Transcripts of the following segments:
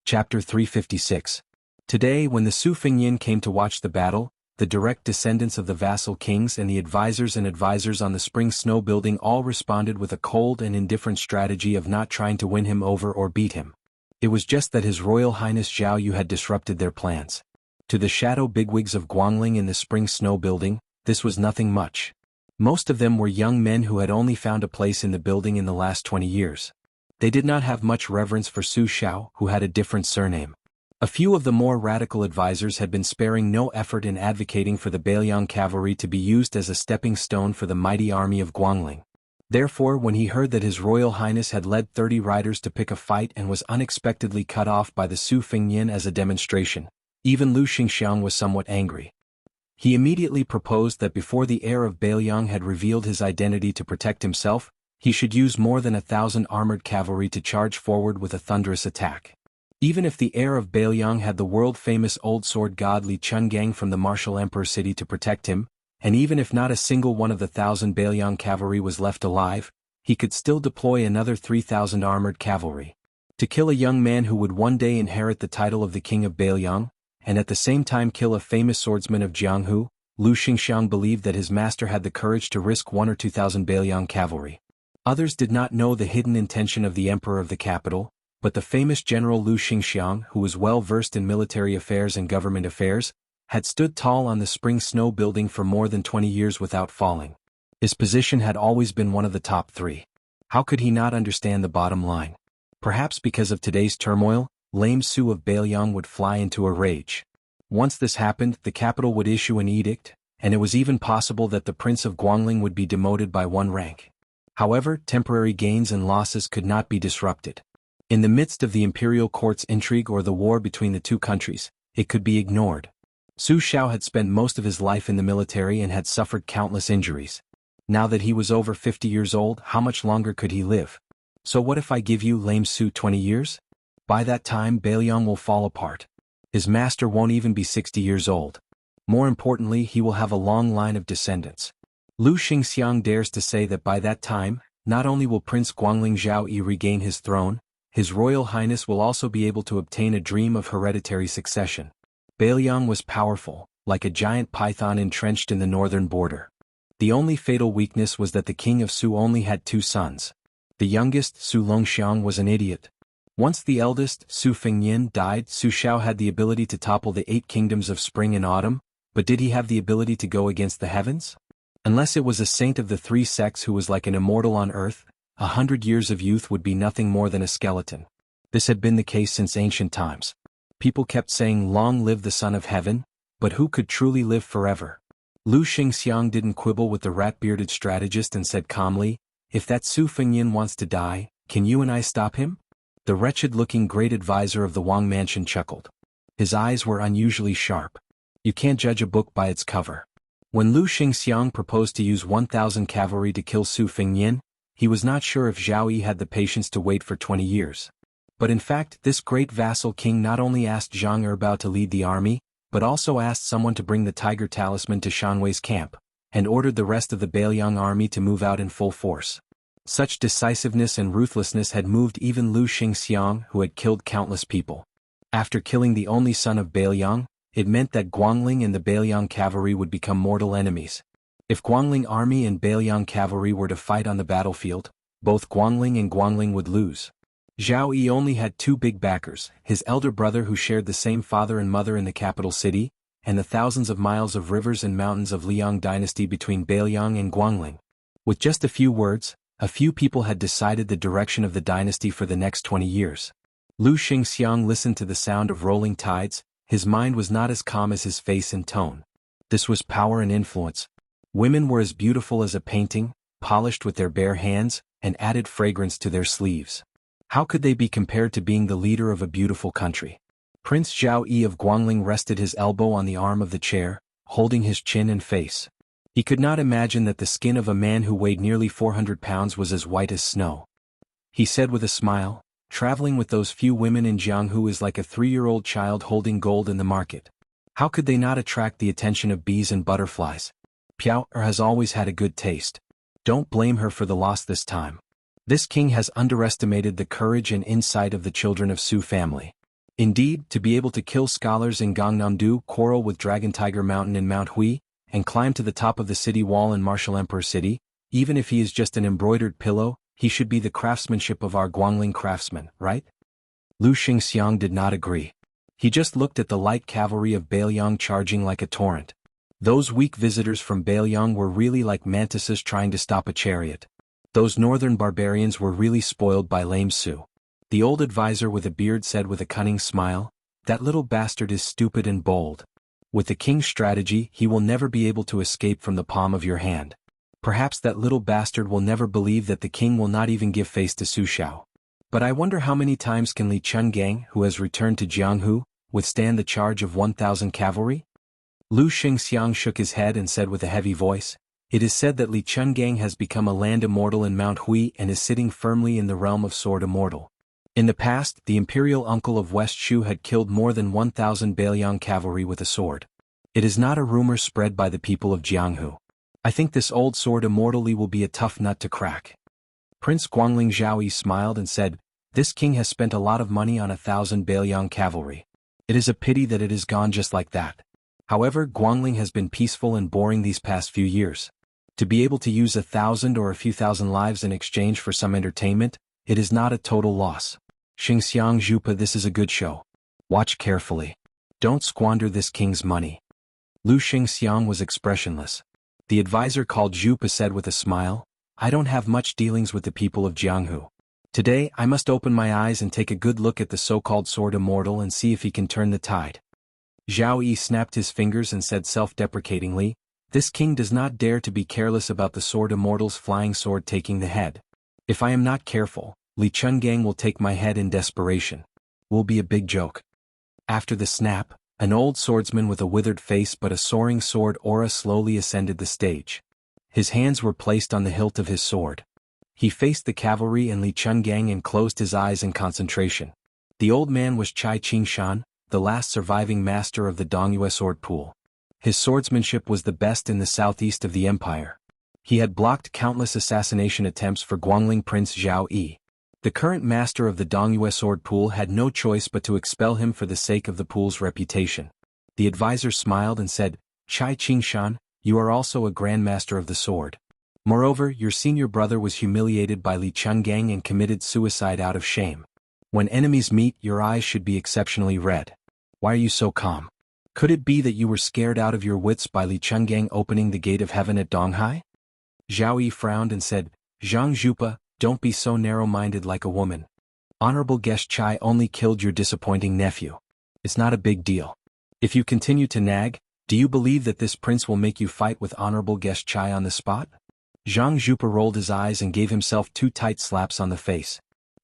Chapter 356. Today, when the Su Fengyin came to watch the battle, the direct descendants of the vassal kings and the advisors on the spring snow building all responded with a cold and indifferent strategy of not trying to win him over or beat him. It was just that His Royal Highness Jianghu had disrupted their plans. To the shadow bigwigs of Guangling in the spring snow building, this was nothing much. Most of them were young men who had only found a place in the building in the last 20 years. They did not have much reverence for Su Xiao, who had a different surname. A few of the more radical advisors had been sparing no effort in advocating for the Beiliang cavalry to be used as a stepping stone for the mighty army of Guangling. Therefore, when he heard that His Royal Highness had led 30 riders to pick a fight and was unexpectedly cut off by the Su Fengyin as a demonstration, even Lu Xingxiang was somewhat angry. He immediately proposed that before the heir of Beiliang had revealed his identity to protect himself, he should use more than 1,000 armored cavalry to charge forward with a thunderous attack. Even if the heir of Beiliang had the world-famous old sword god Li Chungang from the martial emperor city to protect him, and even if not a single one of the 1,000 Beiliang cavalry was left alive, he could still deploy another 3,000 armored cavalry. To kill a young man who would one day inherit the title of the king of Beiliang, and at the same time kill a famous swordsman of Jianghu, Lu Xingxiang believed that his master had the courage to risk 1,000 or 2,000 Beiliang cavalry. Others did not know the hidden intention of the emperor of the capital, but the famous general Lu Xingxiang, who was well versed in military affairs and government affairs, had stood tall on the spring snow building for more than 20 years without falling. His position had always been one of the top 3. How could he not understand the bottom line? Perhaps because of today's turmoil, Lame Su of Beiliang would fly into a rage. Once this happened, the capital would issue an edict, and it was even possible that the Prince of Guangling would be demoted by 1 rank. However, temporary gains and losses could not be disrupted. In the midst of the imperial court's intrigue or the war between the two countries, it could be ignored. Su Xiao had spent most of his life in the military and had suffered countless injuries. Now that he was over 50 years old, how much longer could he live? So what if I give you Lame Su 20 years? By that time Beiliang will fall apart. His master won't even be 60 years old. More importantly, he will have a long line of descendants. Lu Xingxiang dares to say that by that time, not only will Prince Guangling Zhao regain his throne, His Royal Highness will also be able to obtain a dream of hereditary succession. Beiliang was powerful, like a giant python entrenched in the northern border. The only fatal weakness was that the king of Su only had 2 sons. The youngest, Su Longxiang, was an idiot. Once the eldest, Su Fengyin, died, Su Xiao had the ability to topple the 8 kingdoms of spring and autumn, but did he have the ability to go against the heavens? Unless it was a saint of the 3 sects who was like an immortal on earth, 100 years of youth would be nothing more than a skeleton. This had been the case since ancient times. People kept saying, "Long live the Son of Heaven," but who could truly live forever? Lu Xingxiang didn't quibble with the rat-bearded strategist and said calmly, "If that Su Fengyin wants to die, can you and I stop him?" The wretched-looking great advisor of the Wang mansion chuckled. His eyes were unusually sharp. You can't judge a book by its cover. When Lu Xingxiang proposed to use 1,000 cavalry to kill Su Fengyin, he was not sure if Zhao Yi had the patience to wait for 20 years. But in fact, this great vassal king not only asked Zhang Erbao to lead the army, but also asked someone to bring the tiger talisman to Shanwei's camp, and ordered the rest of the Beiliang army to move out in full force. Such decisiveness and ruthlessness had moved even Lu Xingxiang, who had killed countless people. After killing the only son of Beiliang, it meant that Guangling and the Beiliang cavalry would become mortal enemies. If Guangling army and Beiliang cavalry were to fight on the battlefield, both Guangling and Guangling would lose. Zhao Yi only had 2 big backers, his elder brother who shared the same father and mother in the capital city, and the thousands of miles of rivers and mountains of Liang dynasty between Beiliang and Guangling. With just a few words, a few people had decided the direction of the dynasty for the next 20 years. Lu Xingxiang listened to the sound of rolling tides. His mind was not as calm as his face and tone. This was power and influence. Women were as beautiful as a painting, polished with their bare hands, and added fragrance to their sleeves. How could they be compared to being the leader of a beautiful country? Prince Zhao Yi of Guangling rested his elbow on the arm of the chair, holding his chin and face. He could not imagine that the skin of a man who weighed nearly 400 pounds was as white as snow. He said with a smile, "Traveling with those few women in Jianghu is like a 3-year-old child holding gold in the market. How could they not attract the attention of bees and butterflies? Piao has always had a good taste. Don't blame her for the loss this time. This king has underestimated the courage and insight of the children of Su family." Indeed, to be able to kill scholars in Gangnam-do, quarrel with Dragon Tiger Mountain in Mount Hui, and climb to the top of the city wall in Martial Emperor City, even if he is just an embroidered pillow, he should be the craftsmanship of our Guangling craftsmen, right? Lu Xingxiang did not agree. He just looked at the light cavalry of Bailiang charging like a torrent. Those weak visitors from Bailiang were really like mantises trying to stop a chariot. Those northern barbarians were really spoiled by lame Su. The old advisor with a beard said with a cunning smile, "That little bastard is stupid and bold. With the king's strategy, he will never be able to escape from the palm of your hand. Perhaps that little bastard will never believe that the king will not even give face to Su Xiao. But I wonder how many times can Li Chungang, who has returned to Jianghu, withstand the charge of 1,000 cavalry?" Lu Xingxiang shook his head and said with a heavy voice, "It is said that Li Chungang has become a land immortal in Mount Hui and is sitting firmly in the realm of sword immortal. In the past, the imperial uncle of West Shu had killed more than 1,000 Bailiang cavalry with a sword. It is not a rumor spread by the people of Jianghu. I think this old sword immortally will be a tough nut to crack." Prince Guangling Zhaoyi smiled and said, "This king has spent a lot of money on 1,000 Bailiang cavalry. It is a pity that it is gone just like that. However, Guangling has been peaceful and boring these past few years. To be able to use 1,000 or a few thousand lives in exchange for some entertainment, it is not a total loss. Xingxiang Zhupa, this is a good show. Watch carefully. Don't squander this king's money." Lu Xingxiang was expressionless. The advisor called Zhupa said with a smile, "I don't have much dealings with the people of Jianghu. Today I must open my eyes and take a good look at the so-called sword immortal and see if he can turn the tide." Zhao Yi snapped his fingers and said self-deprecatingly, "This king does not dare to be careless about the sword immortal's flying sword taking the head. If I am not careful, Li Chungang will take my head in desperation. Will be a big joke." After the snap, an old swordsman with a withered face but a soaring sword aura slowly ascended the stage. His hands were placed on the hilt of his sword. He faced the cavalry and Li Chungang and closed his eyes in concentration. The old man was Chai Qingshan, the last surviving master of the Dongyue sword pool. His swordsmanship was the best in the southeast of the empire. He had blocked countless assassination attempts for Guangling Prince Zhao Yi. The current master of the Dongyue sword pool had no choice but to expel him for the sake of the pool's reputation. The advisor smiled and said, "Chai Qingshan, you are also a grandmaster of the sword. Moreover, your senior brother was humiliated by Li Chungang and committed suicide out of shame. When enemies meet, your eyes should be exceptionally red. Why are you so calm? Could it be that you were scared out of your wits by Li Chungang opening the gate of heaven at Donghai?" Zhao Yi frowned and said, "Zhang Zhupa, don't be so narrow-minded like a woman. Honorable guest Chai only killed your disappointing nephew. It's not a big deal. If you continue to nag, do you believe that this prince will make you fight with honorable guest Chai on the spot?" Zhang Zhupa rolled his eyes and gave himself 2 tight slaps on the face.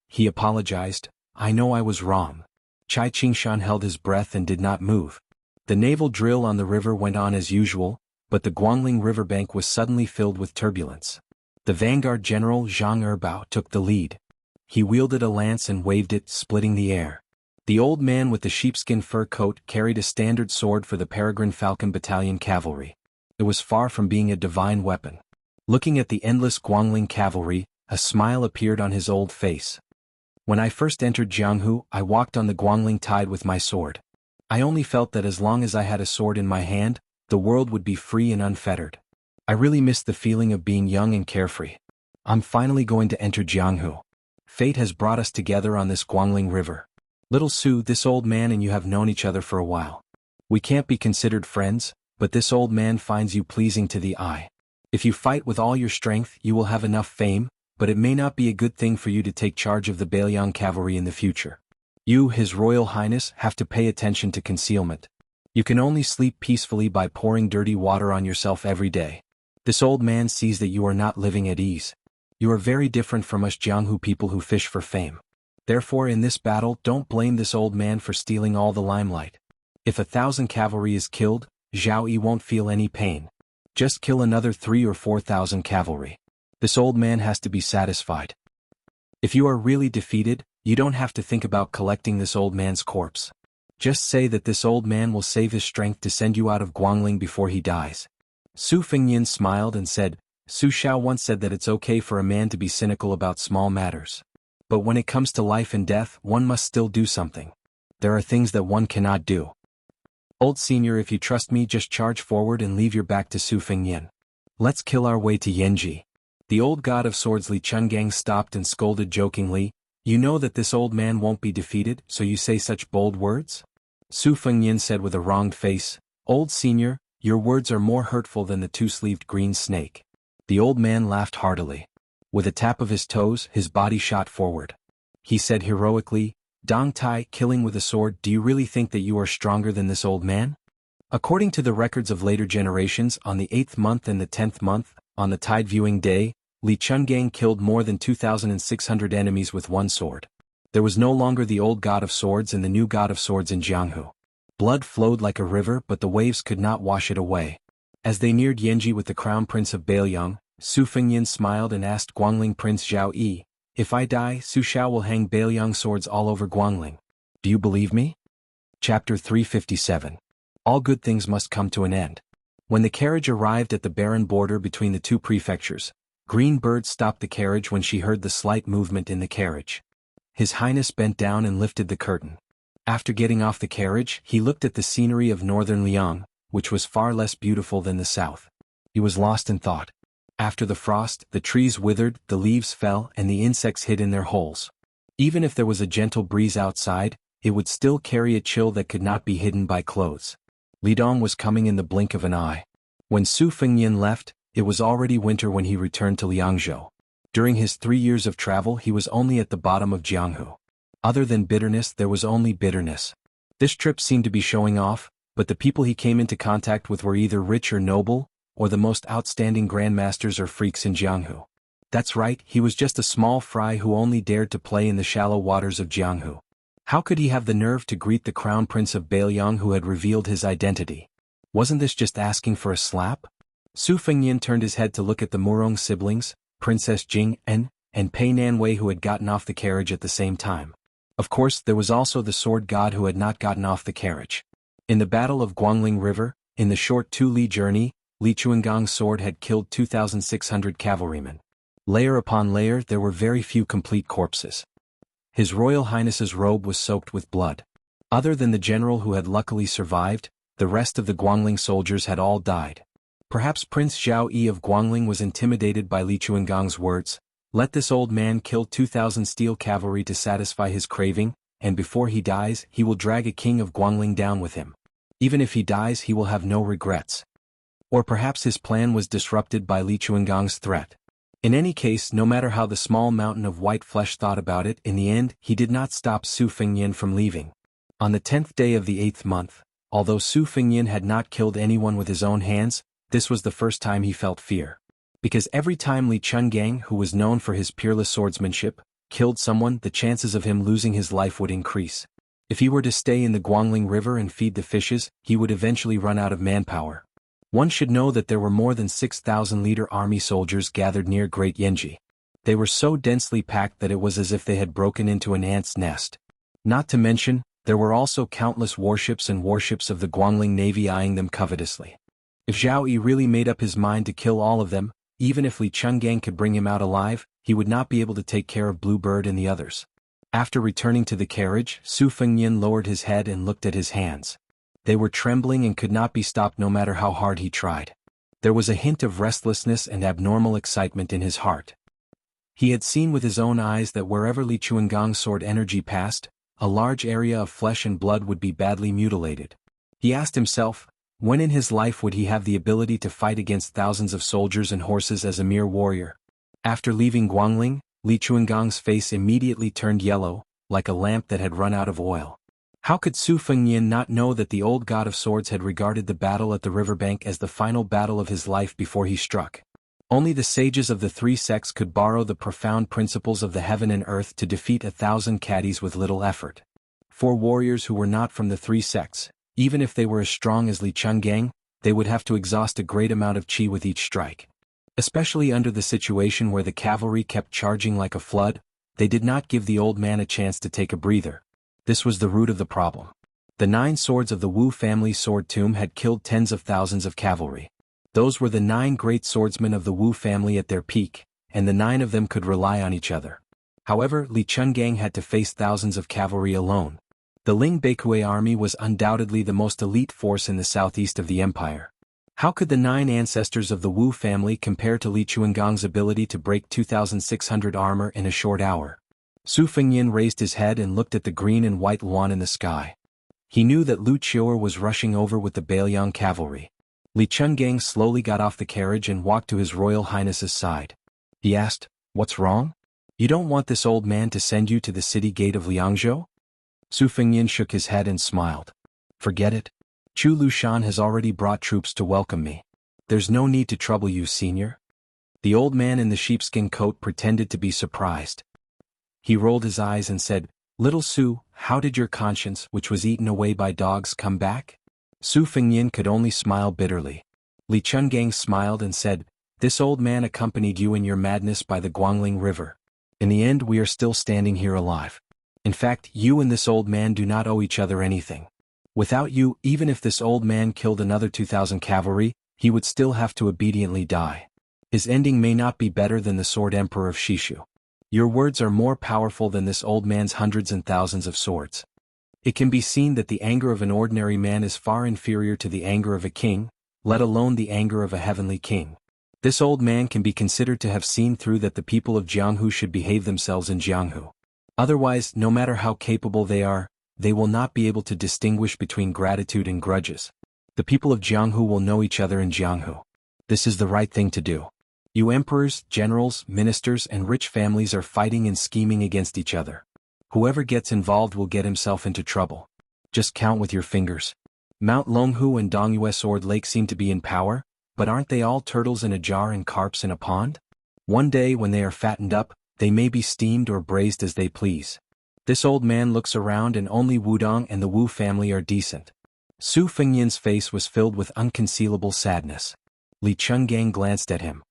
He apologized, "I know I was wrong." Chai Qingshan held his breath and did not move. The naval drill on the river went on as usual, but the Guangling riverbank was suddenly filled with turbulence. The vanguard general Zhang Erbao took the lead. He wielded a lance and waved it, splitting the air. The old man with the sheepskin fur coat carried a standard sword for the Peregrine Falcon Battalion cavalry. It was far from being a divine weapon. Looking at the endless Guangling cavalry, a smile appeared on his old face. "When I first entered Jianghu, I walked on the Guangling tide with my sword. I only felt that as long as I had a sword in my hand, the world would be free and unfettered. I really missed the feeling of being young and carefree. I'm finally going to enter Jianghu. Fate has brought us together on this Guangling river. Little Su, this old man and you have known each other for a while. We can't be considered friends, but this old man finds you pleasing to the eye. If you fight with all your strength, you will have enough fame, but it may not be a good thing for you to take charge of the Bailiang cavalry in the future. You, His Royal Highness, have to pay attention to concealment. You can only sleep peacefully by pouring dirty water on yourself every day. This old man sees that you are not living at ease. You are very different from us Jianghu people who fish for fame. Therefore in this battle don't blame this old man for stealing all the limelight. If 1,000 cavalry is killed, Zhao Yi won't feel any pain. Just kill another 3,000 or 4,000 cavalry. This old man has to be satisfied. If you are really defeated, you don't have to think about collecting this old man's corpse. Just say that this old man will save his strength to send you out of Guangling before he dies." Su Fengyin smiled and said, "Su Xiao once said that it's okay for a man to be cynical about small matters. But when it comes to life and death, one must still do something. There are things that one cannot do. Old senior, if you trust me, just charge forward and leave your back to Su Fengyan. Let's kill our way to Yanji. The old god of swords Li Chungang stopped and scolded jokingly, you know that this old man won't be defeated, so you say such bold words? Su Fengyan said with a wronged face, Old senior, your words are more hurtful than the two-sleeved green snake. The old man laughed heartily. With a tap of his toes, his body shot forward. He said heroically, Dong Tai, killing with a sword, do you really think that you are stronger than this old man? According to the records of later generations, on the 8th month and the 10th month, on the tide viewing day, Li Chungang killed more than 2,600 enemies with one sword. There was no longer the old god of swords and the new god of swords in Jianghu. Blood flowed like a river, but the waves could not wash it away. As they neared Yanji with the crown prince of Bailiang, Su Fengyan smiled and asked Guangling Prince Zhao Yi, if I die, Su Shao will hang Bailiang swords all over Guangling. Do you believe me? Chapter 357. All good things must come to an end. When the carriage arrived at the barren border between the two prefectures, Green Bird stopped the carriage when she heard the slight movement in the carriage. His Highness bent down and lifted the curtain. After getting off the carriage, he looked at the scenery of northern Liang, which was far less beautiful than the south. He was lost in thought. After the frost, the trees withered, the leaves fell, and the insects hid in their holes. Even if there was a gentle breeze outside, it would still carry a chill that could not be hidden by clothes. Li Dong was coming in the blink of an eye. When Su Fengyan left, it was already winter when he returned to Liangzhou. During his 3 years of travel, he was only at the bottom of Jianghu. Other than bitterness, there was only bitterness. This trip seemed to be showing off, but the people he came into contact with were either rich or noble, or the most outstanding grandmasters or freaks in Jianghu. That's right, he was just a small fry who only dared to play in the shallow waters of Jianghu. How could he have the nerve to greet the crown prince of Bailiang who had revealed his identity? Wasn't this just asking for a slap? Su Fengyan turned his head to look at the Murong siblings, Princess Jing En, and Pei Nanwei, who had gotten off the carriage at the same time. Of course, there was also the sword god who had not gotten off the carriage. In the Battle of Guangling River, in the short 2-li journey, Li Chuangang's sword had killed 2,600 cavalrymen. Layer upon layer, there were very few complete corpses. His Royal Highness's robe was soaked with blood. Other than the general who had luckily survived, the rest of the Guangling soldiers had all died. Perhaps Prince Zhao Yi of Guangling was intimidated by Li Chuangang's words, let this old man kill 2,000 steel cavalry to satisfy his craving, and before he dies, he will drag a king of Guangling down with him. Even if he dies, he will have no regrets. Or perhaps his plan was disrupted by Li Chuangang's threat. In any case, no matter how the small mountain of white flesh thought about it, in the end, he did not stop Su Fengyan from leaving. On the 10th day of the 8th month, although Su Fengyan had not killed anyone with his own hands, this was the first time he felt fear. Because every time Li Chungang, who was known for his peerless swordsmanship, killed someone, the chances of him losing his life would increase. If he were to stay in the Guangling River and feed the fishes, he would eventually run out of manpower. One should know that there were more than 6,000-liter army soldiers gathered near Great Yanji. They were so densely packed that it was as if they had broken into an ant's nest. Not to mention, there were also countless warships and warships of the Guangling Navy eyeing them covetously. If Zhao Yi really made up his mind to kill all of them, even if Li Chungang could bring him out alive, he would not be able to take care of Bluebird and the others. After returning to the carriage, Su Fengyan lowered his head and looked at his hands. They were trembling and could not be stopped no matter how hard he tried. There was a hint of restlessness and abnormal excitement in his heart. He had seen with his own eyes that wherever Li Chuangang's sword energy passed, a large area of flesh and blood would be badly mutilated. He asked himself, when in his life would he have the ability to fight against thousands of soldiers and horses as a mere warrior? After leaving Guangling, Li Chuangang's face immediately turned yellow, like a lamp that had run out of oil. How could Su Fengyan not know that the old god of swords had regarded the battle at the riverbank as the final battle of his life before he struck? Only the sages of the three sects could borrow the profound principles of the heaven and earth to defeat 1,000 caddies with little effort. 4 warriors who were not from the three sects, even if they were as strong as Li Chungang, they would have to exhaust a great amount of qi with each strike. Especially under the situation where the cavalry kept charging like a flood, they did not give the old man a chance to take a breather. This was the root of the problem. The 9 swords of the Wu family sword tomb had killed tens of thousands of cavalry. Those were the 9 great swordsmen of the Wu family at their peak, and the 9 of them could rely on each other. However, Li Chungang had to face thousands of cavalry alone. The Ling Beikue army was undoubtedly the most elite force in the southeast of the empire. How could the 9 ancestors of the Wu family compare to Li Chuangong's ability to break 2,600 armor in a short hour? Su Fengyan raised his head and looked at the green and white luan in the sky. He knew that Lu Qiuer was rushing over with the Bailiang cavalry. Li Chungang slowly got off the carriage and walked to His Royal Highness's side. He asked, "What's wrong? You don't want this old man to send you to the city gate of Liangzhou?" Su Fengyan shook his head and smiled. "Forget it. Chu Lushan has already brought troops to welcome me. There's no need to trouble you, senior." The old man in the sheepskin coat pretended to be surprised. He rolled his eyes and said, "Little Su, how did your conscience, which was eaten away by dogs, come back?" Su Fengyan could only smile bitterly. Li Chungang smiled and said, "This old man accompanied you in your madness by the Guangling River. In the end, we are still standing here alive. In fact, you and this old man do not owe each other anything. Without you, even if this old man killed another 2,000 cavalry, he would still have to obediently die. His ending may not be better than the Sword Emperor of Shishu. Your words are more powerful than this old man's hundreds and thousands of swords. It can be seen that the anger of an ordinary man is far inferior to the anger of a king, let alone the anger of a heavenly king. This old man can be considered to have seen through that the people of Jianghu should behave themselves in Jianghu. Otherwise, no matter how capable they are, they will not be able to distinguish between gratitude and grudges. The people of Jianghu will know each other in Jianghu. This is the right thing to do. You emperors, generals, ministers, and rich families are fighting and scheming against each other. Whoever gets involved will get himself into trouble. Just count with your fingers. Mount Longhu and Dongyue Sword Lake seem to be in power, but aren't they all turtles in a jar and carps in a pond? One day when they are fattened up, they may be steamed or braised as they please. This old man looks around and only Wudong and the Wu family are decent." Su Fengyan's face was filled with unconcealable sadness. Li Chungang glanced at him.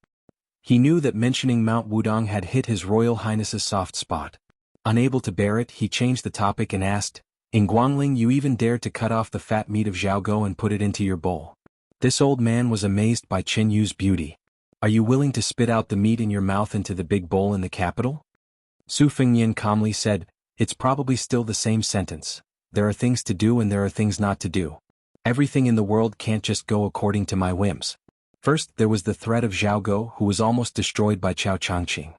He knew that mentioning Mount Wudong had hit His Royal Highness's soft spot. Unable to bear it, he changed the topic and asked, "In Guangling you even dared to cut off the fat meat of Xiaogo and put it into your bowl." This old man was amazed by Chen Yu's beauty. "Are you willing to spit out the meat in your mouth into the big bowl in the capital?" Su Fengyan calmly said, "It's probably still the same sentence. There are things to do and there are things not to do. Everything in the world can't just go according to my whims. First, there was the threat of Xiaogo, who was almost destroyed by Cao Changqing.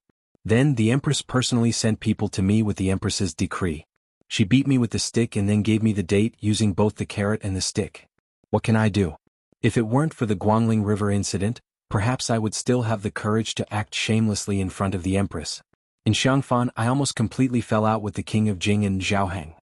Then the Empress personally sent people to me with the Empress's decree. She beat me with the stick and then gave me the date using both the carrot and the stick. What can I do? If it weren't for the Guangling River incident, perhaps I would still have the courage to act shamelessly in front of the Empress. In Xiangfan I almost completely fell out with the king of Jing and Zhaoheng.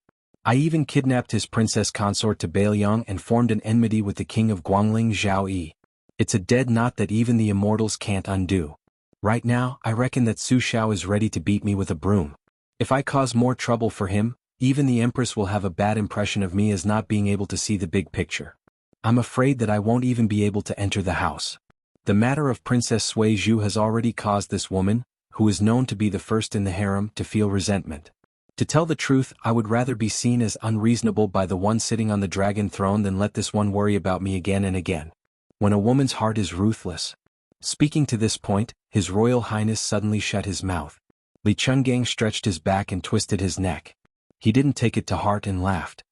I even kidnapped his princess consort to Bailiang and formed an enmity with the king of Guangling Zhao Yi. It's a dead knot that even the immortals can't undo. Right now, I reckon that Su Xiao is ready to beat me with a broom. If I cause more trouble for him, even the Empress will have a bad impression of me as not being able to see the big picture. I'm afraid that I won't even be able to enter the house. The matter of Princess Sui Zhu has already caused this woman, who is known to be the first in the harem, to feel resentment. To tell the truth, I would rather be seen as unreasonable by the one sitting on the dragon throne than let this one worry about me again and again. When a woman's heart is ruthless. Speaking to this point, His Royal Highness suddenly shut his mouth. Li Chungang stretched his back and twisted his neck. He didn't take it to heart and laughed.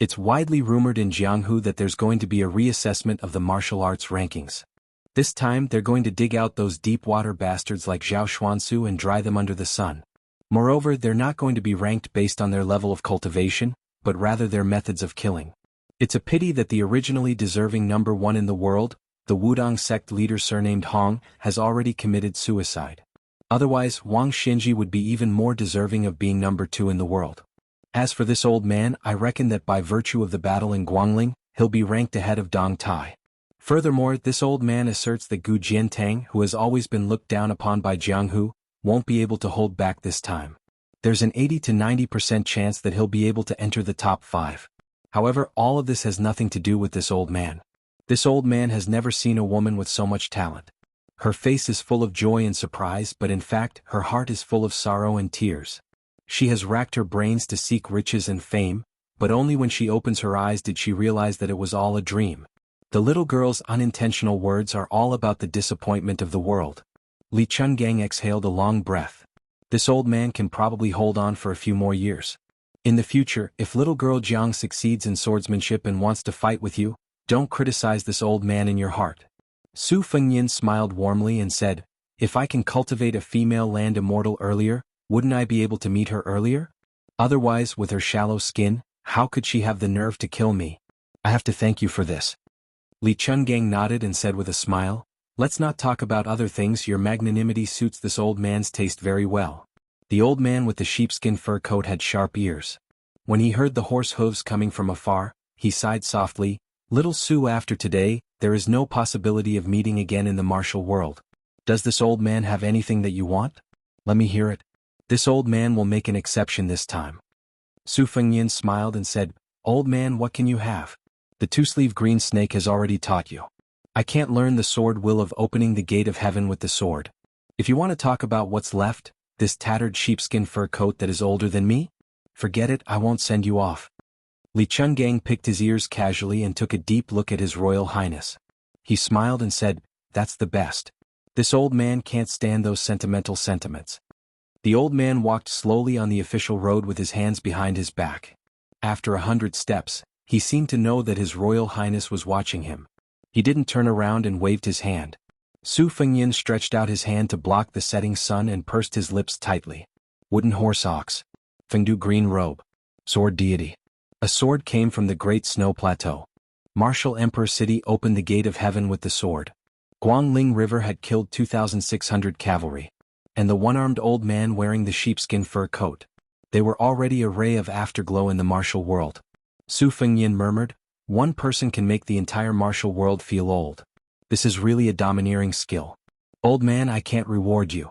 It's widely rumored in Jianghu that there's going to be a reassessment of the martial arts rankings. This time they're going to dig out those deep-water bastards like Zhao Xuansu and dry them under the sun. Moreover, they're not going to be ranked based on their level of cultivation, but rather their methods of killing. It's a pity that the originally deserving number 1 in the world, the Wudong sect leader surnamed Hong, has already committed suicide. Otherwise, Wang Xinji would be even more deserving of being number 2 in the world. As for this old man, I reckon that by virtue of the battle in Guangling, he'll be ranked ahead of Dong Tai. Furthermore, this old man asserts that Gu Jiantang, who has always been looked down upon by Jianghu, won't be able to hold back this time. There's an 80 to 90% chance that he'll be able to enter the top 5. However, all of this has nothing to do with this old man. This old man has never seen a woman with so much talent. Her face is full of joy and surprise, but in fact, her heart is full of sorrow and tears. She has racked her brains to seek riches and fame, but only when she opens her eyes did she realize that it was all a dream. The little girl's unintentional words are all about the disappointment of the world. Li Chungang exhaled a long breath. This old man can probably hold on for a few more years. In the future, if little girl Jiang succeeds in swordsmanship and wants to fight with you, don't criticize this old man in your heart. Su Fengnian smiled warmly and said, if I can cultivate a female land immortal earlier, wouldn't I be able to meet her earlier? Otherwise, with her shallow skin, how could she have the nerve to kill me? I have to thank you for this. Li Chungang nodded and said with a smile, let's not talk about other things. Your magnanimity suits this old man's taste very well. The old man with the sheepskin fur coat had sharp ears. When he heard the horse hooves coming from afar, he sighed softly, little Su, after today, there is no possibility of meeting again in the martial world. Does this old man have anything that you want? Let me hear it. This old man will make an exception this time. Su Fengnian smiled and said, old man, what can you have? The two-sleeve green snake has already taught you. I can't learn the sword will of opening the gate of heaven with the sword. If you want to talk about what's left, this tattered sheepskin fur coat that is older than me? Forget it, I won't send you off. Li Chungang picked his ears casually and took a deep look at His Royal Highness. He smiled and said, that's the best. This old man can't stand those sentimental sentiments. The old man walked slowly on the official road with his hands behind his back. After 100 steps, he seemed to know that His Royal Highness was watching him. He didn't turn around and waved his hand. Su Fengnian stretched out his hand to block the setting sun and pursed his lips tightly. Wooden horse ox. Fengdu green robe. Sword deity. A sword came from the Great Snow Plateau. Martial Emperor City opened the gate of heaven with the sword. Guangling River had killed 2,600 cavalry. And the one-armed old man wearing the sheepskin fur coat. They were already a ray of afterglow in the martial world. Su Fengnian murmured, one person can make the entire martial world feel old. This is really a domineering skill. Old man, I can't reward you.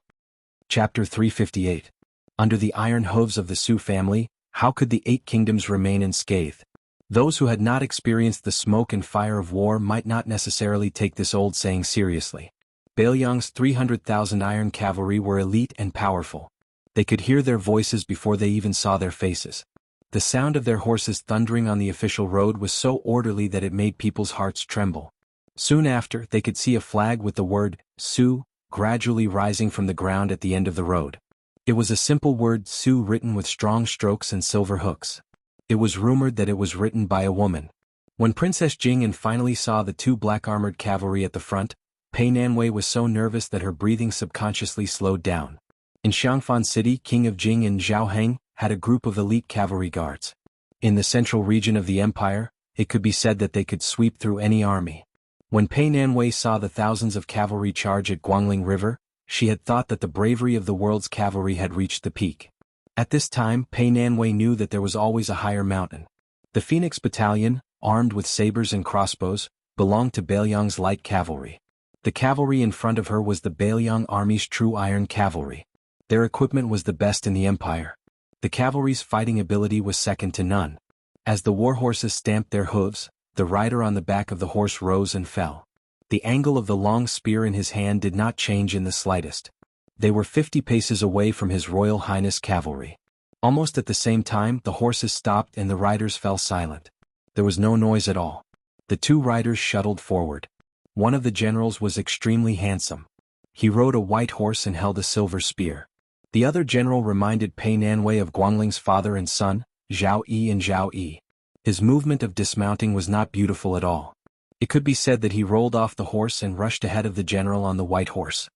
Chapter 358. Under the iron hooves of the Su family, how could the 8 kingdoms remain unscathed? Those who had not experienced the smoke and fire of war might not necessarily take this old saying seriously. Bailiang's 300,000 iron cavalry were elite and powerful. They could hear their voices before they even saw their faces. The sound of their horses thundering on the official road was so orderly that it made people's hearts tremble. Soon after, they could see a flag with the word, Su, gradually rising from the ground at the end of the road. It was a simple word Su written with strong strokes and silver hooks. It was rumored that it was written by a woman. When Princess Jing'an finally saw the 2 black-armored cavalry at the front, Pei Nanwei was so nervous that her breathing subconsciously slowed down. In Xianxia City, King of Jing and Zhao Heng had a group of elite cavalry guards. In the central region of the empire, it could be said that they could sweep through any army. When Pei Nanwei saw the thousands of cavalry charge at Guangling River, she had thought that the bravery of the world's cavalry had reached the peak. At this time, Pei Nanwei knew that there was always a higher mountain. The Phoenix Battalion, armed with sabers and crossbows, belonged to Bailiang's light cavalry. The cavalry in front of her was the Bailiang army's true iron cavalry. Their equipment was the best in the empire. The cavalry's fighting ability was second to none. As the war horses stamped their hooves, the rider on the back of the horse rose and fell. The angle of the long spear in his hand did not change in the slightest. They were 50 paces away from His Royal Highness cavalry. Almost at the same time, the horses stopped and the riders fell silent. There was no noise at all. The 2 riders shuttled forward. One of the generals was extremely handsome. He rode a white horse and held a silver spear. The other general reminded Pei Nanwei of Guangling's father and son, Zhao Yi and Zhao Yi. His movement of dismounting was not beautiful at all. It could be said that he rolled off the horse and rushed ahead of the general on the white horse.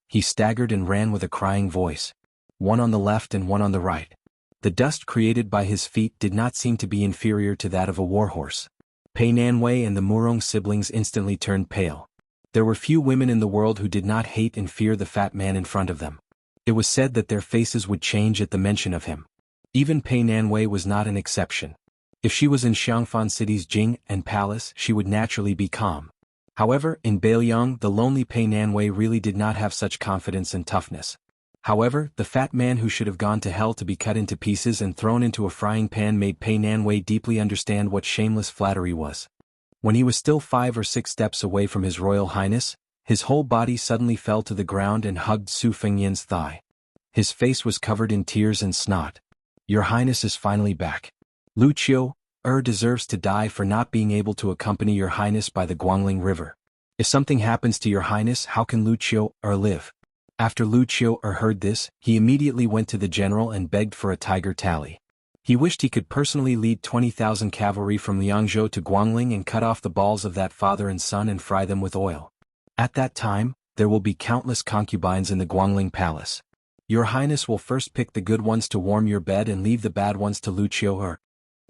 He staggered and ran with a crying voice. One on the left and one on the right. The dust created by his feet did not seem to be inferior to that of a warhorse. Pei Nanwei and the Murong siblings instantly turned pale. There were few women in the world who did not hate and fear the fat man in front of them. It was said that their faces would change at the mention of him. Even Pei Nanwei was not an exception. If she was in Xianxia City's Jing and Palace, she would naturally be calm. However, in Bailiang, the lonely Pei Nanwei really did not have such confidence and toughness. However, the fat man who should have gone to hell to be cut into pieces and thrown into a frying pan made Pei Nanwei deeply understand what shameless flattery was. When he was still 5 or 6 steps away from His Royal Highness, his whole body suddenly fell to the ground and hugged Su Fengnian's thigh. His face was covered in tears and snot. Your Highness is finally back. Wuxia deserves to die for not being able to accompany Your Highness by the Guangling River. If something happens to Your Highness, how can Wuxia live? After Wuxia heard this, he immediately went to the general and begged for a tiger tally. He wished he could personally lead 20,000 cavalry from Jianghu to Guangling and cut off the balls of that father and son and fry them with oil. At that time, there will be countless concubines in the Guangling palace. Your Highness will first pick the good ones to warm your bed and leave the bad ones to Lucio her.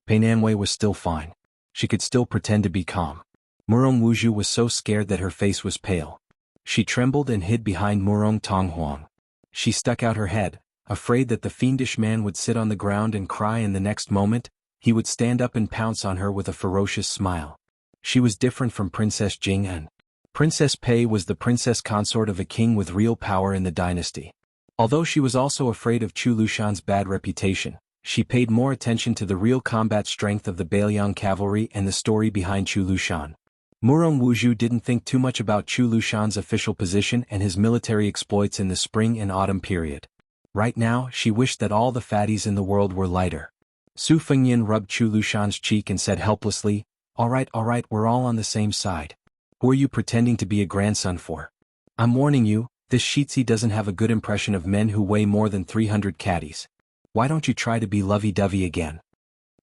Painanwei was still fine. She could still pretend to be calm. Murong Wuzhu was so scared that her face was pale. She trembled and hid behind Murong Tonghuang. She stuck out her head, afraid that the fiendish man would sit on the ground and cry, and the next moment, he would stand up and pounce on her with a ferocious smile. She was different from Princess Jing'an. Princess Pei was the princess consort of a king with real power in the dynasty. Although she was also afraid of Chu Lushan's bad reputation, she paid more attention to the real combat strength of the Bailiang cavalry and the story behind Chu Lushan. Murong Wuzhu didn't think too much about Chu Lushan's official position and his military exploits in the spring and autumn period. Right now, she wished that all the fatties in the world were lighter. Su Fengyan rubbed Chu Lushan's cheek and said helplessly, all right, we're all on the same side. Who are you pretending to be a grandson for? I'm warning you, this Shitzi doesn't have a good impression of men who weigh more than 300 caddies. Why don't you try to be lovey-dovey again?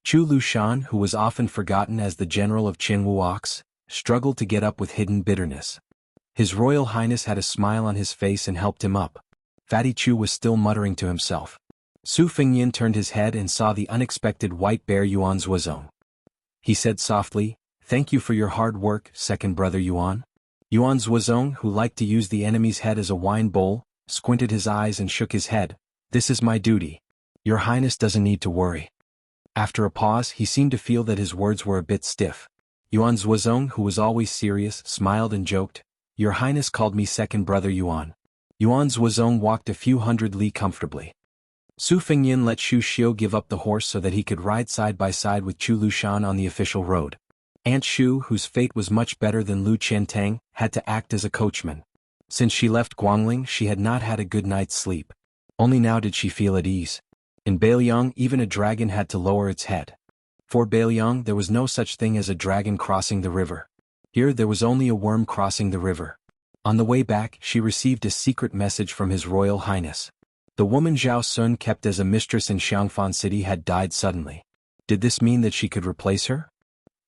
Chu Lushan, who was often forgotten as the general of Qinwuox, struggled to get up with hidden bitterness. His Royal Highness had a smile on his face and helped him up. Fatty Chu was still muttering to himself. Su Fengyan turned his head and saw the unexpected white bear Yuan Zuozong. He said softly, thank you for your hard work, second brother Yuan. Yuan Zuozong, who liked to use the enemy's head as a wine bowl, squinted his eyes and shook his head. This is my duty. Your Highness doesn't need to worry. After a pause, he seemed to feel that his words were a bit stiff. Yuan Zuozong, who was always serious, smiled and joked. Your Highness called me second brother Yuan. Yuan Zuozong walked a few hundred li comfortably. Su Fengyan let Xu Xiu give up the horse so that he could ride side by side with Chu Lushan on the official road. Aunt Xu, whose fate was much better than Lu Qiantang, had to act as a coachman. Since she left Guangling, she had not had a good night's sleep. Only now did she feel at ease. In Bailiang, even a dragon had to lower its head. For Bailiang, there was no such thing as a dragon crossing the river. Here there was only a worm crossing the river. On the way back, she received a secret message from His Royal Highness. The woman Zhao Sun kept as a mistress in Xiangfan City had died suddenly. Did this mean that she could replace her?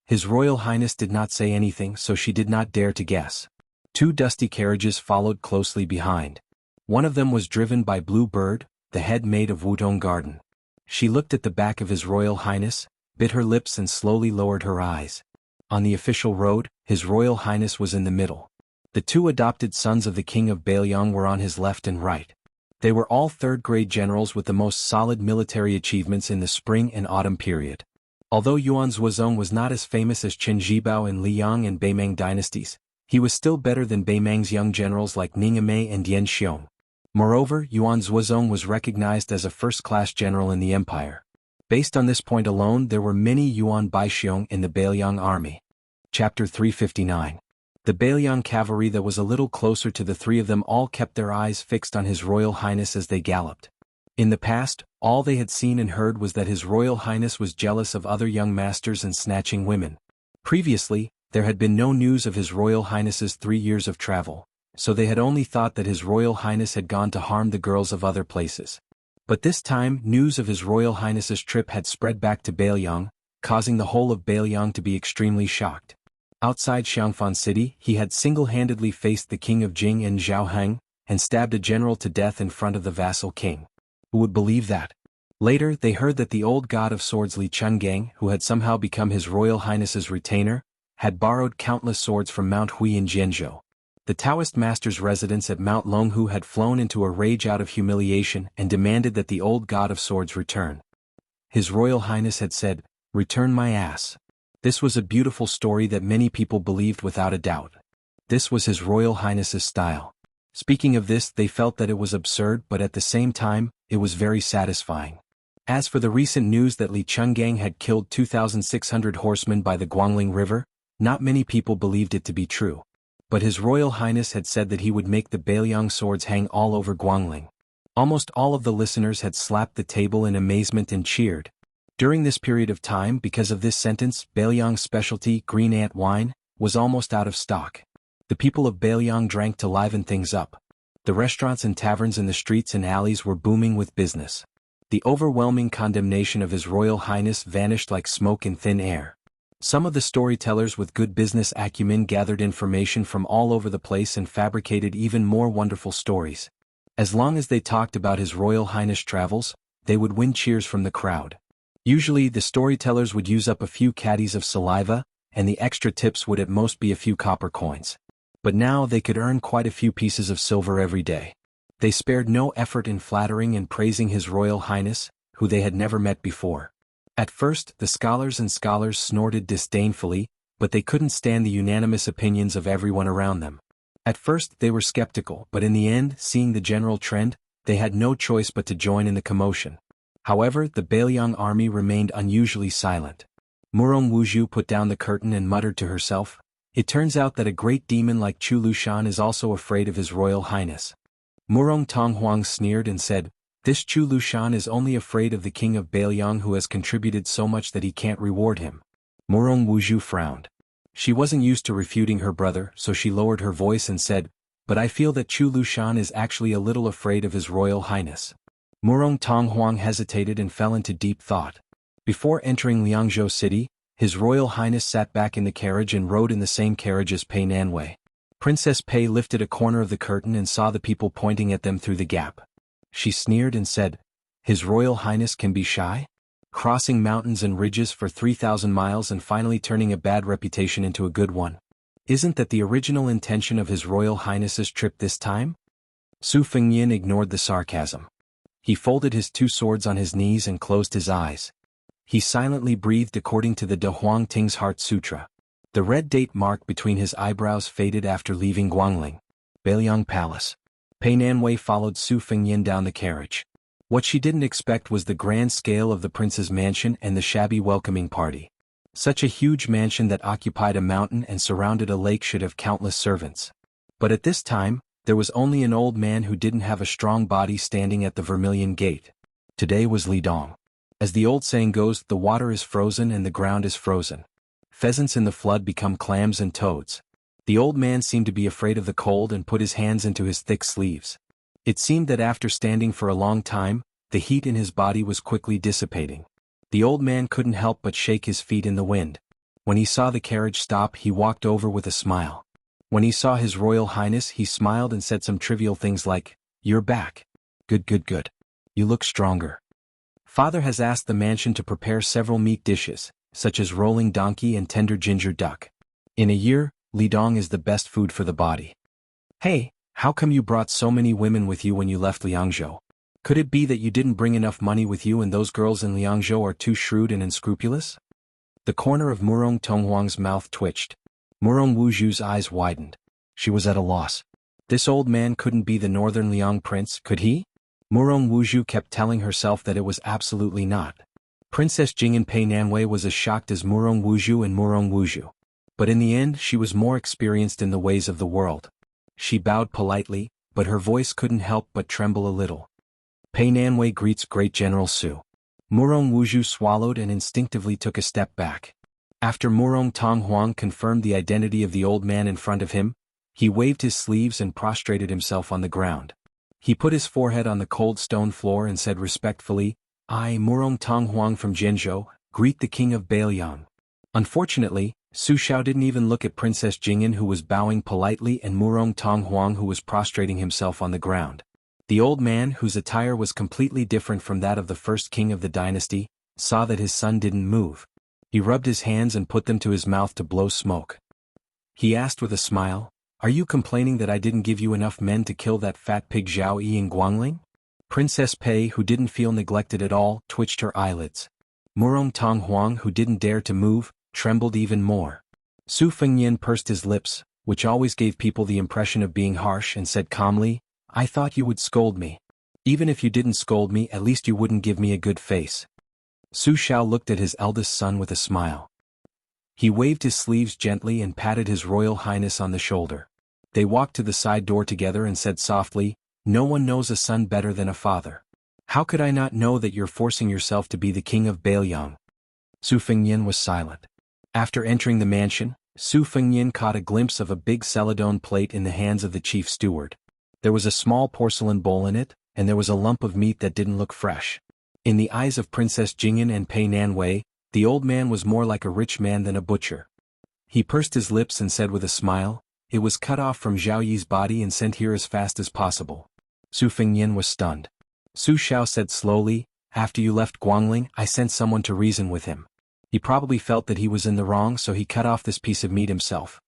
His Royal Highness did not say anything, so she did not dare to guess. Two dusty carriages followed closely behind. One of them was driven by Blue Bird, the head maid of Wutong Garden. She looked at the back of His Royal Highness, bit her lips and slowly lowered her eyes. On the official road, His Royal Highness was in the middle. The two adopted sons of the King of Bailiang were on his left and right. They were all third-grade generals with the most solid military achievements in the spring and autumn period. Although Yuan Zuozong was not as famous as Qin Zhibao and Liang and Beimang dynasties, he was still better than Beimang's young generals like Ningmei and Dian Xiong. Moreover, Yuan Zuozong was recognized as a first-class general in the empire. Based on this point alone, there were many Yuan Baixiong in the Bailiang army. Chapter 359. The Bailiang cavalry that was a little closer to the three of them all kept their eyes fixed on His Royal Highness as they galloped. In the past, all they had seen and heard was that His Royal Highness was jealous of other young masters and snatching women. Previously, there had been no news of His Royal Highness's 3 years of travel, so they had only thought that His Royal Highness had gone to harm the girls of other places. But this time, news of His Royal Highness's trip had spread back to Bailiang, causing the whole of Bailiang to be extremely shocked. Outside Xiangfan City, he had single-handedly faced the king of Jing and Zhaoheng, and stabbed a general to death in front of the vassal king. Who would believe that? Later, they heard that the old god of swords Li Chungang, who had somehow become His Royal Highness's retainer, had borrowed countless swords from Mount Hui in Jianzhou. The Taoist master's residence at Mount Longhu had flown into a rage out of humiliation and demanded that the old god of swords return. His Royal Highness had said, "Return my ass." This was a beautiful story that many people believed without a doubt. This was His Royal Highness's style. Speaking of this, they felt that it was absurd, but at the same time, it was very satisfying. As for the recent news that Li Chungang had killed 2,600 horsemen by the Guangling River, not many people believed it to be true. But His Royal Highness had said that he would make the Bailiang swords hang all over Guangling. Almost all of the listeners had slapped the table in amazement and cheered. During this period of time, because of this sentence, Bailiang's specialty, green ant wine, was almost out of stock. The people of Bailiang drank to liven things up. The restaurants and taverns in the streets and alleys were booming with business. The overwhelming condemnation of His Royal Highness vanished like smoke in thin air. Some of the storytellers with good business acumen gathered information from all over the place and fabricated even more wonderful stories. As long as they talked about His Royal Highness' travels, they would win cheers from the crowd. Usually the storytellers would use up a few caddies of saliva, and the extra tips would at most be a few copper coins. But now they could earn quite a few pieces of silver every day. They spared no effort in flattering and praising His Royal Highness, who they had never met before. At first the scholars snorted disdainfully, but they couldn't stand the unanimous opinions of everyone around them. At first they were skeptical, but in the end, seeing the general trend, they had no choice but to join in the commotion. However, the Bailiang army remained unusually silent. Murong Wuzhu put down the curtain and muttered to herself, "It turns out that a great demon like Chu Lushan is also afraid of His Royal Highness." Murong Tonghuang sneered and said, "This Chu Lushan is only afraid of the king of Bailiang who has contributed so much that he can't reward him." Murong Wuzhu frowned. She wasn't used to refuting her brother, so she lowered her voice and said, "But I feel that Chu Lushan is actually a little afraid of His Royal Highness." Murong Tonghuang hesitated and fell into deep thought. Before entering Jianghu city, His Royal Highness sat back in the carriage and rode in the same carriage as Pei Nanwei. Princess Pei lifted a corner of the curtain and saw the people pointing at them through the gap. She sneered and said, "His Royal Highness can be shy? Crossing mountains and ridges for 3,000 miles and finally turning a bad reputation into a good one. Isn't that the original intention of His Royal Highness's trip this time?" Su Fengyin ignored the sarcasm. He folded his two swords on his knees and closed his eyes. He silently breathed according to the De Huang Ting's Heart Sutra. The red date mark between his eyebrows faded after leaving Guangling Bailiang Palace. Pei Nanwei followed Su Fengyin down the carriage. What she didn't expect was the grand scale of the prince's mansion and the shabby welcoming party. Such a huge mansion that occupied a mountain and surrounded a lake should have countless servants. But at this time, there was only an old man who didn't have a strong body standing at the Vermilion Gate. Today was Li Dong. As the old saying goes, the water is frozen and the ground is frozen. Pheasants in the flood become clams and toads. The old man seemed to be afraid of the cold and put his hands into his thick sleeves. It seemed that after standing for a long time, the heat in his body was quickly dissipating. The old man couldn't help but shake his feet in the wind. When he saw the carriage stop, he walked over with a smile. When he saw His Royal Highness, he smiled and said some trivial things like, "You're back. Good good good. You look stronger. Father has asked the mansion to prepare several meat dishes, such as rolling donkey and tender ginger duck. In a year, Li Dong is the best food for the body. Hey, how come you brought so many women with you when you left Liangzhou? Could it be that you didn't bring enough money with you and those girls in Liangzhou are too shrewd and unscrupulous?" The corner of Murong Tonghuang's mouth twitched. Murong Wuzhu's eyes widened. She was at a loss. This old man couldn't be the northern Liang prince, could he? Murong Wuzhu kept telling herself that it was absolutely not. Princess Jing and Pei Nanwei was as shocked as Murong Wuzhu and Murong Wuzhu. But in the end she was more experienced in the ways of the world. She bowed politely, but her voice couldn't help but tremble a little. "Pei Nanwei greets Great General Su." Murong Wuzhu swallowed and instinctively took a step back. After Murong Tonghuang confirmed the identity of the old man in front of him, he waved his sleeves and prostrated himself on the ground. He put his forehead on the cold stone floor and said respectfully, "I, Murong Tonghuang from Jianghu, greet the king of Bailiang." Unfortunately, Su Xiao didn't even look at Princess Jingyan, who was bowing politely, and Murong Tonghuang, who was prostrating himself on the ground. The old man, whose attire was completely different from that of the first king of the dynasty, saw that his son didn't move. He rubbed his hands and put them to his mouth to blow smoke. He asked with a smile, "Are you complaining that I didn't give you enough men to kill that fat pig Zhao Yi in Guangling?" Princess Pei, who didn't feel neglected at all, twitched her eyelids. Murong Tonghuang, who didn't dare to move, trembled even more. Su Fengyin pursed his lips, which always gave people the impression of being harsh, and said calmly, "I thought you would scold me. Even if you didn't scold me, at least you wouldn't give me a good face." Su Xiao looked at his eldest son with a smile. He waved his sleeves gently and patted His Royal Highness on the shoulder. They walked to the side door together and said softly, "No one knows a son better than a father. How could I not know that you're forcing yourself to be the king of Bailiang?" Su Fengyin was silent. After entering the mansion, Su Fengyin caught a glimpse of a big celadon plate in the hands of the chief steward. There was a small porcelain bowl in it, and there was a lump of meat that didn't look fresh. In the eyes of Princess Jingyan and Pei Nanwei, the old man was more like a rich man than a butcher. He pursed his lips and said with a smile, "It was cut off from Zhao Yi's body and sent here as fast as possible." Su Fengnian was stunned. Su Xiao said slowly, "After you left Guangling, I sent someone to reason with him. He probably felt that he was in the wrong, so he cut off this piece of meat himself."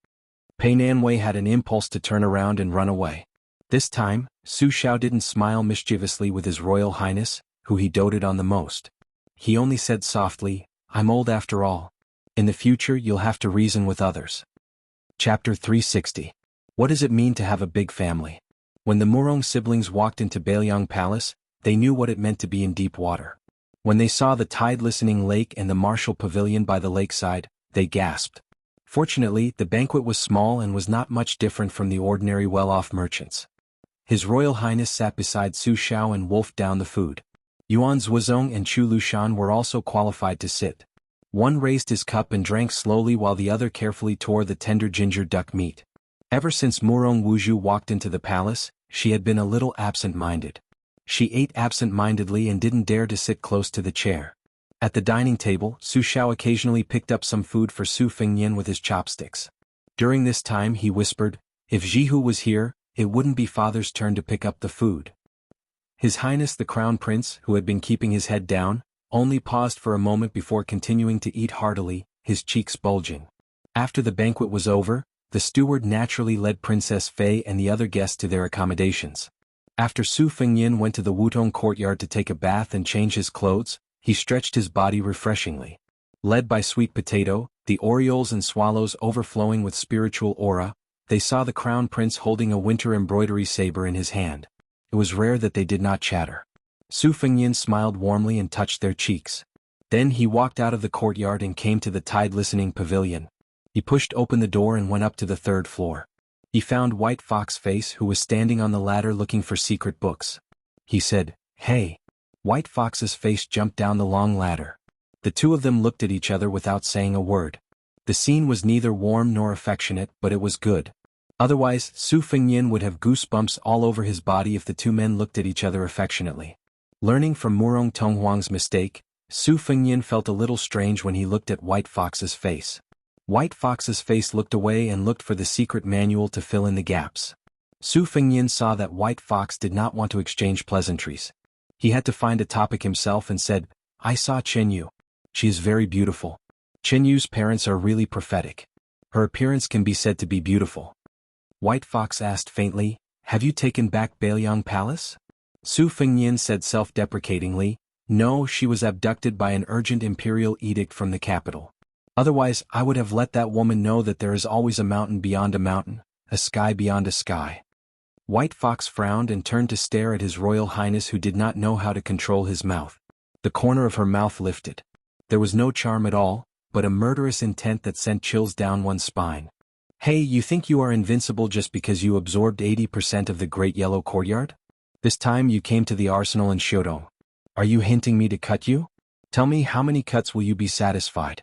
Pei Nanwei had an impulse to turn around and run away. This time, Su Xiao didn't smile mischievously with his Royal Highness, who he doted on the most. He only said softly, "I'm old after all. In the future you'll have to reason with others." Chapter 360. What does it mean to have a big family? When the Murong siblings walked into Bailiang Palace, they knew what it meant to be in deep water. When they saw the tide-listening lake and the martial pavilion by the lakeside, they gasped. Fortunately, the banquet was small and was not much different from the ordinary well-off merchants. His Royal Highness sat beside Su Xiao and wolfed down the food. Yuan Zuozong and Chu Lushan were also qualified to sit. One raised his cup and drank slowly while the other carefully tore the tender ginger duck meat. Ever since Murong Wuzhu walked into the palace, she had been a little absent-minded. She ate absent-mindedly and didn't dare to sit close to the chair. At the dining table, Su Xiao occasionally picked up some food for Su Fengnian with his chopsticks. During this time he whispered, "If Jianghu was here, it wouldn't be father's turn to pick up the food." His Highness the Crown Prince, who had been keeping his head down, only paused for a moment before continuing to eat heartily, his cheeks bulging. After the banquet was over, the steward naturally led Princess Fei and the other guests to their accommodations. After Su Fengnian went to the Wutong courtyard to take a bath and change his clothes, he stretched his body refreshingly. Led by Sweet Potato, the orioles and swallows overflowing with spiritual aura, they saw the Crown Prince holding a winter embroidery saber in his hand. It was rare that they did not chatter. Su Fengnian smiled warmly and touched their cheeks. Then he walked out of the courtyard and came to the tide-listening pavilion. He pushed open the door and went up to the third floor. He found White Fox Face, who was standing on the ladder looking for secret books. He said, "Hey." White Fox's face jumped down the long ladder. The two of them looked at each other without saying a word. The scene was neither warm nor affectionate, but it was good. Otherwise, Su Fengnian would have goosebumps all over his body if the two men looked at each other affectionately. Learning from Murong Tonghuang's mistake, Su Fengnian felt a little strange when he looked at White Fox's face. White Fox's face looked away and looked for the secret manual to fill in the gaps. Su Fengnian saw that White Fox did not want to exchange pleasantries. He had to find a topic himself and said, "I saw Chenyu. She is very beautiful. Chenyu's parents are really prophetic. Her appearance can be said to be beautiful." White Fox asked faintly, "Have you taken back Bailiang Palace?" Su Fengnian said self-deprecatingly, "No, she was abducted by an urgent imperial edict from the capital. Otherwise, I would have let that woman know that there is always a mountain beyond a mountain, a sky beyond a sky." White Fox frowned and turned to stare at his Royal Highness, who did not know how to control his mouth. The corner of her mouth lifted. There was no charm at all, but a murderous intent that sent chills down one's spine. "Hey, you think you are invincible just because you absorbed 80% of the Great Yellow Courtyard? This time you came to the arsenal in Shodong. Are you hinting me to cut you? Tell me, how many cuts will you be satisfied?"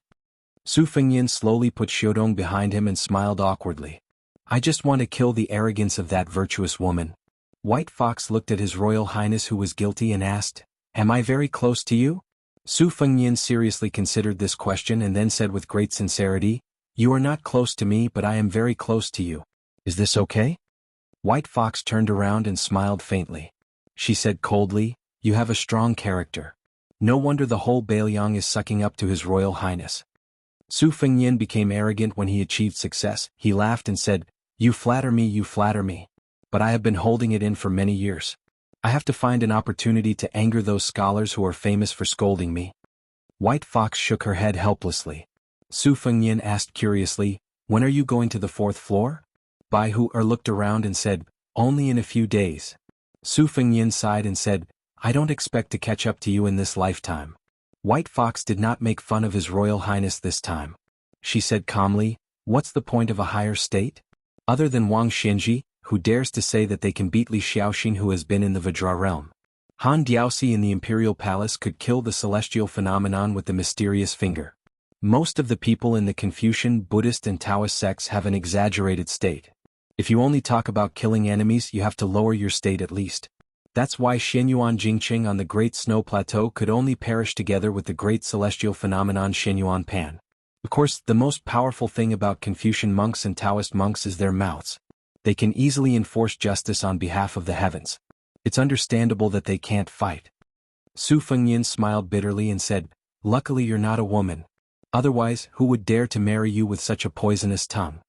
Su Fengnian slowly put Shodong behind him and smiled awkwardly. "I just want to kill the arrogance of that virtuous woman." White Fox looked at his Royal Highness, who was guilty, and asked, "Am I very close to you?" Su Fengnian seriously considered this question and then said with great sincerity, "You are not close to me, but I am very close to you. Is this okay?" White Fox turned around and smiled faintly. She said coldly, "You have a strong character. No wonder the whole Bailiang is sucking up to his Royal Highness." Su Fengnian became arrogant when he achieved success. He laughed and said, you flatter me. But I have been holding it in for many years. I have to find an opportunity to anger those scholars who are famous for scolding me." White Fox shook her head helplessly. Su Fengnian asked curiously, "When are you going to the fourth floor?" Bai Hu looked around and said, "Only in a few days." Su Fengnian sighed and said, "I don't expect to catch up to you in this lifetime." White Fox did not make fun of his Royal Highness this time. She said calmly, "What's the point of a higher state? Other than Wang Xianji, who dares to say that they can beat Li Xiaoxin, who has been in the Vajra realm? Han Diaoxi in the Imperial Palace could kill the celestial phenomenon with the mysterious finger. Most of the people in the Confucian, Buddhist and Taoist sects have an exaggerated state. If you only talk about killing enemies, you have to lower your state at least. That's why Xianyuan Jingqing on the Great Snow Plateau could only perish together with the great celestial phenomenon Xianyuan Pan. Of course, the most powerful thing about Confucian monks and Taoist monks is their mouths. They can easily enforce justice on behalf of the heavens. It's understandable that they can't fight. Su Fengyin smiled bitterly and said, "Luckily you're not a woman. Otherwise, who would dare to marry you with such a poisonous tongue?"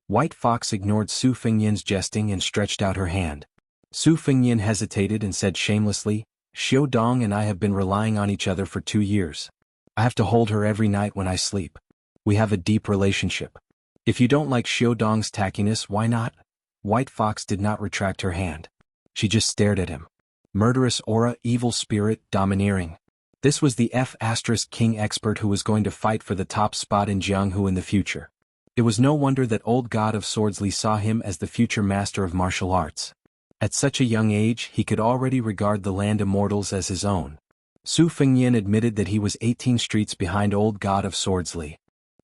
White Fox ignored Su Fengyin's jesting and stretched out her hand. Su Fengyin hesitated and said shamelessly, "Xiu Dong and I have been relying on each other for 2 years. I have to hold her every night when I sleep. We have a deep relationship. If you don't like Xiu Dong's tackiness, why not?" White Fox did not retract her hand. She just stared at him. Murderous aura, evil spirit, domineering. This was the F***king expert who was going to fight for the top spot in Jianghu in the future. It was no wonder that old God of Swords Li saw him as the future master of martial arts. At such a young age, he could already regard the land immortals as his own. Su Fengyin admitted that he was 18 streets behind old God of Swords Li.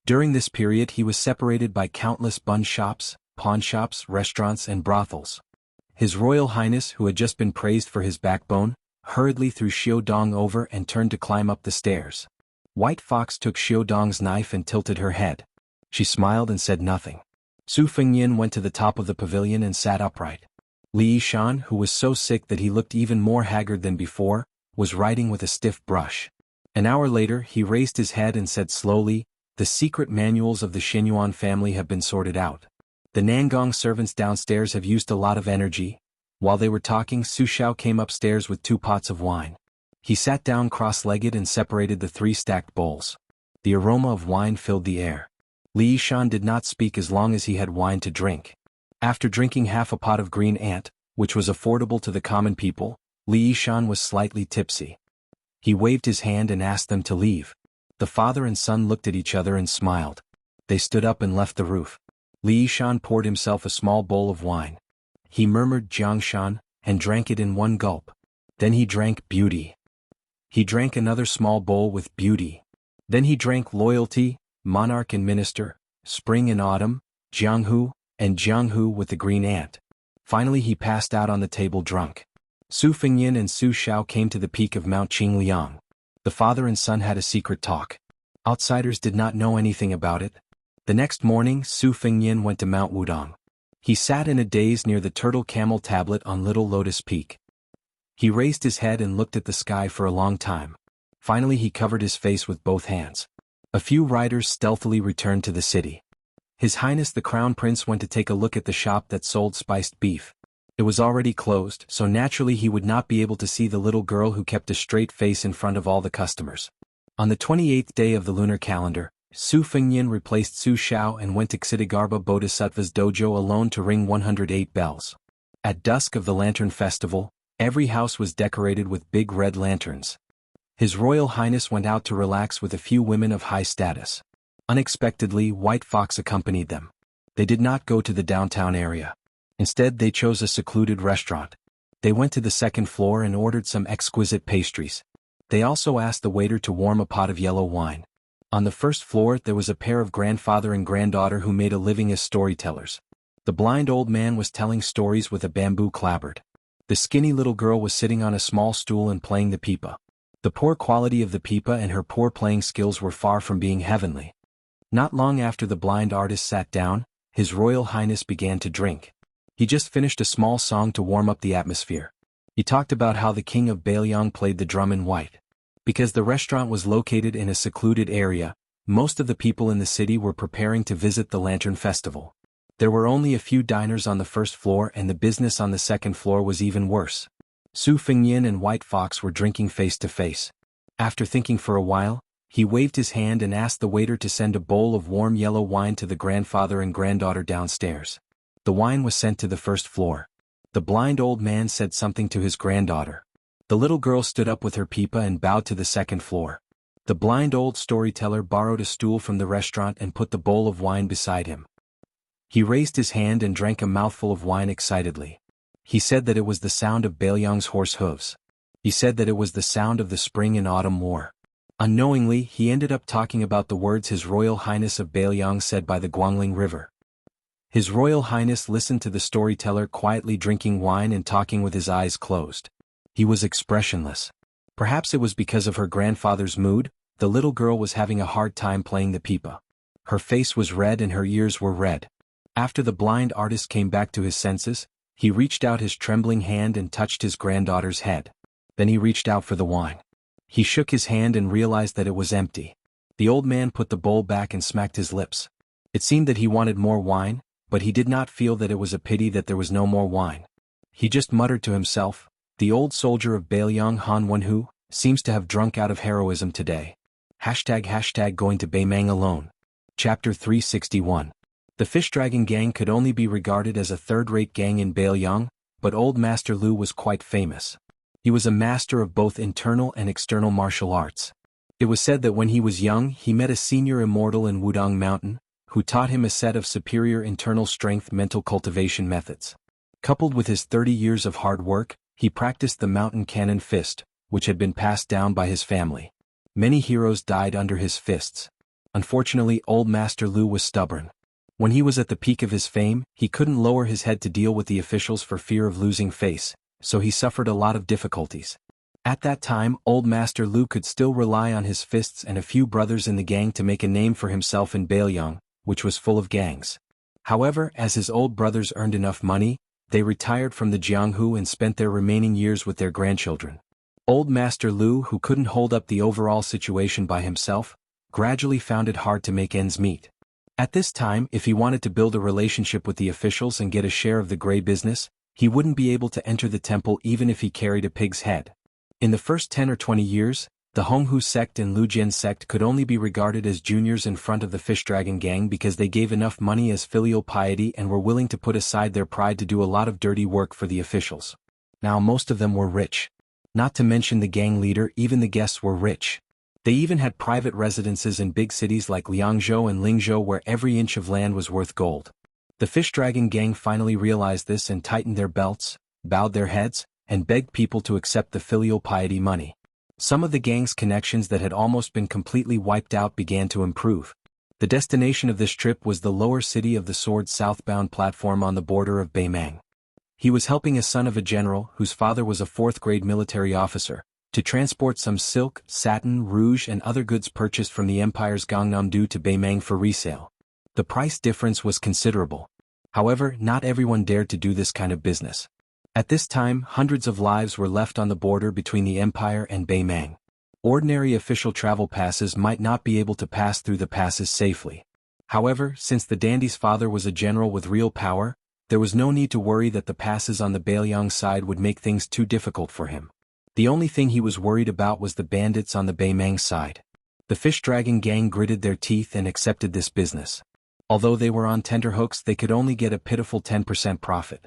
During this period he was separated by countless bun shops, pawn shops, restaurants and brothels. His Royal Highness, who had just been praised for his backbone, hurriedly threw Xiu Dong over and turned to climb up the stairs. White Fox took Xiu Dong's knife and tilted her head. She smiled and said nothing. Su Fengyin went to the top of the pavilion and sat upright. Li Yishan, who was so sick that he looked even more haggard than before, was writing with a stiff brush. An hour later he raised his head and said slowly, "The secret manuals of the Xianyuan family have been sorted out. The Nangong servants downstairs have used a lot of energy." While they were talking, Su Xiao came upstairs with 2 pots of wine. He sat down cross-legged and separated the 3 stacked bowls. The aroma of wine filled the air. Li Yishan did not speak as long as he had wine to drink. After drinking half a pot of green ant, which was affordable to the common people, Li Yishan was slightly tipsy. He waved his hand and asked them to leave. The father and son looked at each other and smiled. They stood up and left the roof. Li Yishan poured himself a small bowl of wine. He murmured Jiangshan and drank it in one gulp. Then he drank beauty. He drank another small bowl with beauty. Then he drank loyalty, monarch and minister, spring and autumn, Jianghu, and Jianghu with the green ant. Finally he passed out on the table drunk. Su Fengyin and Su Xiao came to the peak of Mount Qingliang. The father and son had a secret talk. Outsiders did not know anything about it. The next morning Su Fengyin went to Mount Wudong. He sat in a daze near the Turtle Camel tablet on Little Lotus Peak. He raised his head and looked at the sky for a long time. Finally he covered his face with both hands. A few riders stealthily returned to the city. His Highness the Crown Prince went to take a look at the shop that sold spiced beef. It was already closed, so naturally he would not be able to see the little girl who kept a straight face in front of all the customers. On the 28th day of the lunar calendar, Su Fengyin replaced Su Xiao and went to Ksitigarbha Bodhisattva's dojo alone to ring 108 bells. At dusk of the Lantern Festival, every house was decorated with big red lanterns. His Royal Highness went out to relax with a few women of high status. Unexpectedly, White Fox accompanied them. They did not go to the downtown area. Instead, they chose a secluded restaurant. They went to the 2nd floor and ordered some exquisite pastries. They also asked the waiter to warm a pot of yellow wine. On the 1st floor there was a pair of grandfather and granddaughter who made a living as storytellers. The blind old man was telling stories with a bamboo clapboard. The skinny little girl was sitting on a small stool and playing the pipa. The poor quality of the pipa and her poor playing skills were far from being heavenly. Not long after the blind artist sat down, His Royal Highness began to drink. He just finished a small song to warm up the atmosphere. He talked about how the king of Bailiang played the drum in white. Because the restaurant was located in a secluded area, most of the people in the city were preparing to visit the Lantern Festival. There were only a few diners on the 1st floor and the business on the 2nd floor was even worse. Su Fengyin and White Fox were drinking face to face. After thinking for a while, he waved his hand and asked the waiter to send a bowl of warm yellow wine to the grandfather and granddaughter downstairs. The wine was sent to the 1st floor. The blind old man said something to his granddaughter. The little girl stood up with her pipa and bowed to the 2nd floor. The blind old storyteller borrowed a stool from the restaurant and put the bowl of wine beside him. He raised his hand and drank a mouthful of wine excitedly. He said that it was the sound of Bailiang's horse hooves. He said that it was the sound of the spring and autumn war. Unknowingly, he ended up talking about the words His Royal Highness of Bailiang said by the Guangling River. His Royal Highness listened to the storyteller quietly drinking wine and talking with his eyes closed. He was expressionless. Perhaps it was because of her grandfather's mood, the little girl was having a hard time playing the pipa. Her face was red and her ears were red. After the blind artist came back to his senses, he reached out his trembling hand and touched his granddaughter's head. Then he reached out for the wine. He shook his hand and realized that it was empty. The old man put the bowl back and smacked his lips. It seemed that he wanted more wine, but he did not feel that it was a pity that there was no more wine. He just muttered to himself, "The old soldier of Bailiang Han Wenhu seems to have drunk out of heroism today. Going to Baimang alone." Chapter 361. The Fish Dragon Gang could only be regarded as a third-rate gang in Bailiang, but Old Master Lu was quite famous. He was a master of both internal and external martial arts. It was said that when he was young he met a senior immortal in Wudong Mountain, who taught him a set of superior internal strength mental cultivation methods. Coupled with his 30 years of hard work, he practiced the mountain cannon fist, which had been passed down by his family. Many heroes died under his fists. Unfortunately, Old Master Lu was stubborn. When he was at the peak of his fame, he couldn't lower his head to deal with the officials for fear of losing face, so he suffered a lot of difficulties. At that time, Old Master Lu could still rely on his fists and a few brothers in the gang to make a name for himself in Bailiang, which was full of gangs. However, as his old brothers earned enough money, they retired from the Jianghu and spent their remaining years with their grandchildren. Old Master Lu, who couldn't hold up the overall situation by himself, gradually found it hard to make ends meet. At this time, if he wanted to build a relationship with the officials and get a share of the gray business, he wouldn't be able to enter the temple even if he carried a pig's head. In the first 10 or 20 years, the Honghu sect and Lujian sect could only be regarded as juniors in front of the Fish Dragon Gang because they gave enough money as filial piety and were willing to put aside their pride to do a lot of dirty work for the officials. Now most of them were rich. Not to mention the gang leader, even the guests were rich. They even had private residences in big cities like Liangzhou and Lingzhou where every inch of land was worth gold. The Fish Dragon Gang finally realized this and tightened their belts, bowed their heads, and begged people to accept the filial piety money. Some of the gang's connections that had almost been completely wiped out began to improve. The destination of this trip was the lower city of the Sword southbound platform on the border of Baimang. He was helping a son of a general, whose father was a fourth-grade military officer, to transport some silk, satin, rouge and other goods purchased from the empire's Gangnam-do to Baimang for resale. The price difference was considerable. However, not everyone dared to do this kind of business. At this time, hundreds of lives were left on the border between the empire and Baimang. Ordinary official travel passes might not be able to pass through the passes safely. However, since the dandy's father was a general with real power, there was no need to worry that the passes on the Bailiang side would make things too difficult for him. The only thing he was worried about was the bandits on the Baimang side. The Fish Dragon Gang gritted their teeth and accepted this business. Although they were on tenterhooks, they could only get a pitiful 10% profit.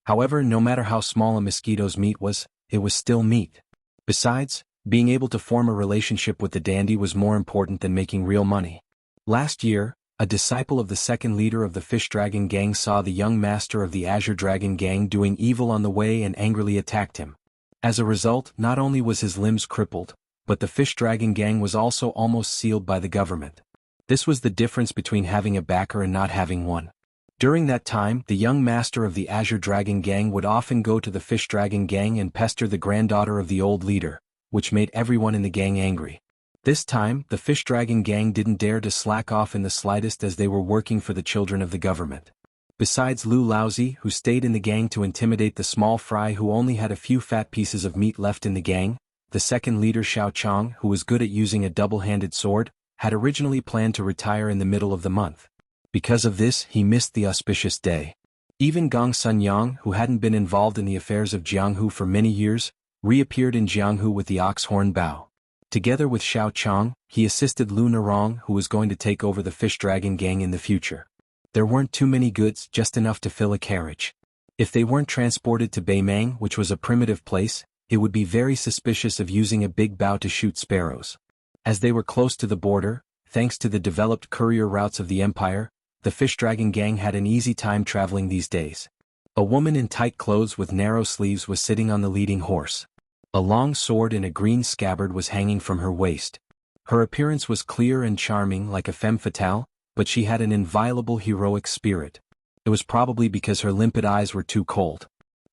However, no matter how small a mosquito's meat was, it was still meat. Besides, being able to form a relationship with the dandy was more important than making real money. Last year, a disciple of the second leader of the Fish Dragon Gang saw the young master of the Azure Dragon Gang doing evil on the way and angrily attacked him. As a result, not only was his limbs crippled, but the Fish Dragon Gang was also almost sealed by the government. This was the difference between having a backer and not having one. During that time, the young master of the Azure Dragon Gang would often go to the Fish Dragon Gang and pester the granddaughter of the old leader, which made everyone in the gang angry. This time, the Fish Dragon Gang didn't dare to slack off in the slightest as they were working for the children of the government. Besides Lu Laozi, who stayed in the gang to intimidate the small fry who only had a few fat pieces of meat left in the gang, the second leader Xiao Chang, who was good at using a double-handed sword, had originally planned to retire in the middle of the month. Because of this, he missed the auspicious day. Even Gong Sunyang, who hadn't been involved in the affairs of Jianghu for many years, reappeared in Jianghu with the ox-horn bow. Together with Xiao Chang, he assisted Lu Narong, who was going to take over the Fish Dragon Gang in the future. There weren't too many goods, just enough to fill a carriage. If they weren't transported to Baimang, which was a primitive place, it would be very suspicious of using a big bow to shoot sparrows. As they were close to the border, thanks to the developed courier routes of the empire, the Fish Dragon Gang had an easy time traveling these days. A woman in tight clothes with narrow sleeves was sitting on the leading horse. A long sword in a green scabbard was hanging from her waist. Her appearance was clear and charming like a femme fatale, but she had an inviolable heroic spirit. It was probably because her limpid eyes were too cold.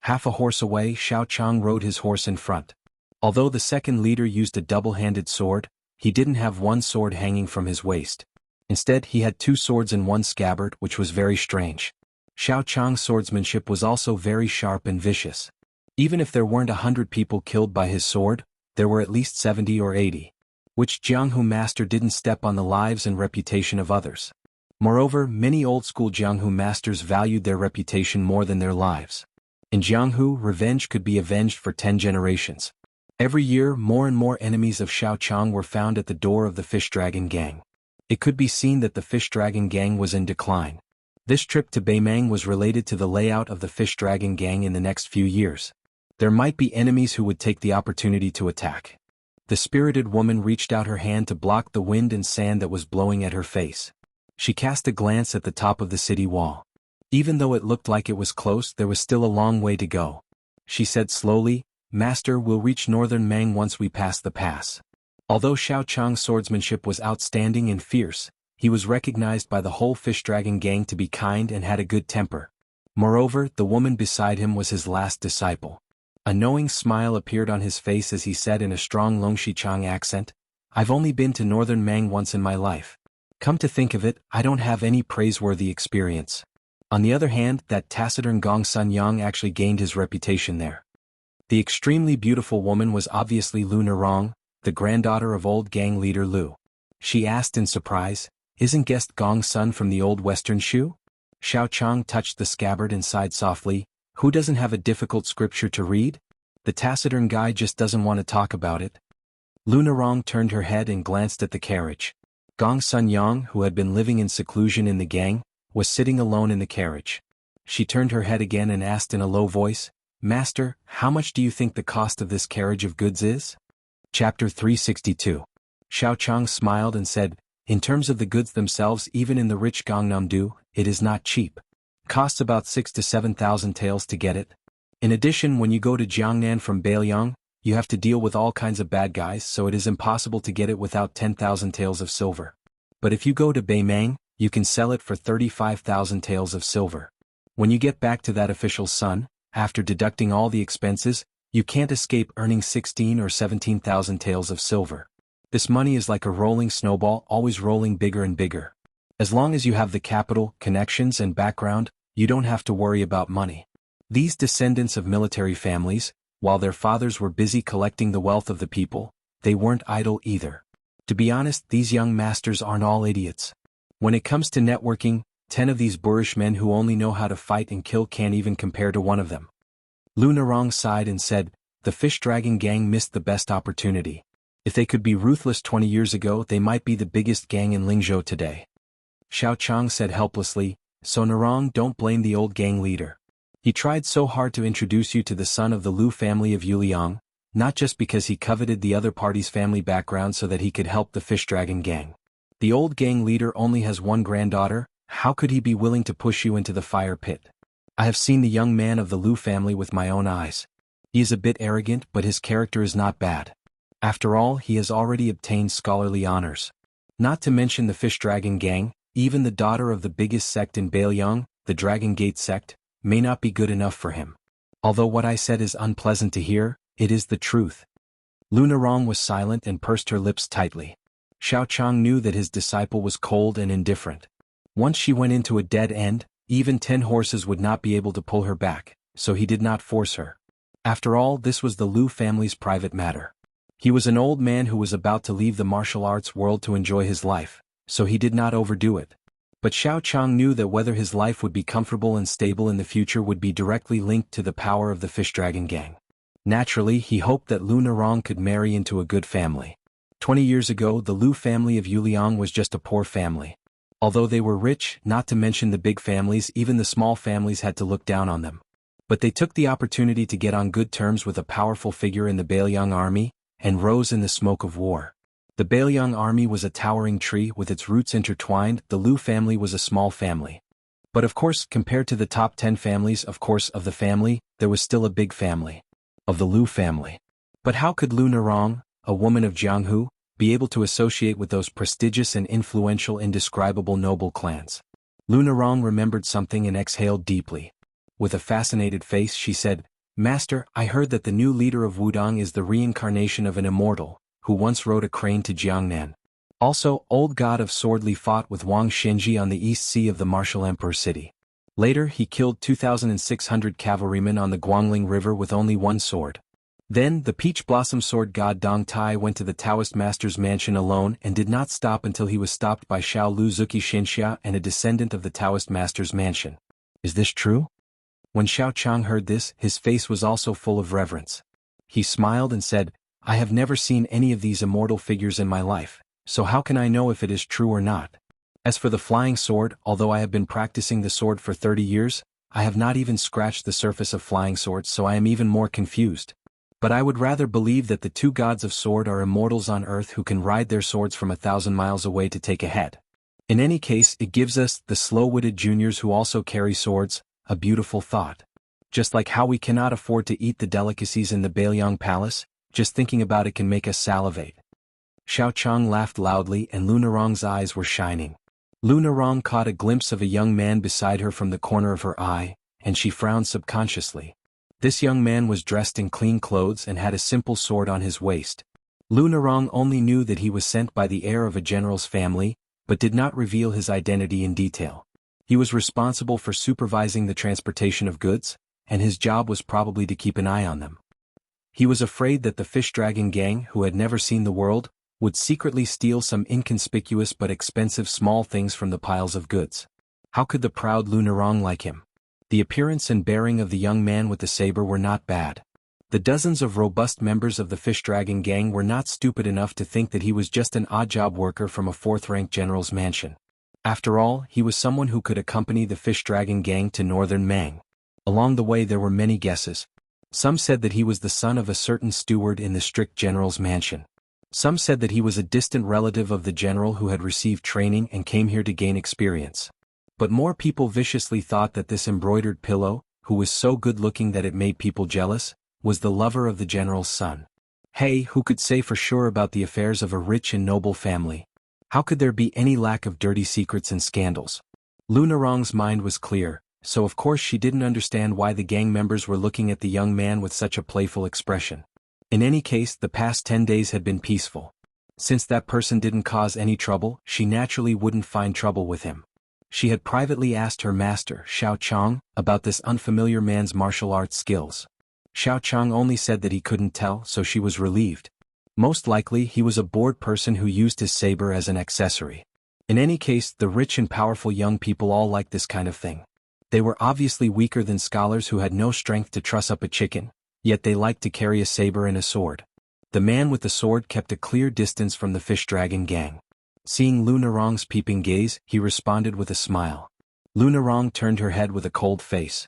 Half a horse away, Xiaochang rode his horse in front. Although the second leader used a double-handed sword, he didn't have one sword hanging from his waist. Instead, he had two swords in one scabbard, which was very strange. Xiaochang's swordsmanship was also very sharp and vicious. Even if there weren't 100 people killed by his sword, there were at least 70 or 80. Which Jianghu master didn't step on the lives and reputation of others. Moreover, many old-school Jianghu masters valued their reputation more than their lives. In Jianghu, revenge could be avenged for 10 generations. Every year, more and more enemies of Xiaochang were found at the door of the Fish Dragon Gang. It could be seen that the Fish Dragon Gang was in decline. This trip to Beimang was related to the layout of the Fish Dragon Gang in the next few years. There might be enemies who would take the opportunity to attack. The spirited woman reached out her hand to block the wind and sand that was blowing at her face. She cast a glance at the top of the city wall. Even though it looked like it was close, there was still a long way to go. She said slowly, "Master, we'll reach northern Mang once we pass the pass." Although Xiaochang's swordsmanship was outstanding and fierce, he was recognized by the whole Fish Dragon Gang to be kind and had a good temper. Moreover, the woman beside him was his last disciple. A knowing smile appeared on his face as he said in a strong Longxichang accent, "I've only been to northern Mang once in my life. Come to think of it, I don't have any praiseworthy experience." On the other hand, that taciturn Gong Sun Yang actually gained his reputation there. The extremely beautiful woman was obviously Lu Nerong, the granddaughter of old gang leader Lu. She asked in surprise, "Isn't guest Gong Sun from the old western Shu?" Xiaochang touched the scabbard and sighed softly, "Who doesn't have a difficult scripture to read? The taciturn guy just doesn't want to talk about it." Lu Nerong turned her head and glanced at the carriage. Gong Sun Yang, who had been living in seclusion in the gang, was sitting alone in the carriage. She turned her head again and asked in a low voice, "Master, how much do you think the cost of this carriage of goods is?" Chapter 362. Xiaochang smiled and said, "In terms of the goods themselves, even in the rich Gangnam-do, it is not cheap. Costs about 6,000 to 7,000 taels to get it. In addition, when you go to Jiangnan from Beiliang, you have to deal with all kinds of bad guys, so it is impossible to get it without 10,000 taels of silver. But if you go to Beimang, you can sell it for 35,000 taels of silver. When you get back to that official's son, after deducting all the expenses, you can't escape earning 16 or 17,000 taels of silver. This money is like a rolling snowball, always rolling bigger and bigger. As long as you have the capital, connections and background, you don't have to worry about money." These descendants of military families, while their fathers were busy collecting the wealth of the people, they weren't idle either. To be honest, these young masters aren't all idiots. When it comes to networking, 10 of these boorish men who only know how to fight and kill can't even compare to one of them. Lu Nerong sighed and said, "The Fish Dragon Gang missed the best opportunity. If they could be ruthless 20 years ago, they might be the biggest gang in Lingzhou today." Xiaochang said helplessly, "So Nerong, don't blame the old gang leader. He tried so hard to introduce you to the son of the Lu family of Yuliang, not just because he coveted the other party's family background so that he could help the Fish Dragon Gang. The old gang leader only has one granddaughter, how could he be willing to push you into the fire pit? I have seen the young man of the Lu family with my own eyes. He is a bit arrogant, but his character is not bad. After all, he has already obtained scholarly honors. Not to mention the Fish Dragon Gang, even the daughter of the biggest sect in Beiliang, the Dragon Gate sect, may not be good enough for him. Although what I said is unpleasant to hear, it is the truth." Lu Nerong was silent and pursed her lips tightly. Xiaochang knew that his disciple was cold and indifferent. Once she went into a dead end, even 10 horses would not be able to pull her back, so he did not force her. After all, this was the Lu family's private matter. He was an old man who was about to leave the martial arts world to enjoy his life, so he did not overdo it. But Xiaochang knew that whether his life would be comfortable and stable in the future would be directly linked to the power of the Fish Dragon Gang. Naturally, he hoped that Lu Nerong could marry into a good family. 20 years ago, the Lu family of Yuliang was just a poor family. Although they were rich, not to mention the big families, even the small families had to look down on them. But they took the opportunity to get on good terms with a powerful figure in the Beiliang army, and rose in the smoke of war. The Beiliang army was a towering tree with its roots intertwined, the Lu family was a small family. But of course, compared to the top 10 families of the family, there was still a big family. Of the Lu family. But how could Lu Nerong, a woman of Jianghu, be able to associate with those prestigious and influential indescribable noble clans? Lu Nerong remembered something and exhaled deeply. With a fascinated face she said, "Master, I heard that the new leader of Wudong is the reincarnation of an immortal, who once rode a crane to Jiangnan. Also, old god of sword Li fought with Wang Xinji on the east sea of the martial emperor city. Later he killed 2,600 cavalrymen on the Guangling River with only one sword. Then, the peach blossom sword god Dong Tai went to the Taoist master's mansion alone and did not stop until he was stopped by Xiao Lu Zuki Xianxia and a descendant of the Taoist master's mansion. Is this true?" When Xiao Chang heard this, his face was also full of reverence. He smiled and said, "I have never seen any of these immortal figures in my life, so how can I know if it is true or not? As for the flying sword, although I have been practicing the sword for 30 years, I have not even scratched the surface of flying swords, so I am even more confused. But I would rather believe that the two gods of sword are immortals on earth who can ride their swords from 1,000 miles away to take a head. In any case, it gives us, the slow-witted juniors who also carry swords, a beautiful thought. Just like how we cannot afford to eat the delicacies in the Bailiang Palace, just thinking about it can make us salivate." Xiao Chang laughed loudly and Lu Narong's eyes were shining. Lu Narong caught a glimpse of a young man beside her from the corner of her eye, and she frowned subconsciously. This young man was dressed in clean clothes and had a simple sword on his waist. Lu Narong only knew that he was sent by the heir of a general's family, but did not reveal his identity in detail. He was responsible for supervising the transportation of goods, and his job was probably to keep an eye on them. He was afraid that the fish dragon gang, who had never seen the world, would secretly steal some inconspicuous but expensive small things from the piles of goods. How could the proud Lu Narong like him? The appearance and bearing of the young man with the saber were not bad. The dozens of robust members of the fish dragon gang were not stupid enough to think that he was just an odd-job worker from a fourth-rank general's mansion. After all, he was someone who could accompany the fish dragon gang to northern Mang. Along the way there were many guesses. Some said that he was the son of a certain steward in the strict general's mansion. Some said that he was a distant relative of the general who had received training and came here to gain experience. But more people viciously thought that this embroidered pillow, who was so good-looking that it made people jealous, was the lover of the general's son. Hey, who could say for sure about the affairs of a rich and noble family? How could there be any lack of dirty secrets and scandals? Lu Narong's mind was clear, so of course she didn't understand why the gang members were looking at the young man with such a playful expression. In any case, the past 10 days had been peaceful. Since that person didn't cause any trouble, she naturally wouldn't find trouble with him. She had privately asked her master, Xiao Chang, about this unfamiliar man's martial arts skills. Xiao Chang only said that he couldn't tell, so she was relieved. Most likely he was a bored person who used his saber as an accessory. In any case, the rich and powerful young people all liked this kind of thing. They were obviously weaker than scholars who had no strength to truss up a chicken, yet they liked to carry a saber and a sword. The man with the sword kept a clear distance from the fish dragon gang. Seeing Lu Narong's peeping gaze, he responded with a smile. Lu Narong turned her head with a cold face.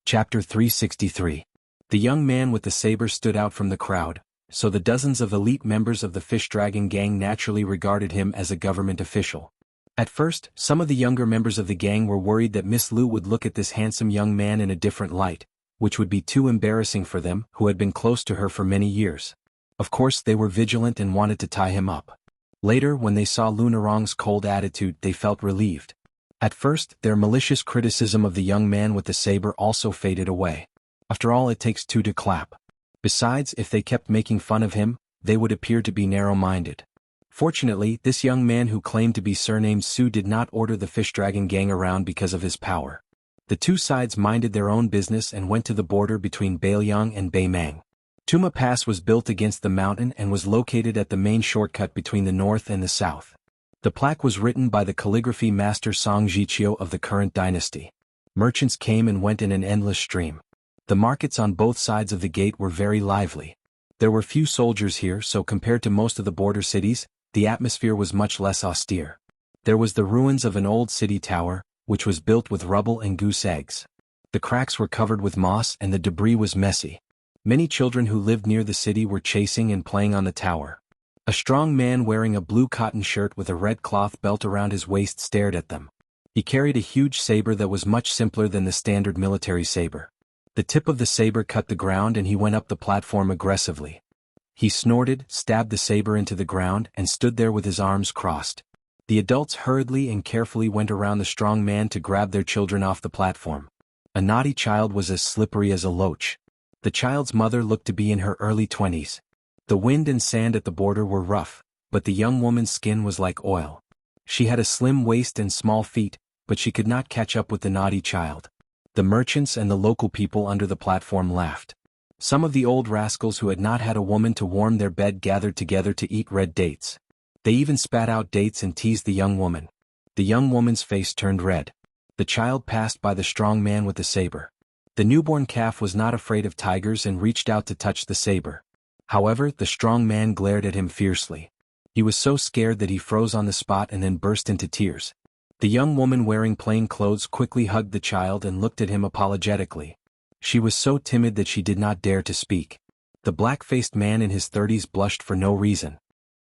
Chapter 363. The young man with the saber stood out from the crowd, so the dozens of elite members of the fish dragon gang naturally regarded him as a government official. At first, some of the younger members of the gang were worried that Miss Lu would look at this handsome young man in a different light, which would be too embarrassing for them, who had been close to her for many years. Of course, they were vigilant and wanted to tie him up. Later, when they saw Lu Narong's cold attitude, they felt relieved. At first, their malicious criticism of the young man with the saber also faded away. After all, it takes two to clap. Besides, if they kept making fun of him, they would appear to be narrow-minded. Fortunately, this young man who claimed to be surnamed Su did not order the fish dragon gang around because of his power. The two sides minded their own business and went to the border between Bailiang and Baimang. Tuma Pass was built against the mountain and was located at the main shortcut between the north and the south. The plaque was written by the calligraphy master Song Jiqiu of the current dynasty. Merchants came and went in an endless stream. The markets on both sides of the gate were very lively. There were few soldiers here, so compared to most of the border cities, the atmosphere was much less austere. There was the ruins of an old city tower, which was built with rubble and goose eggs. The cracks were covered with moss and the debris was messy. Many children who lived near the city were chasing and playing on the tower. A strong man wearing a blue cotton shirt with a red cloth belt around his waist stared at them. He carried a huge saber that was much simpler than the standard military saber. The tip of the saber cut the ground and he went up the platform aggressively. He snorted, stabbed the saber into the ground, and stood there with his arms crossed. The adults hurriedly and carefully went around the strong man to grab their children off the platform. A naughty child was as slippery as a loach. The child's mother looked to be in her early 20s. The wind and sand at the border were rough, but the young woman's skin was like oil. She had a slim waist and small feet, but she could not catch up with the naughty child. The merchants and the local people under the platform laughed. Some of the old rascals who had not had a woman to warm their bed gathered together to eat red dates. They even spat out dates and teased the young woman. The young woman's face turned red. The child passed by the strong man with the saber. The newborn calf was not afraid of tigers and reached out to touch the saber. However, the strong man glared at him fiercely. He was so scared that he froze on the spot and then burst into tears. The young woman wearing plain clothes quickly hugged the child and looked at him apologetically. She was so timid that she did not dare to speak. The black-faced man in his 30s blushed for no reason.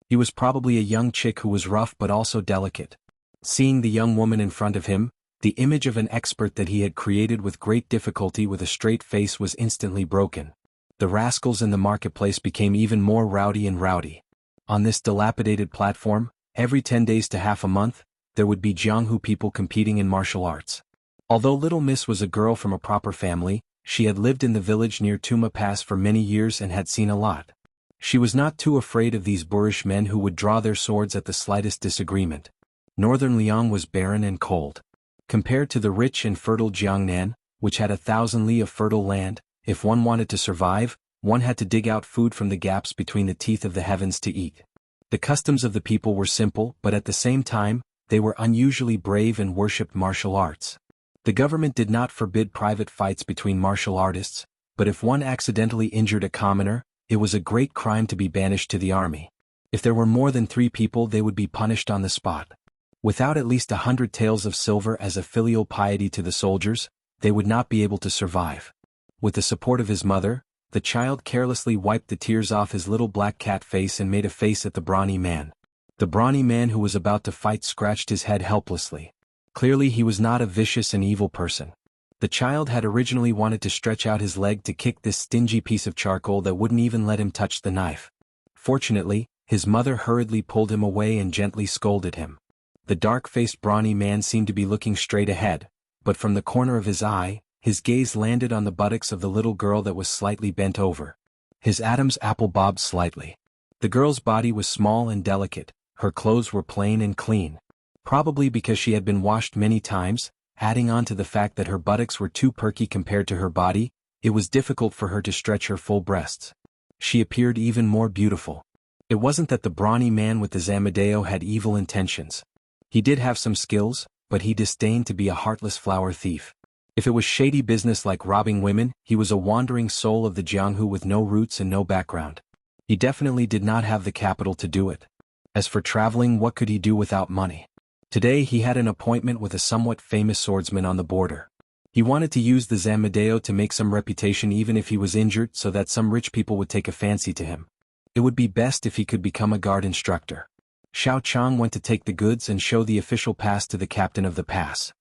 He was probably a young chick who was rough but also delicate. Seeing the young woman in front of him, the image of an expert that he had created with great difficulty with a straight face was instantly broken. The rascals in the marketplace became even more rowdy and rowdy. On this dilapidated platform, every 10 days to half a month, there would be Jianghu people competing in martial arts. Although Little Miss was a girl from a proper family, she had lived in the village near Tuma Pass for many years and had seen a lot. She was not too afraid of these boorish men who would draw their swords at the slightest disagreement. Northern Liang was barren and cold. Compared to the rich and fertile Jiangnan, which had 1,000 li of fertile land, if one wanted to survive, one had to dig out food from the gaps between the teeth of the heavens to eat. The customs of the people were simple, but at the same time, they were unusually brave and worshipped martial arts. The government did not forbid private fights between martial artists, but if one accidentally injured a commoner, it was a great crime to be banished to the army. If there were more than 3 people, they would be punished on the spot. Without at least 100 taels of silver as a filial piety to the soldiers, they would not be able to survive. With the support of his mother, the child carelessly wiped the tears off his little black cat face and made a face at the brawny man. The brawny man who was about to fight scratched his head helplessly. Clearly he was not a vicious and evil person. The child had originally wanted to stretch out his leg to kick this stingy piece of charcoal that wouldn't even let him touch the knife. Fortunately, his mother hurriedly pulled him away and gently scolded him. The dark-faced brawny man seemed to be looking straight ahead, but from the corner of his eye, his gaze landed on the buttocks of the little girl that was slightly bent over. His Adam's apple bobbed slightly. The girl's body was small and delicate, her clothes were plain and clean. Probably because she had been washed many times, adding on to the fact that her buttocks were too perky compared to her body, it was difficult for her to stretch her full breasts. She appeared even more beautiful. It wasn't that the brawny man with the Zamadeo had evil intentions. He did have some skills, but he disdained to be a heartless flower thief. If it was shady business like robbing women, he was a wandering soul of the Jianghu with no roots and no background. He definitely did not have the capital to do it. As for traveling, what could he do without money? Today he had an appointment with a somewhat famous swordsman on the border. He wanted to use the Zamadeo to make some reputation even if he was injured so that some rich people would take a fancy to him. It would be best if he could become a guard instructor. Xiao Chang went to take the goods and show the official pass to the captain of the pass.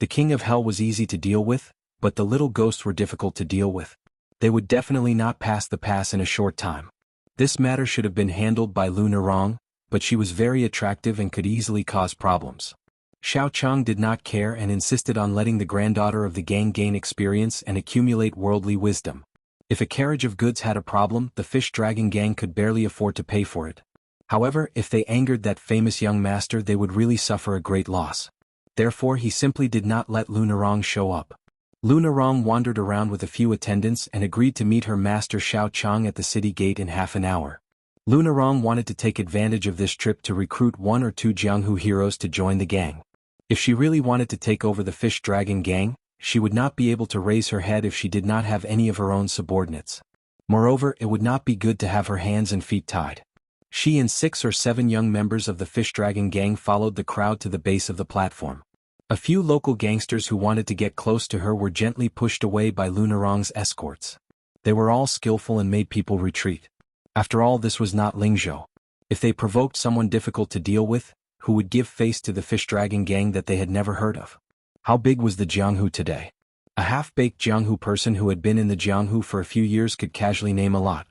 The king of hell was easy to deal with, but the little ghosts were difficult to deal with. They would definitely not pass the pass in a short time. This matter should have been handled by Lu Nerong, but she was very attractive and could easily cause problems. Xiao Chang did not care and insisted on letting the granddaughter of the gang gain experience and accumulate worldly wisdom. If a carriage of goods had a problem, the fish dragon gang could barely afford to pay for it. However, if they angered that famous young master, they would really suffer a great loss. Therefore he simply did not let Lu Nerong show up. Lu Nerong wandered around with a few attendants and agreed to meet her master Xiao Chang at the city gate in half an hour. Lu Nerong wanted to take advantage of this trip to recruit 1 or 2 Jianghu heroes to join the gang. If she really wanted to take over the fish dragon gang, she would not be able to raise her head if she did not have any of her own subordinates. Moreover, it would not be good to have her hands and feet tied. She and 6 or 7 young members of the fish dragon gang followed the crowd to the base of the platform. A few local gangsters who wanted to get close to her were gently pushed away by Lu Nerong's escorts. They were all skillful and made people retreat. After all, this was not Lingzhou. If they provoked someone difficult to deal with, who would give face to the fish dragon gang that they had never heard of? How big was the Jianghu today? A half-baked Jianghu person who had been in the Jianghu for a few years could casually name a lot.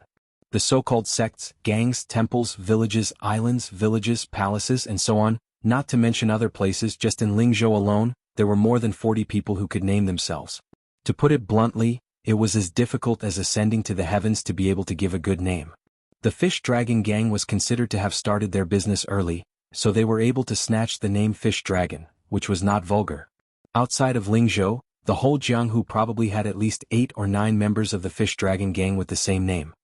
The so-called sects, gangs, temples, villages, islands, villages, palaces, and so on, not to mention other places. Just in Lingzhou alone, there were more than 40 people who could name themselves. To put it bluntly, It was as difficult as ascending to the heavens to be able to give a good name. The Fish Dragon Gang was considered to have started their business early, so they were able to snatch the name Fish Dragon, which was not vulgar. Outside of Lingzhou, the whole Jianghu probably had at least 8 or 9 members of the Fish Dragon Gang with the same name.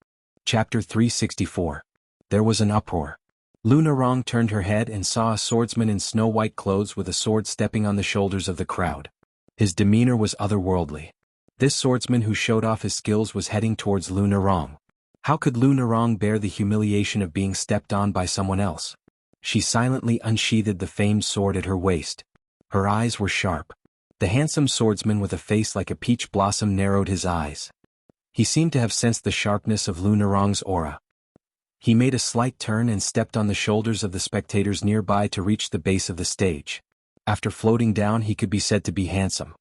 Chapter 364. There was an uproar. Lu Narong turned her head and saw a swordsman in snow-white clothes with a sword stepping on the shoulders of the crowd. His demeanor was otherworldly. This swordsman who showed off his skills was heading towards Lu Narong. How could Lu Narong bear the humiliation of being stepped on by someone else? She silently unsheathed the famed sword at her waist. Her eyes were sharp. The handsome swordsman with a face like a peach blossom narrowed his eyes. He seemed to have sensed the sharpness of Lu Narong's aura. He made a slight turn and stepped on the shoulders of the spectators nearby to reach the base of the stage. After floating down, he could be said to be handsome.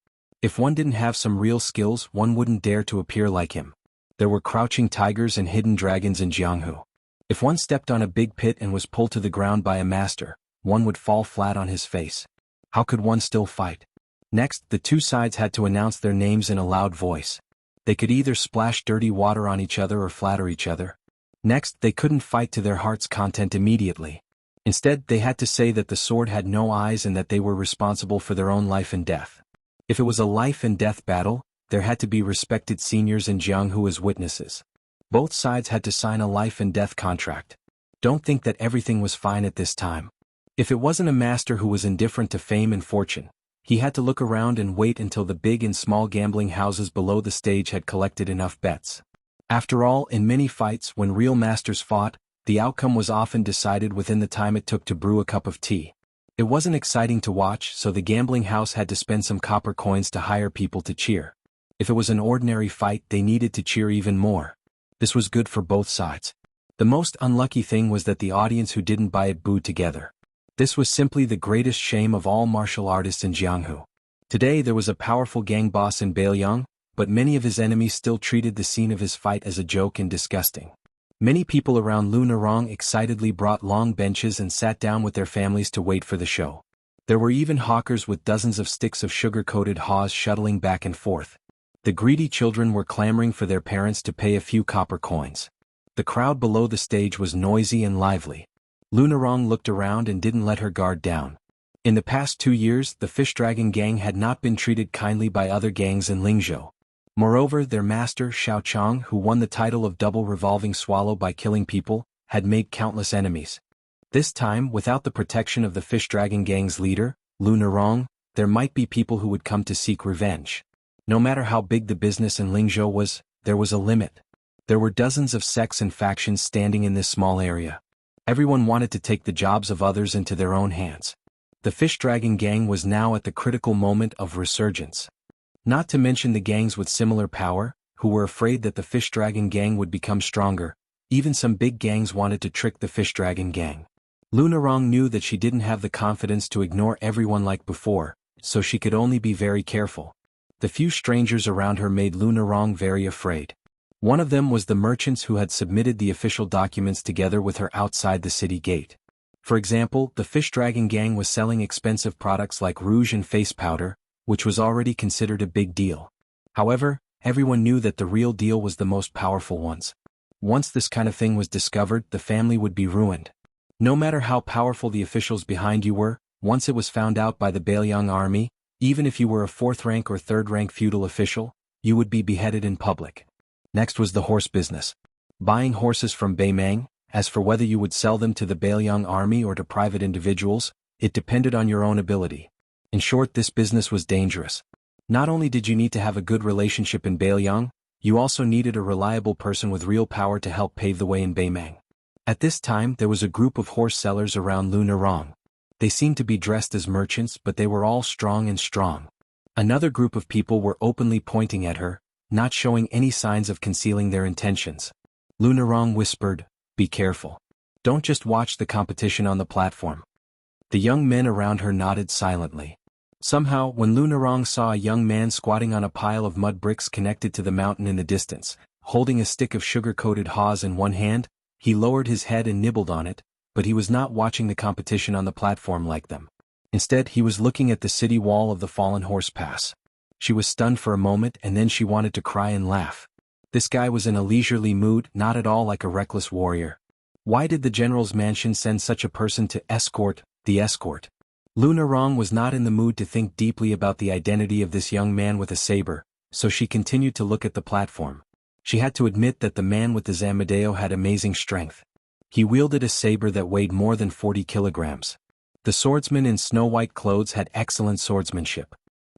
If one didn't have some real skills, one wouldn't dare to appear like him. There were crouching tigers and hidden dragons in Jianghu. If one stepped on a big pit and was pulled to the ground by a master, one would fall flat on his face. How could one still fight? Next, the two sides had to announce their names in a loud voice. They could either splash dirty water on each other or flatter each other. Next, they couldn't fight to their heart's content immediately. Instead, they had to say that the sword had no eyes and that they were responsible for their own life and death. If it was a life and death battle, there had to be respected seniors in Jianghu as witnesses. Both sides had to sign a life and death contract. Don't think that everything was fine at this time. If it wasn't a master who was indifferent to fame and fortune, he had to look around and wait until the big and small gambling houses below the stage had collected enough bets. After all, in many fights, when real masters fought, the outcome was often decided within the time it took to brew a cup of tea. It wasn't exciting to watch, so the gambling house had to spend some copper coins to hire people to cheer. If it was an ordinary fight, they needed to cheer even more. This was good for both sides. The most unlucky thing was that the audience who didn't buy it booed together. This was simply the greatest shame of all martial artists in Jianghu. Today there was a powerful gang boss in Beiliang, but many of his enemies still treated the scene of his fight as a joke and disgusting. Many people around Lu Narong excitedly brought long benches and sat down with their families to wait for the show. There were even hawkers with dozens of sticks of sugar-coated haws shuttling back and forth. The greedy children were clamoring for their parents to pay a few copper coins. The crowd below the stage was noisy and lively. Lu Narong looked around and didn't let her guard down. In the past 2 years, the Fish Dragon Gang had not been treated kindly by other gangs in Lingzhou. Moreover, their master, Xiao Chang, who won the title of Double Revolving Swallow by killing people, had made countless enemies. This time, without the protection of the Fish Dragon Gang's leader, Lu Narong, there might be people who would come to seek revenge. No matter how big the business in Lingzhou was, there was a limit. There were dozens of sects and factions standing in this small area. Everyone wanted to take the jobs of others into their own hands. The Fish Dragon Gang was now at the critical moment of resurgence. Not to mention the gangs with similar power, who were afraid that the Fish Dragon Gang would become stronger. Even some big gangs wanted to trick the Fish Dragon Gang. Lu Narong knew that she didn't have the confidence to ignore everyone like before, so she could only be very careful. The few strangers around her made Lu Narong very afraid. One of them was the merchants who had submitted the official documents together with her outside the city gate. For example, the Fish Dragon Gang was selling expensive products like rouge and face powder, which was already considered a big deal. However, everyone knew that the real deal was the most powerful ones. Once this kind of thing was discovered, the family would be ruined. No matter how powerful the officials behind you were, once it was found out by the Beiliang army, even if you were a 4th-rank or 3rd-rank feudal official, you would be beheaded in public. Next was the horse business. Buying horses from Beimang. As for whether you would sell them to the Beiliang army or to private individuals, it depended on your own ability. In short, this business was dangerous. Not only did you need to have a good relationship in Beiliang, you also needed a reliable person with real power to help pave the way in Beimang. At this time, there was a group of horse sellers around Lu Narong. They seemed to be dressed as merchants, but they were all strong. Another group of people were openly pointing at her, not showing any signs of concealing their intentions. Lu Narong whispered, "Be careful. Don't just watch the competition on the platform." The young men around her nodded silently. Somehow, when Lu Narong saw a young man squatting on a pile of mud bricks connected to the mountain in the distance, holding a stick of sugar-coated haws in one hand, he lowered his head and nibbled on it, but he was not watching the competition on the platform like them. Instead, he was looking at the city wall of the Fallen Horse Pass. She was stunned for a moment and then she wanted to cry and laugh. This guy was in a leisurely mood, not at all like a reckless warrior. Why did the general's mansion send such a person to escort the escort? Lu Narong was not in the mood to think deeply about the identity of this young man with a saber, so she continued to look at the platform. She had to admit that the man with the Zamadeo had amazing strength. He wielded a saber that weighed more than 40 kilograms. The swordsman in snow-white clothes had excellent swordsmanship.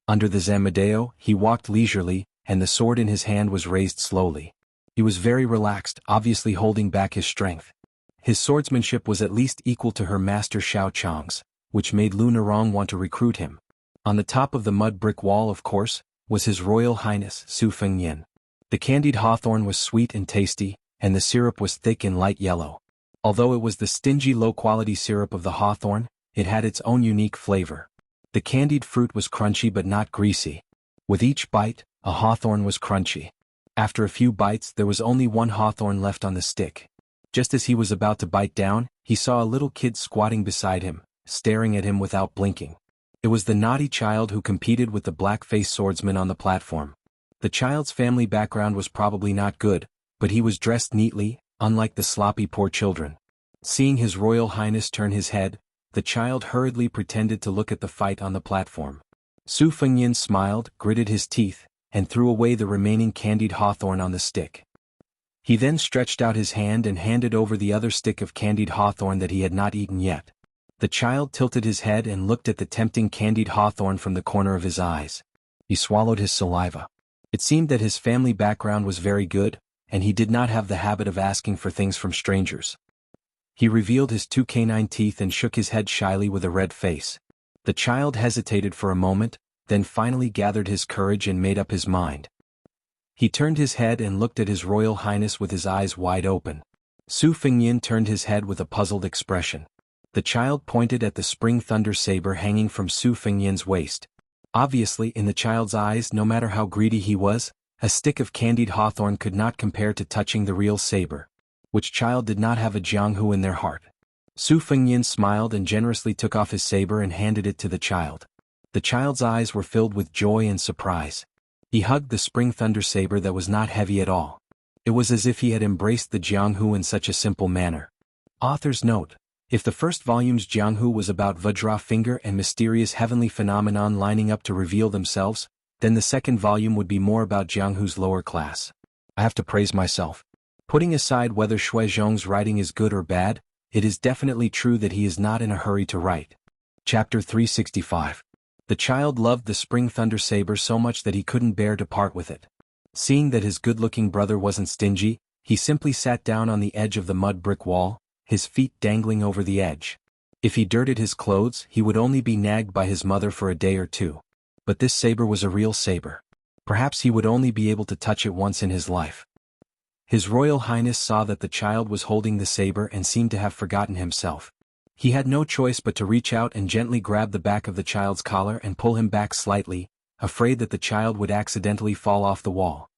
Under the Zamadeo, he walked leisurely, and the sword in his hand was raised slowly. He was very relaxed, obviously holding back his strength. His swordsmanship was at least equal to her master Xiao Chang's, which made Lu Narong want to recruit him. On the top of the mud brick wall, of course, was His Royal Highness Su Fengyan. The candied hawthorn was sweet and tasty, and the syrup was thick and light yellow. Although it was the stingy low-quality syrup of the hawthorn, it had its own unique flavor. The candied fruit was crunchy but not greasy. With each bite, a hawthorn was crunchy. After a few bites, there was only one hawthorn left on the stick. Just as he was about to bite down, he saw a little kid squatting beside him, staring at him without blinking. It was the naughty child who competed with the black-faced swordsman on the platform. The child's family background was probably not good, but he was dressed neatly, unlike the sloppy poor children. Seeing His Royal Highness turn his head, the child hurriedly pretended to look at the fight on the platform. Su Fengyan smiled, gritted his teeth, and threw away the remaining candied hawthorn on the stick. He then stretched out his hand and handed over the other stick of candied hawthorn that he had not eaten yet. The child tilted his head and looked at the tempting candied hawthorn from the corner of his eyes. He swallowed his saliva. It seemed that his family background was very good, and he did not have the habit of asking for things from strangers. He revealed his 2 canine teeth and shook his head shyly with a red face. The child hesitated for a moment, then finally gathered his courage and made up his mind. He turned his head and looked at His Royal Highness with his eyes wide open. Su Fengyan turned his head with a puzzled expression. The child pointed at the spring thunder saber hanging from Su Fengyan's waist. Obviously, in the child's eyes, no matter how greedy he was, a stick of candied hawthorn could not compare to touching the real saber. Which child did not have a Jianghu in their heart? Su Fengyan smiled and generously took off his saber and handed it to the child. The child's eyes were filled with joy and surprise. He hugged the spring thunder saber that was not heavy at all. It was as if he had embraced the Jianghu in such a simple manner. Author's note: if the first volume's Jianghu was about Vajra finger and mysterious heavenly phenomenon lining up to reveal themselves, then the second volume would be more about Jianghu's lower class. I have to praise myself. Putting aside whether Shui Zhong's writing is good or bad, it is definitely true that he is not in a hurry to write. Chapter 365. The child loved the spring thunder saber so much that he couldn't bear to part with it. Seeing that his good-looking brother wasn't stingy, he simply sat down on the edge of the mud brick wall, his feet dangling over the edge. If he dirted his clothes, he would only be nagged by his mother for a day or two. But this saber was a real saber. Perhaps he would only be able to touch it once in his life. His Royal Highness saw that the child was holding the saber and seemed to have forgotten himself. He had no choice but to reach out and gently grab the back of the child's collar and pull him back slightly, afraid that the child would accidentally fall off the wall.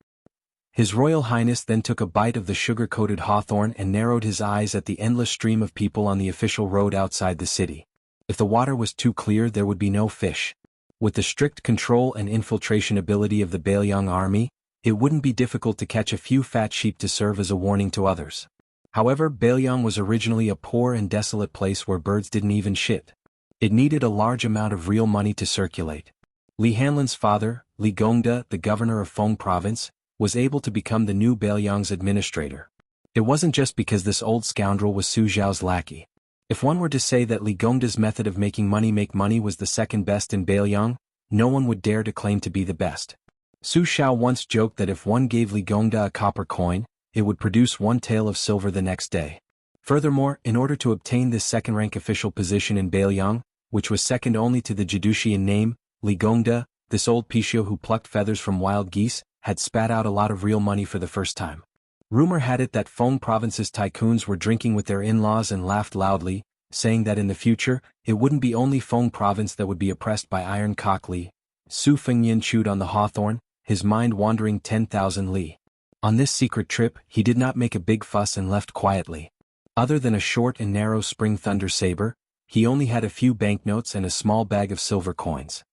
His Royal Highness then took a bite of the sugar-coated hawthorn and narrowed his eyes at the endless stream of people on the official road outside the city. If the water was too clear, there would be no fish. With the strict control and infiltration ability of the Bailiang army, it wouldn't be difficult to catch a few fat sheep to serve as a warning to others. However, Bailiang was originally a poor and desolate place where birds didn't even shit. It needed a large amount of real money to circulate. Li Hanlin's father, Li Gongda, the governor of Feng province, was able to become the new Bailiang's administrator. It wasn't just because this old scoundrel was Su Zhao's lackey. If one were to say that Li Gongda's method of making money was the second best in Bailiang, no one would dare to claim to be the best. Su Xiao once joked that if one gave Li Gongda a copper coin, it would produce one tael of silver the next day. Furthermore, in order to obtain this second-rank official position in Bailiang, which was second only to the Jidushi in name, Li Gongda, this old Pishio who plucked feathers from wild geese, had spat out a lot of real money for the first time. Rumor had it that Feng province's tycoons were drinking with their in-laws and laughed loudly, saying that in the future, it wouldn't be only Feng province that would be oppressed by Iron Cock Li. Su Fengyan chewed on the hawthorn, his mind wandering 10,000 li. On this secret trip, he did not make a big fuss and left quietly. Other than a short and narrow spring thunder saber, he only had a few banknotes and a small bag of silver coins.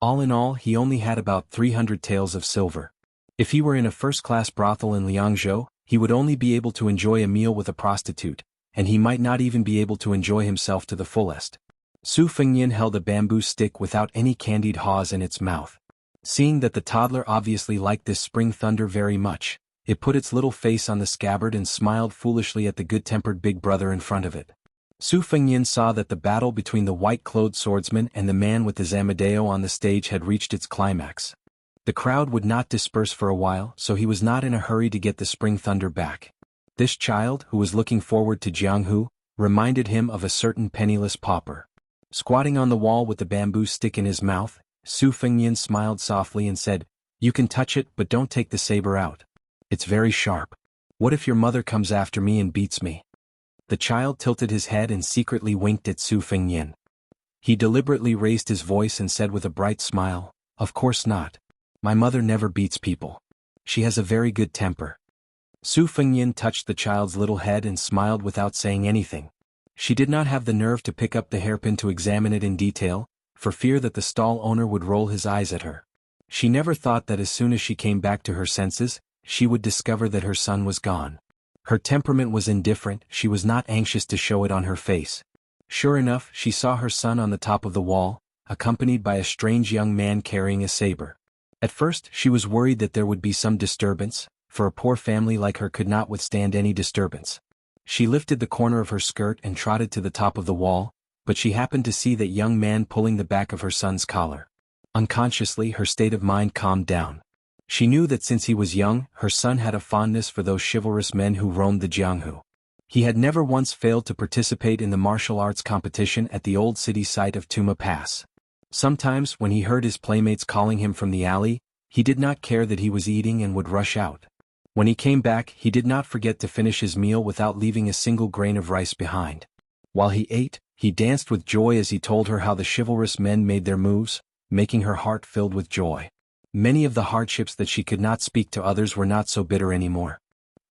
All in all, he only had about 300 taels of silver. If he were in a first-class brothel in Jianghu, he would only be able to enjoy a meal with a prostitute, and he might not even be able to enjoy himself to the fullest. Su Fengnian held a bamboo stick without any candied haws in its mouth. Seeing that the toddler obviously liked this spring thunder very much, it put its little face on the scabbard and smiled foolishly at the good-tempered big brother in front of it. Su Fengnian saw that the battle between the white-clothed swordsman and the man with the zamadeo on the stage had reached its climax. The crowd would not disperse for a while, so he was not in a hurry to get the spring thunder back. This child, who was looking forward to Jianghu, reminded him of a certain penniless pauper. Squatting on the wall with the bamboo stick in his mouth, Su Fengnian smiled softly and said, "You can touch it, but don't take the saber out. It's very sharp. What if your mother comes after me and beats me?" The child tilted his head and secretly winked at Su Fengnian. He deliberately raised his voice and said with a bright smile, "Of course not. My mother never beats people. She has a very good temper." Su Fengnian touched the child's little head and smiled without saying anything. She did not have the nerve to pick up the hairpin to examine it in detail, for fear that the stall owner would roll his eyes at her. She never thought that as soon as she came back to her senses, she would discover that her son was gone. Her temperament was indifferent, she was not anxious to show it on her face. Sure enough, she saw her son on the top of the wall, accompanied by a strange young man carrying a saber. At first, she was worried that there would be some disturbance, for a poor family like her could not withstand any disturbance. She lifted the corner of her skirt and trotted to the top of the wall, but she happened to see that young man pulling the back of her son's collar. Unconsciously, her state of mind calmed down. She knew that since he was young, her son had a fondness for those chivalrous men who roamed the Jianghu. He had never once failed to participate in the martial arts competition at the old city site of Tuma Pass. Sometimes, when he heard his playmates calling him from the alley, he did not care that he was eating and would rush out. When he came back, he did not forget to finish his meal without leaving a single grain of rice behind. While he ate, he danced with joy as he told her how the chivalrous men made their moves, making her heart filled with joy. Many of the hardships that she could not speak to others were not so bitter anymore.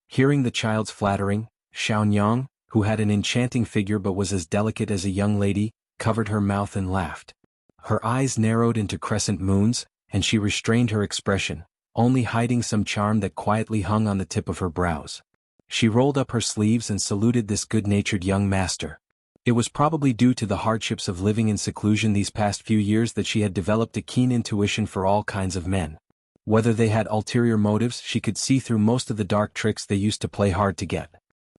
Hearing the child's flattering, Xianxia, who had an enchanting figure but was as delicate as a young lady, covered her mouth and laughed. Her eyes narrowed into crescent moons, and she restrained her expression, only hiding some charm that quietly hung on the tip of her brows. She rolled up her sleeves and saluted this good-natured young master. It was probably due to the hardships of living in seclusion these past few years that she had developed a keen intuition for all kinds of men. Whether they had ulterior motives, she could see through most of the dark tricks they used to play hard to get.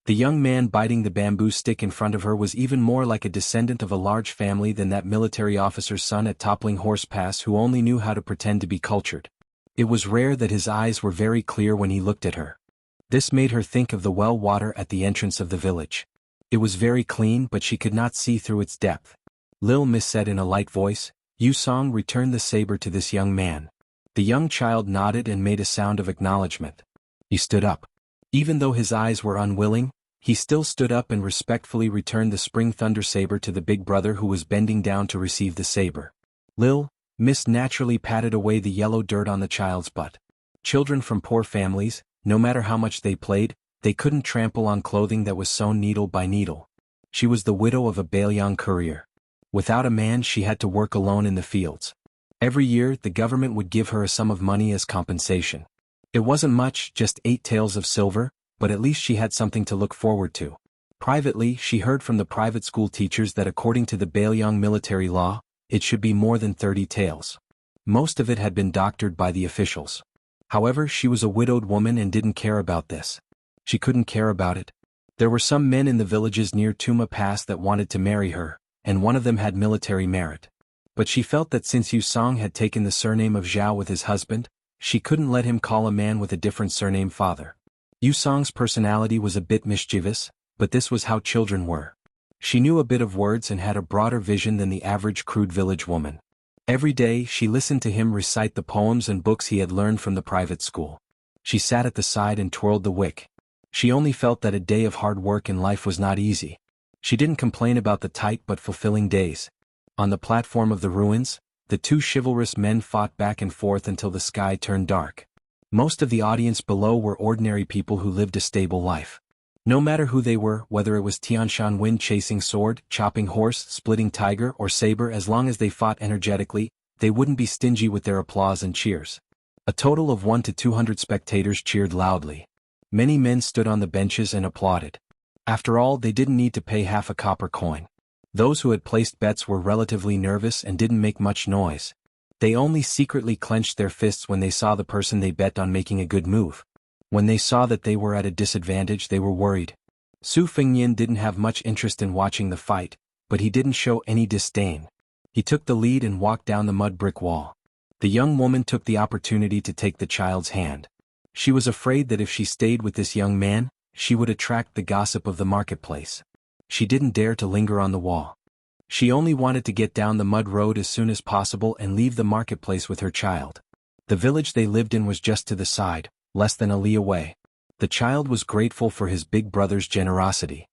The young man biting the bamboo stick in front of her was even more like a descendant of a large family than that military officer's son at Toppling Horse Pass who only knew how to pretend to be cultured. It was rare that his eyes were very clear when he looked at her. This made her think of the well water at the entrance of the village. It was very clean, but she could not see through its depth. Lil Miss said in a light voice, "Yu Song, return the saber to this young man." The young child nodded and made a sound of acknowledgement. He stood up. Even though his eyes were unwilling, he still stood up and respectfully returned the spring thunder saber to the big brother who was bending down to receive the saber. Lil Miss naturally patted away the yellow dirt on the child's butt. Children from poor families, no matter how much they played, they couldn't trample on clothing that was sewn needle by needle. She was the widow of a Bailiang courier. Without a man, she had to work alone in the fields. Every year, the government would give her a sum of money as compensation. It wasn't much, just 8 taels of silver, but at least she had something to look forward to. Privately, she heard from the private school teachers that according to the Bailiang military law, it should be more than 30 taels. Most of it had been doctored by the officials. However, she was a widowed woman and didn't care about this. She couldn't care about it. There were some men in the villages near Tuma Pass that wanted to marry her, and one of them had military merit. But she felt that since Yu Song had taken the surname of Zhao with his husband, she couldn't let him call a man with a different surname father. Yu Song's personality was a bit mischievous, but this was how children were. She knew a bit of words and had a broader vision than the average crude village woman. Every day, she listened to him recite the poems and books he had learned from the private school. She sat at the side and twirled the wick. She only felt that a day of hard work in life was not easy. She didn't complain about the tight but fulfilling days. On the platform of the ruins, the two chivalrous men fought back and forth until the sky turned dark. Most of the audience below were ordinary people who lived a stable life. No matter who they were, whether it was Tianshan Wind chasing sword, chopping horse, splitting tiger, or saber, as long as they fought energetically, they wouldn't be stingy with their applause and cheers. A total of 1 to 200 spectators cheered loudly. Many men stood on the benches and applauded. After all, they didn't need to pay half a copper coin. Those who had placed bets were relatively nervous and didn't make much noise. They only secretly clenched their fists when they saw the person they bet on making a good move. When they saw that they were at a disadvantage, they were worried. Su Fengnian didn't have much interest in watching the fight, but he didn't show any disdain. He took the lead and walked down the mud brick wall. The young woman took the opportunity to take the child's hand. She was afraid that if she stayed with this young man, she would attract the gossip of the marketplace. She didn't dare to linger on the wall. She only wanted to get down the mud road as soon as possible and leave the marketplace with her child. The village they lived in was just to the side, less than a li away. The child was grateful for his big brother's generosity.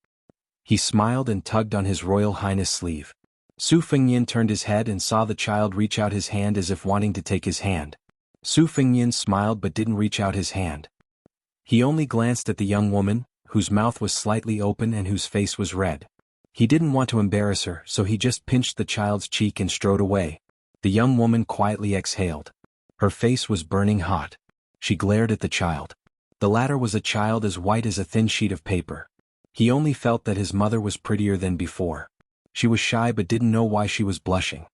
He smiled and tugged on his Royal Highness' sleeve. Su Fengnian turned his head and saw the child reach out his hand as if wanting to take his hand. Su Fengnian smiled but didn't reach out his hand. He only glanced at the young woman, whose mouth was slightly open and whose face was red. He didn't want to embarrass her, so he just pinched the child's cheek and strode away. The young woman quietly exhaled. Her face was burning hot. She glared at the child. The latter was a child as white as a thin sheet of paper. He only felt that his mother was prettier than before. She was shy but didn't know why she was blushing.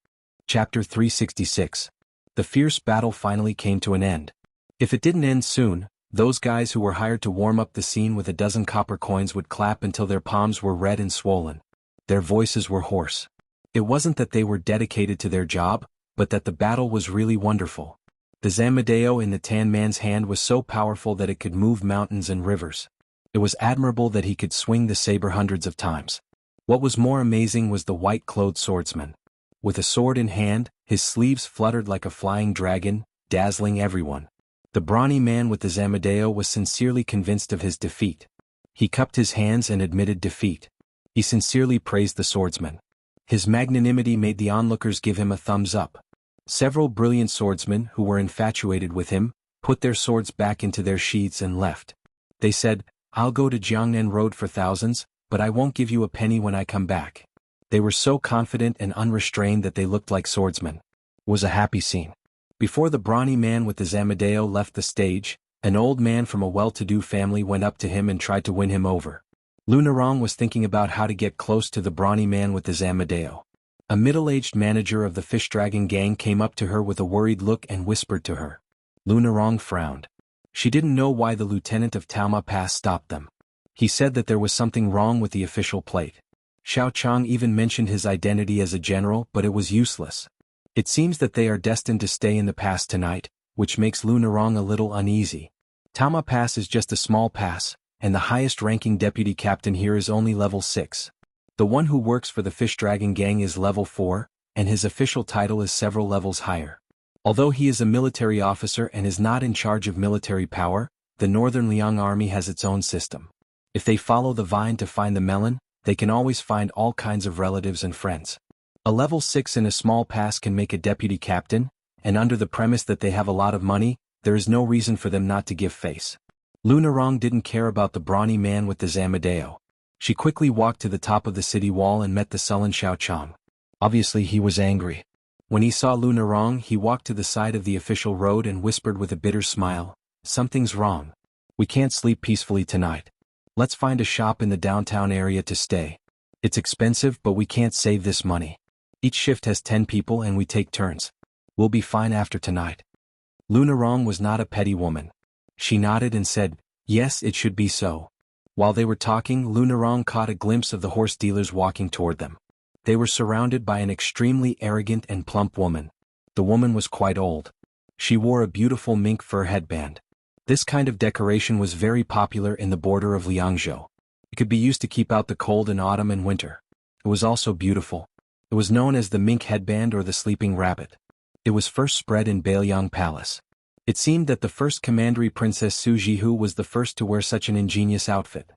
Chapter 366. The fierce battle finally came to an end. If it didn't end soon, those guys who were hired to warm up the scene with a dozen copper coins would clap until their palms were red and swollen. Their voices were hoarse. It wasn't that they were dedicated to their job, but that the battle was really wonderful. The Zamadeo in the tan man's hand was so powerful that it could move mountains and rivers. It was admirable that he could swing the saber hundreds of times. What was more amazing was the white-clothed swordsman. With a sword in hand, his sleeves fluttered like a flying dragon, dazzling everyone. The brawny man with the Zamadeo was sincerely convinced of his defeat. He cupped his hands and admitted defeat. He sincerely praised the swordsman. His magnanimity made the onlookers give him a thumbs up. Several brilliant swordsmen who were infatuated with him put their swords back into their sheaths and left. They said, "I'll go to Jiangnan Road for thousands, but I won't give you a penny when I come back." They were so confident and unrestrained that they looked like swordsmen. It was a happy scene. Before the brawny man with the Zamadeo left the stage, an old man from a well-to-do family went up to him and tried to win him over. Lunarong was thinking about how to get close to the brawny man with the Zamadeo. A middle-aged manager of the fish dragon gang came up to her with a worried look and whispered to her. Lunarong frowned. She didn't know why the lieutenant of Taoma Pass stopped them. He said that there was something wrong with the official plate. Xiao Chang even mentioned his identity as a general, but it was useless. It seems that they are destined to stay in the pass tonight, which makes Lunarong a little uneasy. Taoma Pass is just a small pass, and the highest-ranking deputy captain here is only level 6. The one who works for the Fish Dragon Gang is level 4, and his official title is several levels higher. Although he is a military officer and is not in charge of military power, the Northern Liang Army has its own system. If they follow the vine to find the melon, they can always find all kinds of relatives and friends. A level 6 in a small pass can make a deputy captain, and under the premise that they have a lot of money, there is no reason for them not to give face. Lunarong didn't care about the brawny man with the Zamadeo. She quickly walked to the top of the city wall and met the sullen Xiao Chang. Obviously he was angry. When he saw Lunarong, he walked to the side of the official road and whispered with a bitter smile, "Something's wrong. We can't sleep peacefully tonight. Let's find a shop in the downtown area to stay. It's expensive, but we can't save this money. Each shift has 10 people and we take turns. We'll be fine after tonight." Lunarong was not a petty woman. She nodded and said, "Yes, it should be so." While they were talking, Lunarong caught a glimpse of the horse dealers walking toward them. They were surrounded by an extremely arrogant and plump woman. The woman was quite old. She wore a beautiful mink fur headband. This kind of decoration was very popular in the border of Liangzhou. It could be used to keep out the cold in autumn and winter. It was also beautiful. It was known as the mink headband or the sleeping rabbit. It was first spread in Bailiang Palace. It seemed that the first commandery Princess Su Jihu was the first to wear such an ingenious outfit.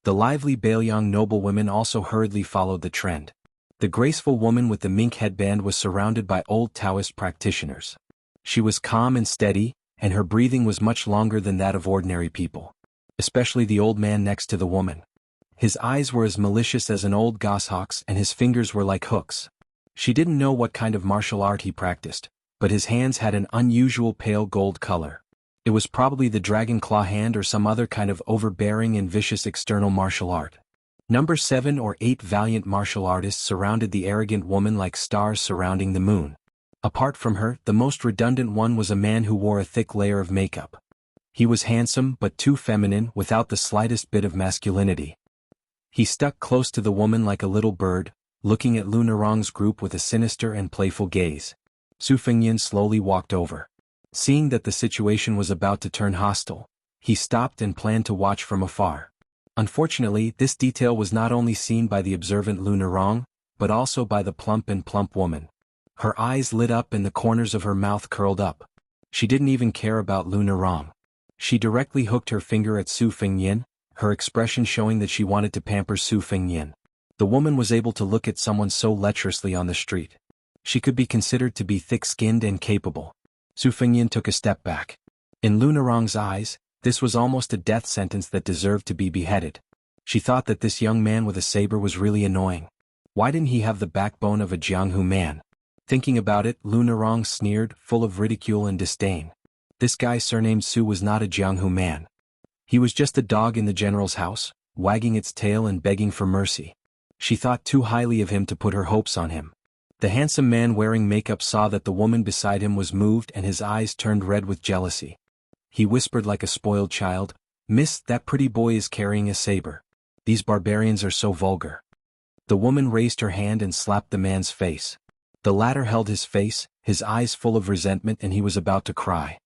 The lively Bailiang noblewomen also hurriedly followed the trend. The graceful woman with the mink headband was surrounded by old Taoist practitioners. She was calm and steady, and her breathing was much longer than that of ordinary people. Especially the old man next to the woman. His eyes were as malicious as an old goshawk's and his fingers were like hooks. She didn't know what kind of martial art he practiced, but his hands had an unusual pale gold color. It was probably the dragon claw hand or some other kind of overbearing and vicious external martial art. Number 7 or 8 valiant martial artists surrounded the arrogant woman like stars surrounding the moon. Apart from her, the most redundant one was a man who wore a thick layer of makeup. He was handsome but too feminine, without the slightest bit of masculinity. He stuck close to the woman like a little bird, looking at Lu Narong's group with a sinister and playful gaze. Su Fengyan slowly walked over. Seeing that the situation was about to turn hostile, he stopped and planned to watch from afar. Unfortunately, this detail was not only seen by the observant Lu Narong, but also by the plump woman. Her eyes lit up and the corners of her mouth curled up. She didn't even care about Lu Narong. She directly hooked her finger at Su Fengyan, her expression showing that she wanted to pamper Su Fengyan. The woman was able to look at someone so lecherously on the street. She could be considered to be thick-skinned and capable. Su Fengyan took a step back. In Lu Narong's eyes, this was almost a death sentence that deserved to be beheaded. She thought that this young man with a saber was really annoying. Why didn't he have the backbone of a Jianghu man? Thinking about it, Lu Narong sneered, full of ridicule and disdain. This guy surnamed Su was not a Jianghu man. He was just a dog in the general's house, wagging its tail and begging for mercy. She thought too highly of him to put her hopes on him. The handsome man wearing makeup saw that the woman beside him was moved and his eyes turned red with jealousy. He whispered like a spoiled child, "Miss, that pretty boy is carrying a saber. These barbarians are so vulgar." The woman raised her hand and slapped the man's face. The latter held his face, his eyes full of resentment, and he was about to cry.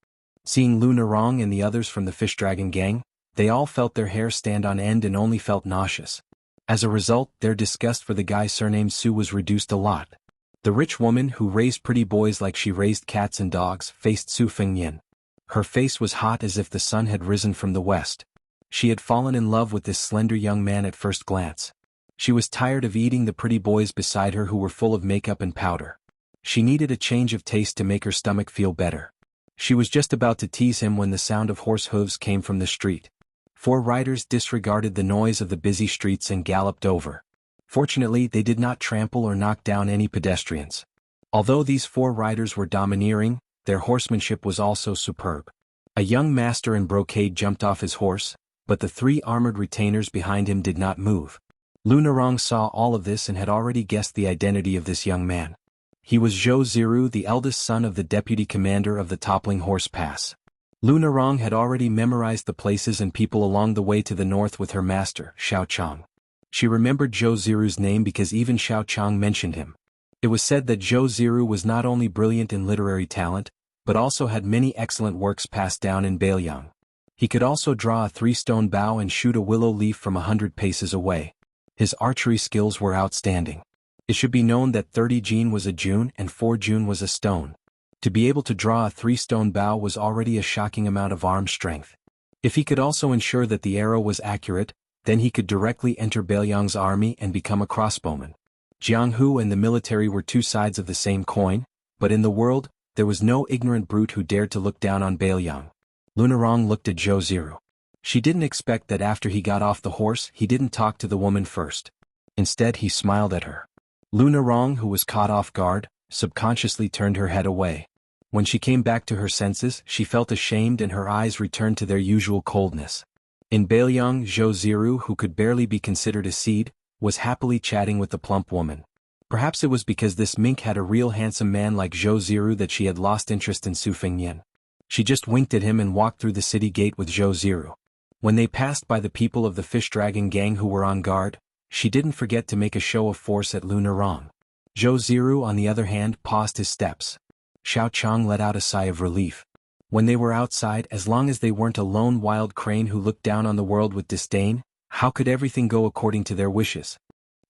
Seeing Lu Narong and the others from the Fish Dragon gang, they all felt their hair stand on end and only felt nauseous. As a result, their disgust for the guy surnamed Su was reduced a lot. The rich woman, who raised pretty boys like she raised cats and dogs, faced Su Fengyan. Her face was hot as if the sun had risen from the west. She had fallen in love with this slender young man at first glance. She was tired of eating the pretty boys beside her who were full of makeup and powder. She needed a change of taste to make her stomach feel better. She was just about to tease him when the sound of horse hooves came from the street. 4 riders disregarded the noise of the busy streets and galloped over. Fortunately, they did not trample or knock down any pedestrians. Although these 4 riders were domineering, their horsemanship was also superb. A young master in brocade jumped off his horse, but the 3 armored retainers behind him did not move. Lu Narong saw all of this and had already guessed the identity of this young man. He was Zhou Ziru, the eldest son of the deputy commander of the Toppling Horse Pass. Lu Narong had already memorized the places and people along the way to the north with her master, Xiaochang. She remembered Zhou Ziru's name because even Xiaochang mentioned him. It was said that Zhou Ziru was not only brilliant in literary talent, but also had many excellent works passed down in Beiyang. He could also draw a 3-stone bow and shoot a willow leaf from 100 paces away. His archery skills were outstanding. It should be known that 30 Jin was a Jun and 4 Jun was a stone. To be able to draw a 3-stone bow was already a shocking amount of arm strength. If he could also ensure that the arrow was accurate, then he could directly enter Beiyang's army and become a crossbowman. Jianghu and the military were 2 sides of the same coin, but in the world, there was no ignorant brute who dared to look down on Beiyang. Lu Narong looked at Zhou Ziru. She didn't expect that after he got off the horse he didn't talk to the woman first. Instead he smiled at her. Lu Narong, who was caught off guard, subconsciously turned her head away. When she came back to her senses, she felt ashamed and her eyes returned to their usual coldness. In Beiyang, Zhou Ziru, who could barely be considered a seed, was happily chatting with the plump woman. Perhaps it was because this mink had a real handsome man like Zhou Ziru that she had lost interest in Su Fengyan. She just winked at him and walked through the city gate with Zhou Ziru. When they passed by the people of the Fish Dragon gang who were on guard, she didn't forget to make a show of force at Lu Narong. Zhou Ziru, on the other hand, paused his steps. Xiaochang let out a sigh of relief. When they were outside, as long as they weren't a lone wild crane who looked down on the world with disdain, how could everything go according to their wishes?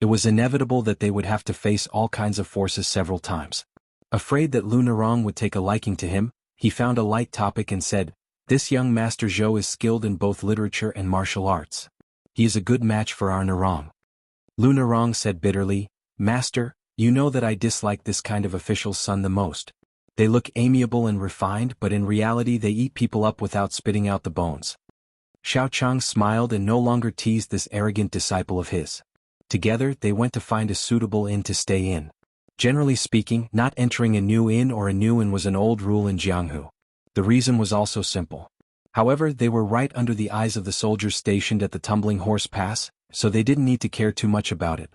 It was inevitable that they would have to face all kinds of forces several times. Afraid that Lu Narong would take a liking to him, he found a light topic and said, "This young Master Zhou is skilled in both literature and martial arts. He is a good match for our Narong." Lu Narong said bitterly, "Master, you know that I dislike this kind of official's son the most. They look amiable and refined, but in reality they eat people up without spitting out the bones." Xiaochang smiled and no longer teased this arrogant disciple of his. Together they went to find a suitable inn to stay in. Generally speaking, not entering a new inn or a new inn was an old rule in Jianghu. The reason was also simple. However, they were right under the eyes of the soldiers stationed at the Tumbling Horse Pass, so they didn't need to care too much about it.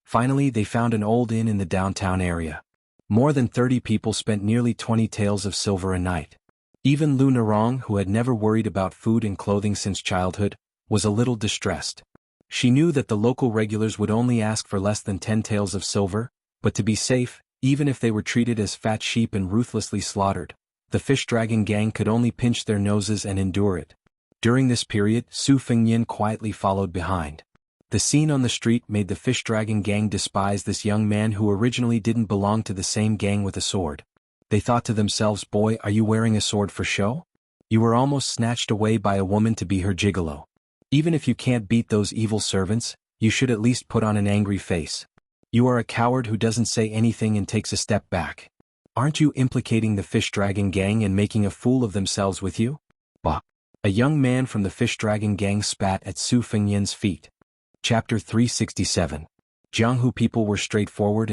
Finally, they found an old inn in the downtown area. More than 30 people spent nearly 20 taels of silver a night. Even Lu Narong, who had never worried about food and clothing since childhood, was a little distressed. She knew that the local regulars would only ask for less than 10 taels of silver, but to be safe, even if they were treated as fat sheep and ruthlessly slaughtered, the fish dragon gang could only pinch their noses and endure it. During this period, Su Fengyan quietly followed behind. The scene on the street made the fish dragon gang despise this young man who originally didn't belong to the same gang with a sword. They thought to themselves, "Boy, are you wearing a sword for show? You were almost snatched away by a woman to be her gigolo. Even if you can't beat those evil servants, you should at least put on an angry face. You are a coward who doesn't say anything and takes a step back. Aren't you implicating the fish dragon gang and making a fool of themselves with you?" Bah! A young man from the fish dragon gang spat at Su Fengyan's feet. Chapter 367. Jianghu people were straightforward.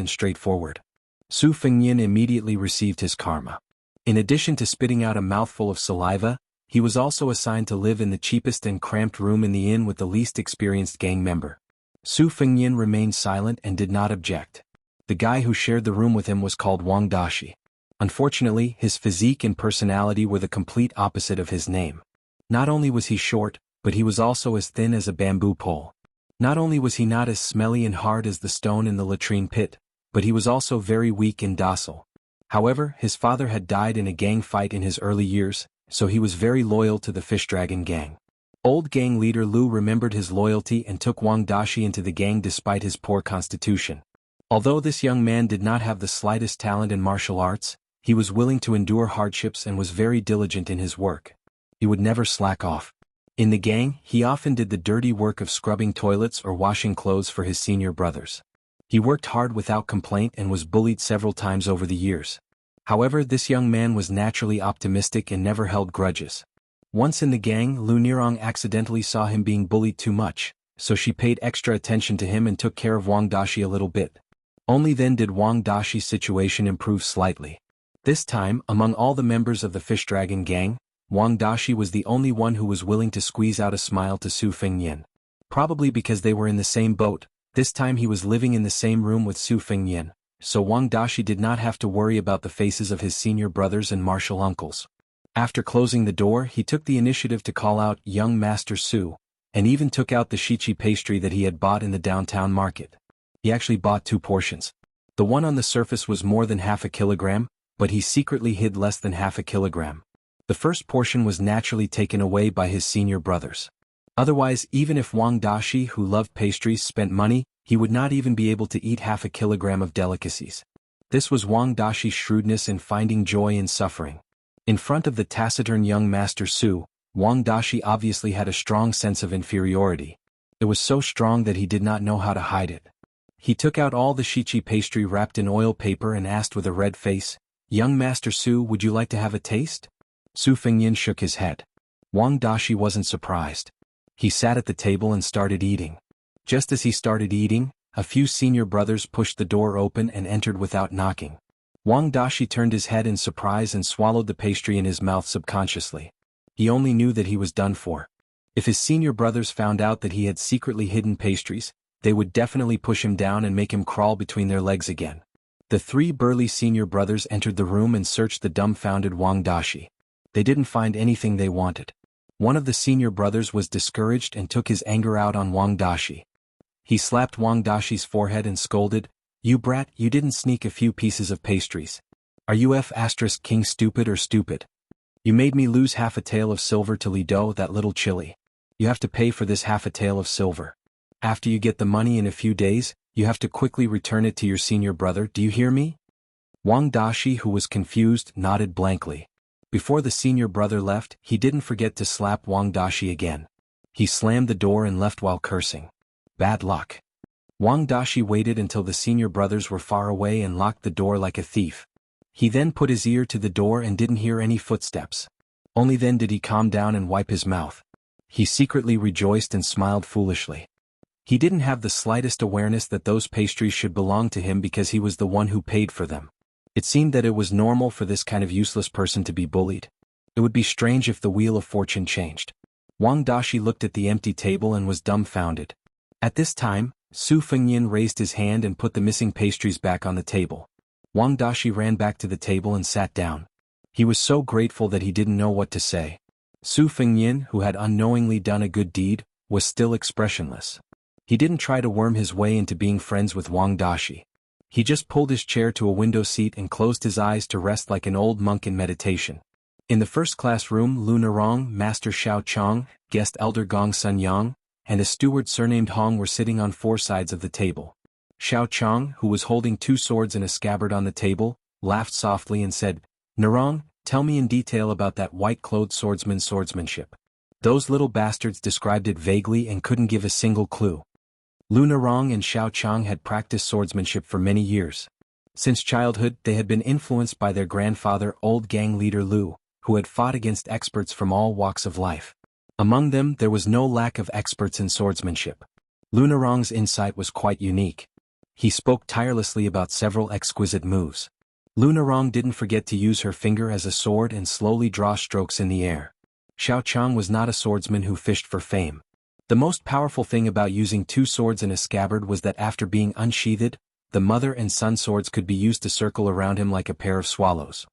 Su Fengyan immediately received his karma. In addition to spitting out a mouthful of saliva, he was also assigned to live in the cheapest and cramped room in the inn with the least experienced gang member. Su Fengyan remained silent and did not object. The guy who shared the room with him was called Wang Dashi. Unfortunately, his physique and personality were the complete opposite of his name. Not only was he short, but he was also as thin as a bamboo pole. Not only was he not as smelly and hard as the stone in the latrine pit, but he was also very weak and docile. However, his father had died in a gang fight in his early years, so he was very loyal to the fish dragon gang. Old gang leader Lu remembered his loyalty and took Wang Dashi into the gang despite his poor constitution. Although this young man did not have the slightest talent in martial arts, he was willing to endure hardships and was very diligent in his work. He would never slack off. In the gang, he often did the dirty work of scrubbing toilets or washing clothes for his senior brothers. He worked hard without complaint and was bullied several times over the years. However, this young man was naturally optimistic and never held grudges. Once in the gang, Lu Nirong accidentally saw him being bullied too much, so she paid extra attention to him and took care of Wang Dashi a little bit. Only then did Wang Dashi's situation improve slightly. This time, among all the members of the fish dragon gang, Wang Dashi was the only one who was willing to squeeze out a smile to Su Fengyan. Probably because they were in the same boat, this time he was living in the same room with Su Fengyan, so Wang Dashi did not have to worry about the faces of his senior brothers and martial uncles. After closing the door, he took the initiative to call out young Master Su, and even took out the shichi pastry that he had bought in the downtown market. He actually bought 2 portions. The one on the surface was more than half a kilogram, but he secretly hid less than half a kilogram. The first portion was naturally taken away by his senior brothers. Otherwise, even if Wang Dashi, who loved pastries, spent money, he would not even be able to eat half a kilogram of delicacies. This was Wang Dashi's shrewdness in finding joy in suffering. In front of the taciturn young Master Su, Wang Dashi obviously had a strong sense of inferiority. It was so strong that he did not know how to hide it. He took out all the shichi pastry wrapped in oil paper and asked with a red face, "Young Master Su, would you like to have a taste?" Su Fengyan shook his head. Wang Dashi wasn't surprised. He sat at the table and started eating. Just as he started eating, a few senior brothers pushed the door open and entered without knocking. Wang Dashi turned his head in surprise and swallowed the pastry in his mouth subconsciously. He only knew that he was done for. If his senior brothers found out that he had secretly hidden pastries, they would definitely push him down and make him crawl between their legs again. The 3 burly senior brothers entered the room and searched the dumbfounded Wang Dashi. They didn't find anything they wanted. One of the senior brothers was discouraged and took his anger out on Wang Dashi. He slapped Wang Dashi's forehead and scolded, "You brat, you didn't sneak a few pieces of pastries. Are you King stupid or stupid? You made me lose half a tael of silver to Lido, that little chili. You have to pay for this half a tael of silver. After you get the money in a few days, you have to quickly return it to your senior brother, do you hear me?" Wang Dashi, who was confused, nodded blankly. Before the senior brother left, he didn't forget to slap Wang Dashi again. He slammed the door and left while cursing. Bad luck. Wang Dashi waited until the senior brothers were far away and locked the door like a thief. He then put his ear to the door and didn't hear any footsteps. Only then did he calm down and wipe his mouth. He secretly rejoiced and smiled foolishly. He didn't have the slightest awareness that those pastries should belong to him because he was the one who paid for them. It seemed that it was normal for this kind of useless person to be bullied. It would be strange if the wheel of fortune changed. Wang Dashi looked at the empty table and was dumbfounded. At this time, Su Fengyan raised his hand and put the missing pastries back on the table. Wang Dashi ran back to the table and sat down. He was so grateful that he didn't know what to say. Su Fengyan, who had unknowingly done a good deed, was still expressionless. He didn't try to worm his way into being friends with Wang Dashi. He just pulled his chair to a window seat and closed his eyes to rest like an old monk in meditation. In the first-class room, Lu Narong, Master Xiao Chong, guest elder Gong Sun Yang, and a steward surnamed Hong were sitting on four sides of the table. Xiao Chong, who was holding two swords in a scabbard on the table, laughed softly and said, "Narong, tell me in detail about that white-clothed swordsman's swordsmanship." Those little bastards described it vaguely and couldn't give a single clue. Lu Narong and Xiao Chong had practiced swordsmanship for many years. Since childhood, they had been influenced by their grandfather, old gang leader Lu, who had fought against experts from all walks of life. Among them, there was no lack of experts in swordsmanship. Lu Narong's insight was quite unique. He spoke tirelessly about several exquisite moves. Lu Narong didn't forget to use her finger as a sword and slowly draw strokes in the air. Xiao Chong was not a swordsman who fished for fame. The most powerful thing about using two swords in a scabbard was that after being unsheathed, the mother and son swords could be used to circle around him like a pair of swallows.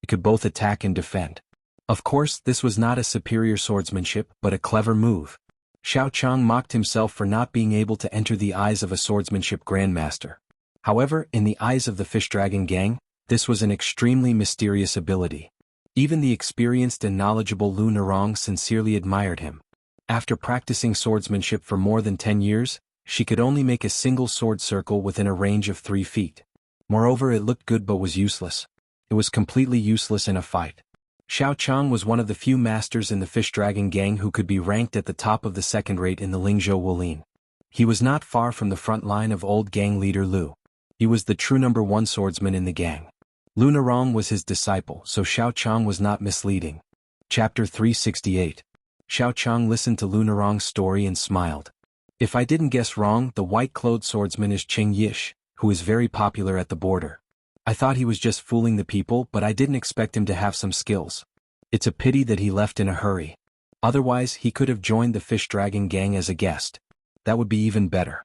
It could both attack and defend. Of course, this was not a superior swordsmanship, but a clever move. Xiao Chong mocked himself for not being able to enter the eyes of a swordsmanship grandmaster. However, in the eyes of the Fish Dragon gang, this was an extremely mysterious ability. Even the experienced and knowledgeable Lu Narong sincerely admired him. After practicing swordsmanship for more than 10 years, she could only make a single sword circle within a range of 3 feet. Moreover, it looked good but was useless. It was completely useless in a fight. Xiao Chong was one of the few masters in the Fish Dragon gang who could be ranked at the top of the second rate in the Lingzhou Wulin. He was not far from the front line of old gang leader Lu. He was the true number one swordsman in the gang. Lu Narong was his disciple, so Xiao Chong was not misleading. Chapter 368. Xiao Chong listened to Lu Narong's story and smiled. If I didn't guess wrong, the white-clothed swordsman is Qing Yish, who is very popular at the border. I thought he was just fooling the people, but I didn't expect him to have some skills. It's a pity that he left in a hurry. Otherwise, he could have joined the Fish Dragon gang as a guest. That would be even better.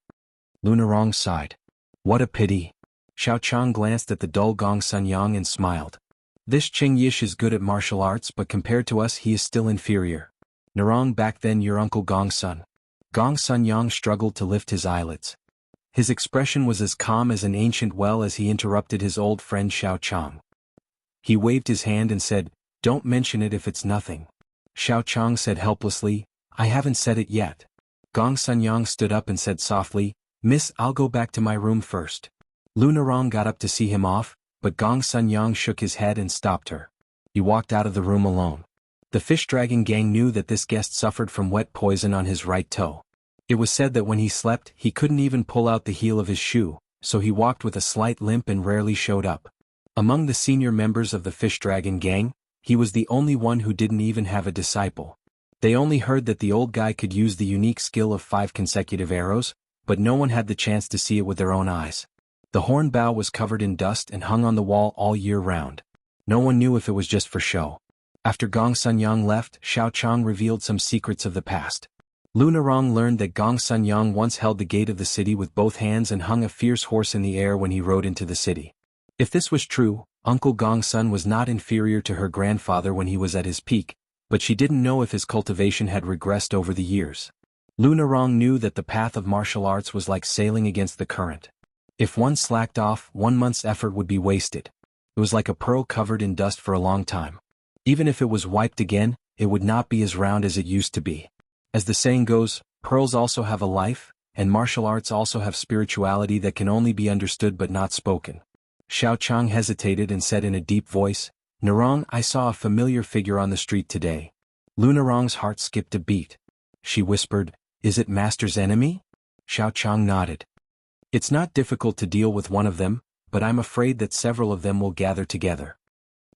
Lu Narong sighed. What a pity. Xiao Chong glanced at the dull Gong Sun Yang and smiled. This Qing Yish is good at martial arts, but compared to us he is still inferior. Narong, back then your uncle Gong Sun. Gong Sun Yang struggled to lift his eyelids. His expression was as calm as an ancient well as he interrupted his old friend Xiao Chong. He waved his hand and said, "Don't mention it if it's nothing." Xiao Chong said helplessly, "I haven't said it yet." Gong Sun Yang stood up and said softly, "Miss, I'll go back to my room first." Lu Narong got up to see him off, but Gong Sun Yang shook his head and stopped her. He walked out of the room alone. The Fish Dragon gang knew that this guest suffered from wet poison on his right toe. It was said that when he slept, he couldn't even pull out the heel of his shoe, so he walked with a slight limp and rarely showed up. Among the senior members of the Fish Dragon gang, he was the only one who didn't even have a disciple. They only heard that the old guy could use the unique skill of 5 consecutive arrows, but no one had the chance to see it with their own eyes. The horn bow was covered in dust and hung on the wall all year round. No one knew if it was just for show. After Gong Sun Yang left, Xiao Chong revealed some secrets of the past. Lu Narong learned that Gong Sun Yang once held the gate of the city with both hands and hung a fierce horse in the air when he rode into the city. If this was true, Uncle Gong Sun was not inferior to her grandfather when he was at his peak, but she didn't know if his cultivation had regressed over the years. Lu Narong knew that the path of martial arts was like sailing against the current. If one slacked off, 1 month's effort would be wasted. It was like a pearl covered in dust for a long time. Even if it was wiped again, it would not be as round as it used to be. As the saying goes, pearls also have a life, and martial arts also have spirituality that can only be understood but not spoken. Xiao Chong hesitated and said in a deep voice, "Narong, I saw a familiar figure on the street today." Lu Narong's heart skipped a beat. She whispered, "Is it Master's enemy?" Xiao Chong nodded. "It's not difficult to deal with one of them, but I'm afraid that several of them will gather together."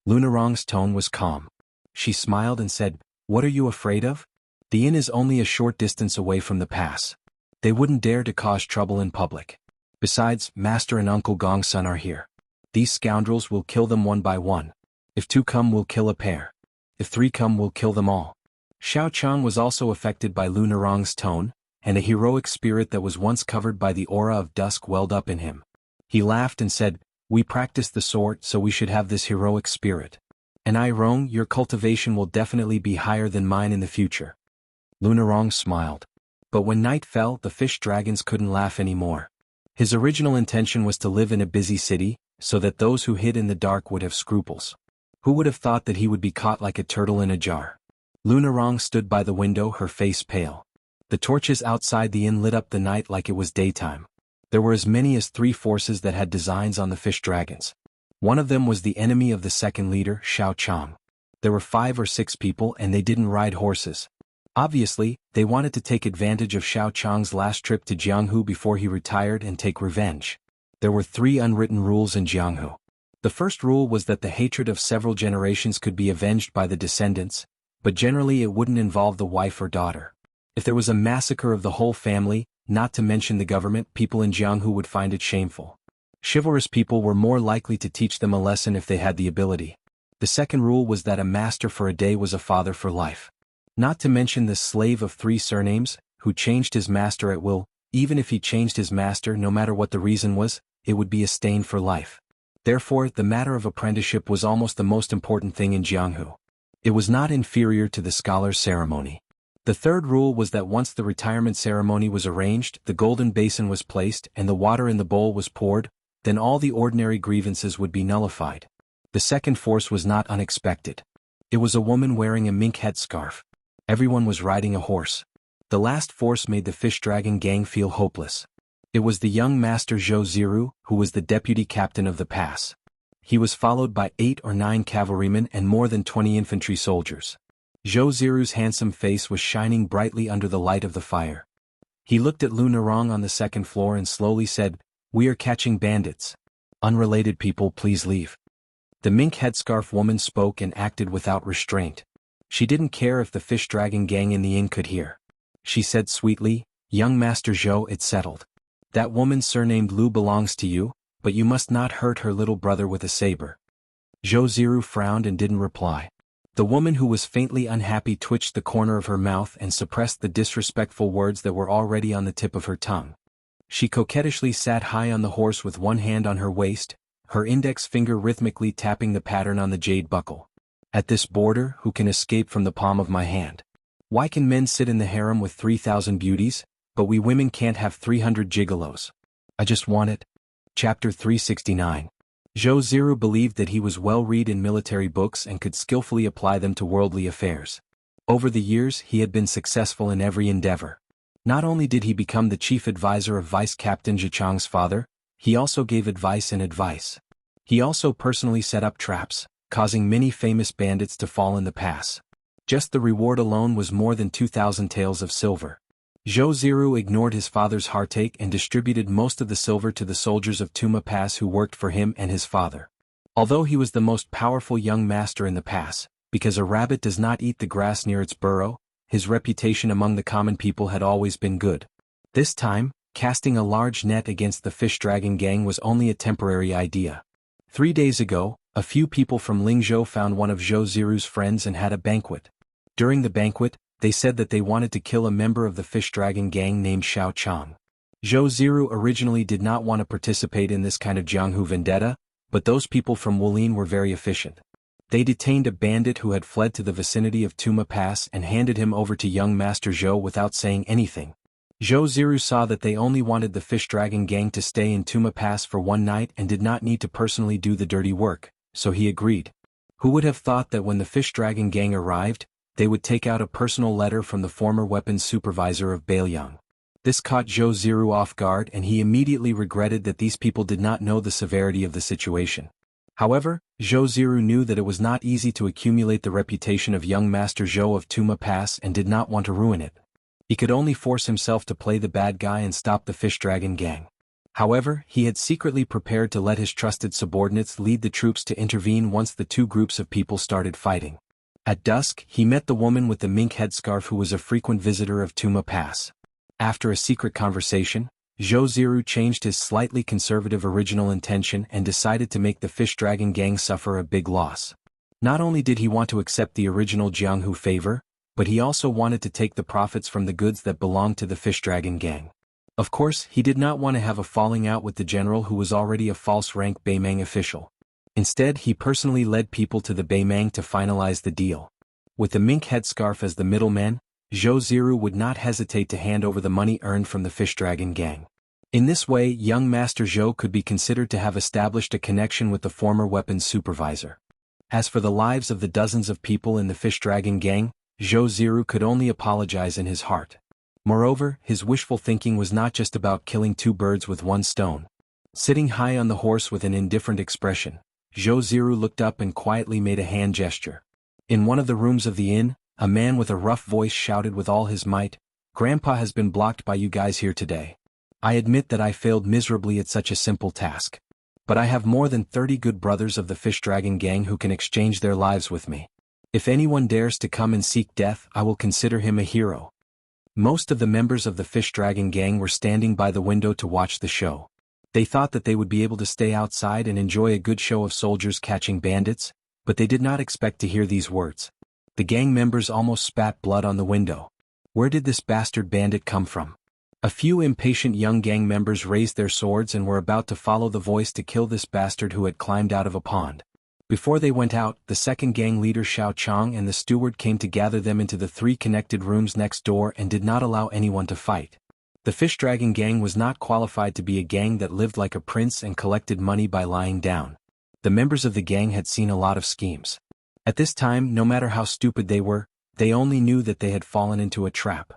Lu Narong's tone was calm. She smiled and said, "What are you afraid of? The inn is only a short distance away from the pass. They wouldn't dare to cause trouble in public. Besides, Master and Uncle Gong's son are here. These scoundrels will kill them one by one. If 2 come, we'll kill a pair. If 3 come, we'll kill them all. Xiao Chang was also affected by Lu Narong's tone, and a heroic spirit that was once covered by the aura of dusk welled up in him. He laughed and said, "We practice the sword, so we should have this heroic spirit. And I, Rong, your cultivation will definitely be higher than mine in the future." Lu Narong smiled. But when night fell, the fish dragons couldn't laugh anymore. His original intention was to live in a busy city, so that those who hid in the dark would have scruples. Who would have thought that he would be caught like a turtle in a jar? Lu Narong stood by the window, her face pale. The torches outside the inn lit up the night like it was daytime. There were as many as 3 forces that had designs on the fish dragons. One of them was the enemy of the second leader, Xiao Chang. There were 5 or 6 people and they didn't ride horses. Obviously, they wanted to take advantage of Xiao Chang's last trip to Jianghu before he retired and take revenge. There were 3 unwritten rules in Jianghu. The first rule was that the hatred of several generations could be avenged by the descendants, but generally it wouldn't involve the wife or daughter. If there was a massacre of the whole family, not to mention the government, people in Jianghu would find it shameful. Chivalrous people were more likely to teach them a lesson if they had the ability. The second rule was that a master for a day was a father for life. Not to mention the slave of 3 surnames, who changed his master at will. Even if he changed his master, no matter what the reason was, it would be a stain for life. Therefore, the matter of apprenticeship was almost the most important thing in Jianghu. It was not inferior to the scholar's ceremony. The third rule was that once the retirement ceremony was arranged, the golden basin was placed, and the water in the bowl was poured, then all the ordinary grievances would be nullified. The second force was not unexpected. It was a woman wearing a mink headscarf. Everyone was riding a horse. The last force made the fish dragon gang feel hopeless. It was the young master Zhou Ziru, who was the deputy captain of the pass. He was followed by 8 or 9 cavalrymen and more than 20 infantry soldiers. Zhou Ziru's handsome face was shining brightly under the light of the fire. He looked at Lu Narong on the second floor and slowly said, "We are catching bandits. Unrelated people, please leave." The mink headscarf woman spoke and acted without restraint. She didn't care if the fish dragon gang in the inn could hear. She said sweetly, "Young Master Zhou, it's settled. That woman surnamed Lu belongs to you, but you must not hurt her little brother with a saber." Zhou Ziru frowned and didn't reply. The woman, who was faintly unhappy, twitched the corner of her mouth and suppressed the disrespectful words that were already on the tip of her tongue. She coquettishly sat high on the horse with one hand on her waist, her index finger rhythmically tapping the pattern on the jade buckle. "At this border, who can escape from the palm of my hand? Why can men sit in the harem with 3,000 beauties, but we women can't have 300 gigolos? I just want it." Chapter 369. Zhou Ziru believed that he was well-read in military books and could skillfully apply them to worldly affairs. Over the years, he had been successful in every endeavor. Not only did he become the chief advisor of Vice Captain Zhichang's father, he also gave advice and advice. He also personally set up traps, causing many famous bandits to fall in the pass. Just the reward alone was more than 2,000 taels of silver. Zhou Ziru ignored his father's heartache and distributed most of the silver to the soldiers of Tuma Pass who worked for him and his father. Although he was the most powerful young master in the pass, because a rabbit does not eat the grass near its burrow, his reputation among the common people had always been good. This time, casting a large net against the fish dragon gang was only a temporary idea. 3 days ago, a few people from Lingzhou found one of Zhou Ziru's friends and had a banquet. During the banquet, they said that they wanted to kill a member of the fish dragon gang named Xiao Chang. Zhou Ziru originally did not want to participate in this kind of Jianghu vendetta, but those people from Wulin were very efficient. They detained a bandit who had fled to the vicinity of Tuma Pass and handed him over to young Master Zhou without saying anything. Zhou Ziru saw that they only wanted the fish dragon gang to stay in Tuma Pass for one night and did not need to personally do the dirty work, so he agreed. Who would have thought that when the fish dragon gang arrived, they would take out a personal letter from the former weapons supervisor of Bailiang. This caught Zhou Ziru off guard and he immediately regretted that these people did not know the severity of the situation. However, Zhou Ziru knew that it was not easy to accumulate the reputation of young Master Zhou of Tuma Pass and did not want to ruin it. He could only force himself to play the bad guy and stop the fish dragon gang. However, he had secretly prepared to let his trusted subordinates lead the troops to intervene once the 2 groups of people started fighting. At dusk, he met the woman with the mink headscarf who was a frequent visitor of Tuma Pass. After a secret conversation, Zhou Ziru changed his slightly conservative original intention and decided to make the Fish Dragon Gang suffer a big loss. Not only did he want to accept the original Jianghu favor, but he also wanted to take the profits from the goods that belonged to the Fish Dragon Gang. Of course, he did not want to have a falling out with the general who was already a false-rank Beimang official. Instead, he personally led people to the Beimang to finalize the deal. With the mink headscarf as the middleman, Zhou Ziru would not hesitate to hand over the money earned from the Fish Dragon Gang. In this way, young Master Zhou could be considered to have established a connection with the former weapons supervisor. As for the lives of the dozens of people in the Fish Dragon Gang, Zhou Ziru could only apologize in his heart. Moreover, his wishful thinking was not just about killing two birds with one stone. Sitting high on the horse with an indifferent expression, Zhou Ziru looked up and quietly made a hand gesture. In one of the rooms of the inn, a man with a rough voice shouted with all his might, "Grandpa has been blocked by you guys here today. I admit that I failed miserably at such a simple task. But I have more than 30 good brothers of the Fish Dragon Gang who can exchange their lives with me. If anyone dares to come and seek death, I will consider him a hero." Most of the members of the Fish Dragon Gang were standing by the window to watch the show. They thought that they would be able to stay outside and enjoy a good show of soldiers catching bandits, but they did not expect to hear these words. The gang members almost spat blood on the window. Where did this bastard bandit come from? A few impatient young gang members raised their swords and were about to follow the voice to kill this bastard who had climbed out of a pond. Before they went out, the second gang leader Xiao Chang and the steward came to gather them into the 3 connected rooms next door and did not allow anyone to fight. The Fish Dragon Gang was not qualified to be a gang that lived like a prince and collected money by lying down. The members of the gang had seen a lot of schemes. At this time, no matter how stupid they were, they only knew that they had fallen into a trap.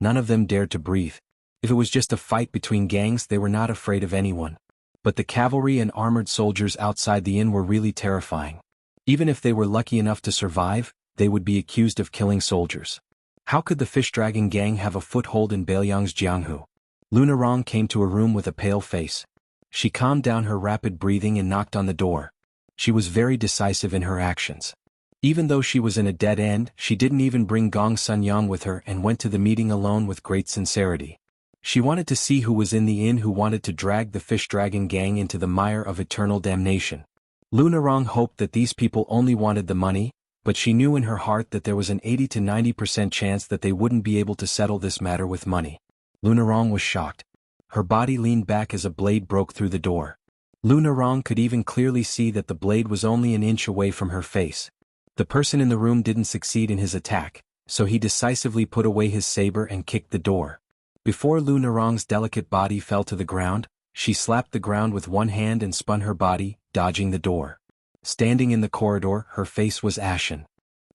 None of them dared to breathe. If it was just a fight between gangs, they were not afraid of anyone. But the cavalry and armored soldiers outside the inn were really terrifying. Even if they were lucky enough to survive, they would be accused of killing soldiers. How could the Fish Dragon Gang have a foothold in Beiyang's Jianghu? Luna Rong came to a room with a pale face. She calmed down her rapid breathing and knocked on the door. She was very decisive in her actions. Even though she was in a dead end, she didn't even bring Gong Sunyang with her and went to the meeting alone with great sincerity. She wanted to see who was in the inn who wanted to drag the Fish Dragon Gang into the mire of eternal damnation. Luna Rong hoped that these people only wanted the money, but she knew in her heart that there was an 80 to 90% chance that they wouldn't be able to settle this matter with money. Luna Rong was shocked. Her body leaned back as a blade broke through the door. Luna Rong could even clearly see that the blade was only an inch away from her face. The person in the room didn't succeed in his attack, so he decisively put away his saber and kicked the door. Before Luna Rong's delicate body fell to the ground, she slapped the ground with one hand and spun her body, dodging the door. Standing in the corridor, her face was ashen.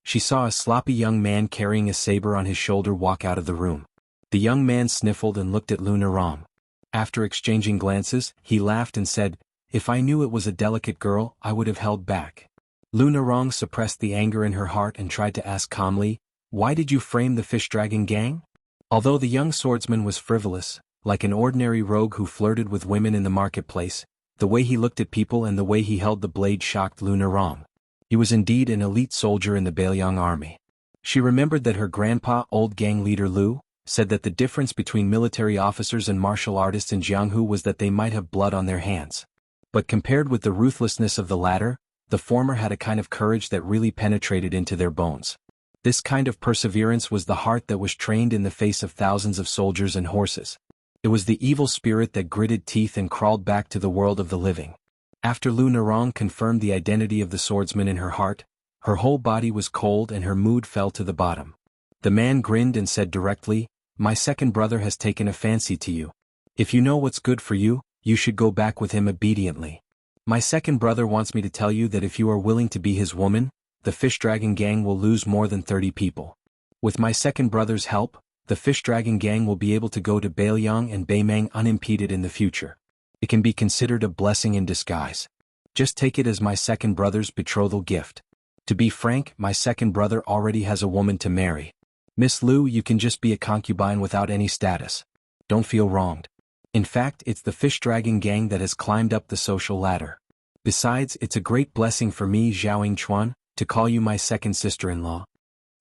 She saw a sloppy young man carrying a saber on his shoulder walk out of the room. The young man sniffled and looked at Luna Rong. After exchanging glances, he laughed and said, "If I knew it was a delicate girl, I would have held back." Luna Rong suppressed the anger in her heart and tried to ask calmly, "Why did you frame the Fish Dragon Gang?" Although the young swordsman was frivolous, like an ordinary rogue who flirted with women in the marketplace, the way he looked at people and the way he held the blade shocked Luna Rong. He was indeed an elite soldier in the Beiyang army. She remembered that her grandpa, old gang leader Lu, said that the difference between military officers and martial artists in Jianghu was that they might have blood on their hands. But compared with the ruthlessness of the latter, the former had a kind of courage that really penetrated into their bones. This kind of perseverance was the heart that was trained in the face of thousands of soldiers and horses. It was the evil spirit that gritted teeth and crawled back to the world of the living. After Luna Rong confirmed the identity of the swordsman in her heart, her whole body was cold and her mood fell to the bottom. The man grinned and said directly, "My second brother has taken a fancy to you. If you know what's good for you, you should go back with him obediently. My second brother wants me to tell you that if you are willing to be his woman, the Fish Dragon Gang will lose more than 30 people. With my second brother's help, the Fish Dragon Gang will be able to go to Beiyang and Beimang unimpeded in the future. It can be considered a blessing in disguise. Just take it as my second brother's betrothal gift. To be frank, my second brother already has a woman to marry. Miss Lu, you can just be a concubine without any status. Don't feel wronged. In fact, it's the Fish Dragon Gang that has climbed up the social ladder. Besides, it's a great blessing for me, Zhao Chuan, to call you my second sister-in-law."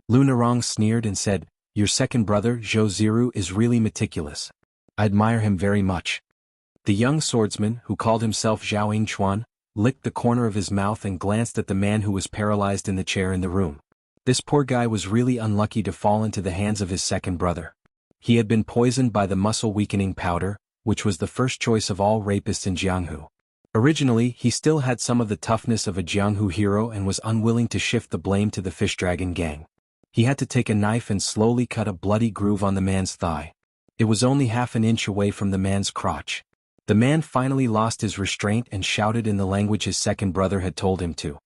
Luna Rong sneered and said, Your second brother, Zhou Ziru, is really meticulous. I admire him very much. The young swordsman, who called himself Zhao Yingchuan, licked the corner of his mouth and glanced at the man who was paralyzed in the chair in the room. This poor guy was really unlucky to fall into the hands of his second brother. He had been poisoned by the muscle-weakening powder, which was the first choice of all rapists in Jianghu. Originally, he still had some of the toughness of a Jianghu hero and was unwilling to shift the blame to the fish dragon gang. He had to take a knife and slowly cut a bloody groove on the man's thigh. It was only half an inch away from the man's crotch. The man finally lost his restraint and shouted in the language his second brother had told him to.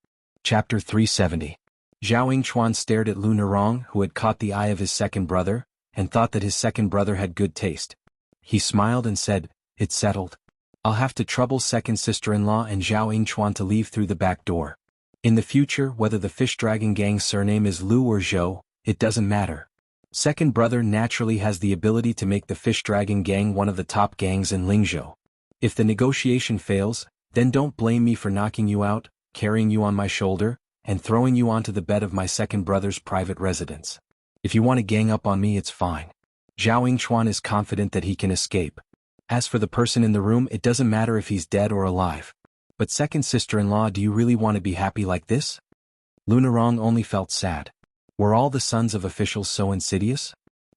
Chapter 370. Zhao Yingchuan stared at Lu Nerong, who had caught the eye of his second brother, and thought that his second brother had good taste. He smiled and said, "It's settled. I'll have to trouble second sister-in-law and Zhao Yingchuan to leave through the back door. In the future, whether the fish dragon gang's surname is Lu or Zhou, it doesn't matter. Second brother naturally has the ability to make the fish dragon gang one of the top gangs in Lingzhou. If the negotiation fails, then don't blame me for knocking you out, carrying you on my shoulder, and throwing you onto the bed of my second brother's private residence. If you want to gang up on me, it's fine." Zhao Yingchuan is confident that he can escape. As for the person in the room, it doesn't matter if he's dead or alive. But second sister-in-law, do you really want to be happy like this? Lu Nerong only felt sad. Were all the sons of officials so insidious?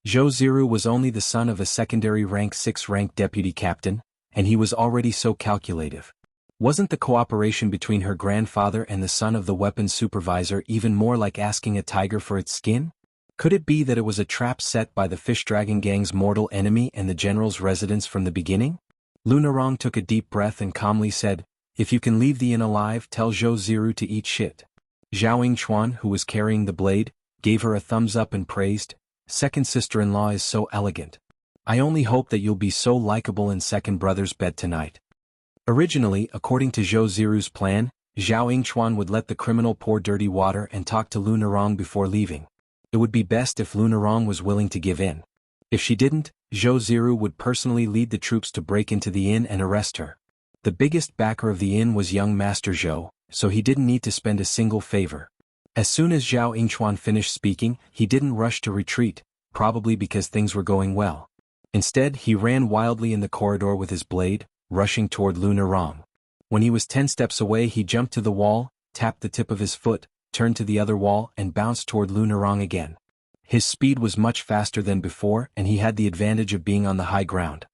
Zhou Ziru was only the son of a secondary rank 6 rank deputy captain, and he was already so calculative. Wasn't the cooperation between her grandfather and the son of the weapons supervisor even more like asking a tiger for its skin? Could it be that it was a trap set by the fish dragon gang's mortal enemy and the general's residence from the beginning? Lu Nerong took a deep breath and calmly said, "If you can leave the inn alive, tell Zhou Ziru to eat shit." Zhao Yingchuan, who was carrying the blade, gave her a thumbs up and praised, "Second sister-in-law is so elegant. I only hope that you'll be so likable in second brother's bed tonight." Originally, according to Zhou Ziru's plan, Zhao Yingchuan would let the criminal pour dirty water and talk to Lu Nerong before leaving. It would be best if Lu Nerong was willing to give in. If she didn't, Zhou Ziru would personally lead the troops to break into the inn and arrest her. The biggest backer of the inn was young Master Zhou, so he didn't need to spend a single favor. As soon as Zhao Yingchuan finished speaking, he didn't rush to retreat, probably because things were going well. Instead, he ran wildly in the corridor with his blade, rushing toward Lu Nerong. When he was 10 steps away, he jumped to the wall, tapped the tip of his foot, turned to the other wall and bounced toward Lu Nerong again. His speed was much faster than before and he had the advantage of being on the high ground.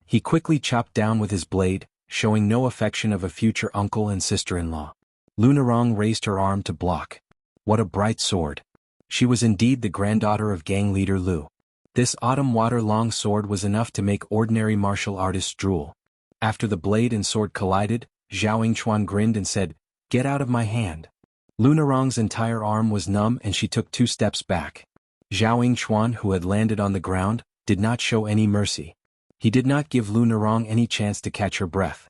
He quickly chopped down with his blade, showing no affection of a future uncle and sister-in-law. Lu Nerong raised her arm to block. What a bright sword. She was indeed the granddaughter of gang leader Lu. This autumn water long sword was enough to make ordinary martial artists drool. After the blade and sword collided, Zhao Yingchuan grinned and said, "Get out of my hand." Lu Nerong's entire arm was numb and she took 2 steps back. Zhao Yingchuan, who had landed on the ground, did not show any mercy. He did not give Lu Nerong any chance to catch her breath.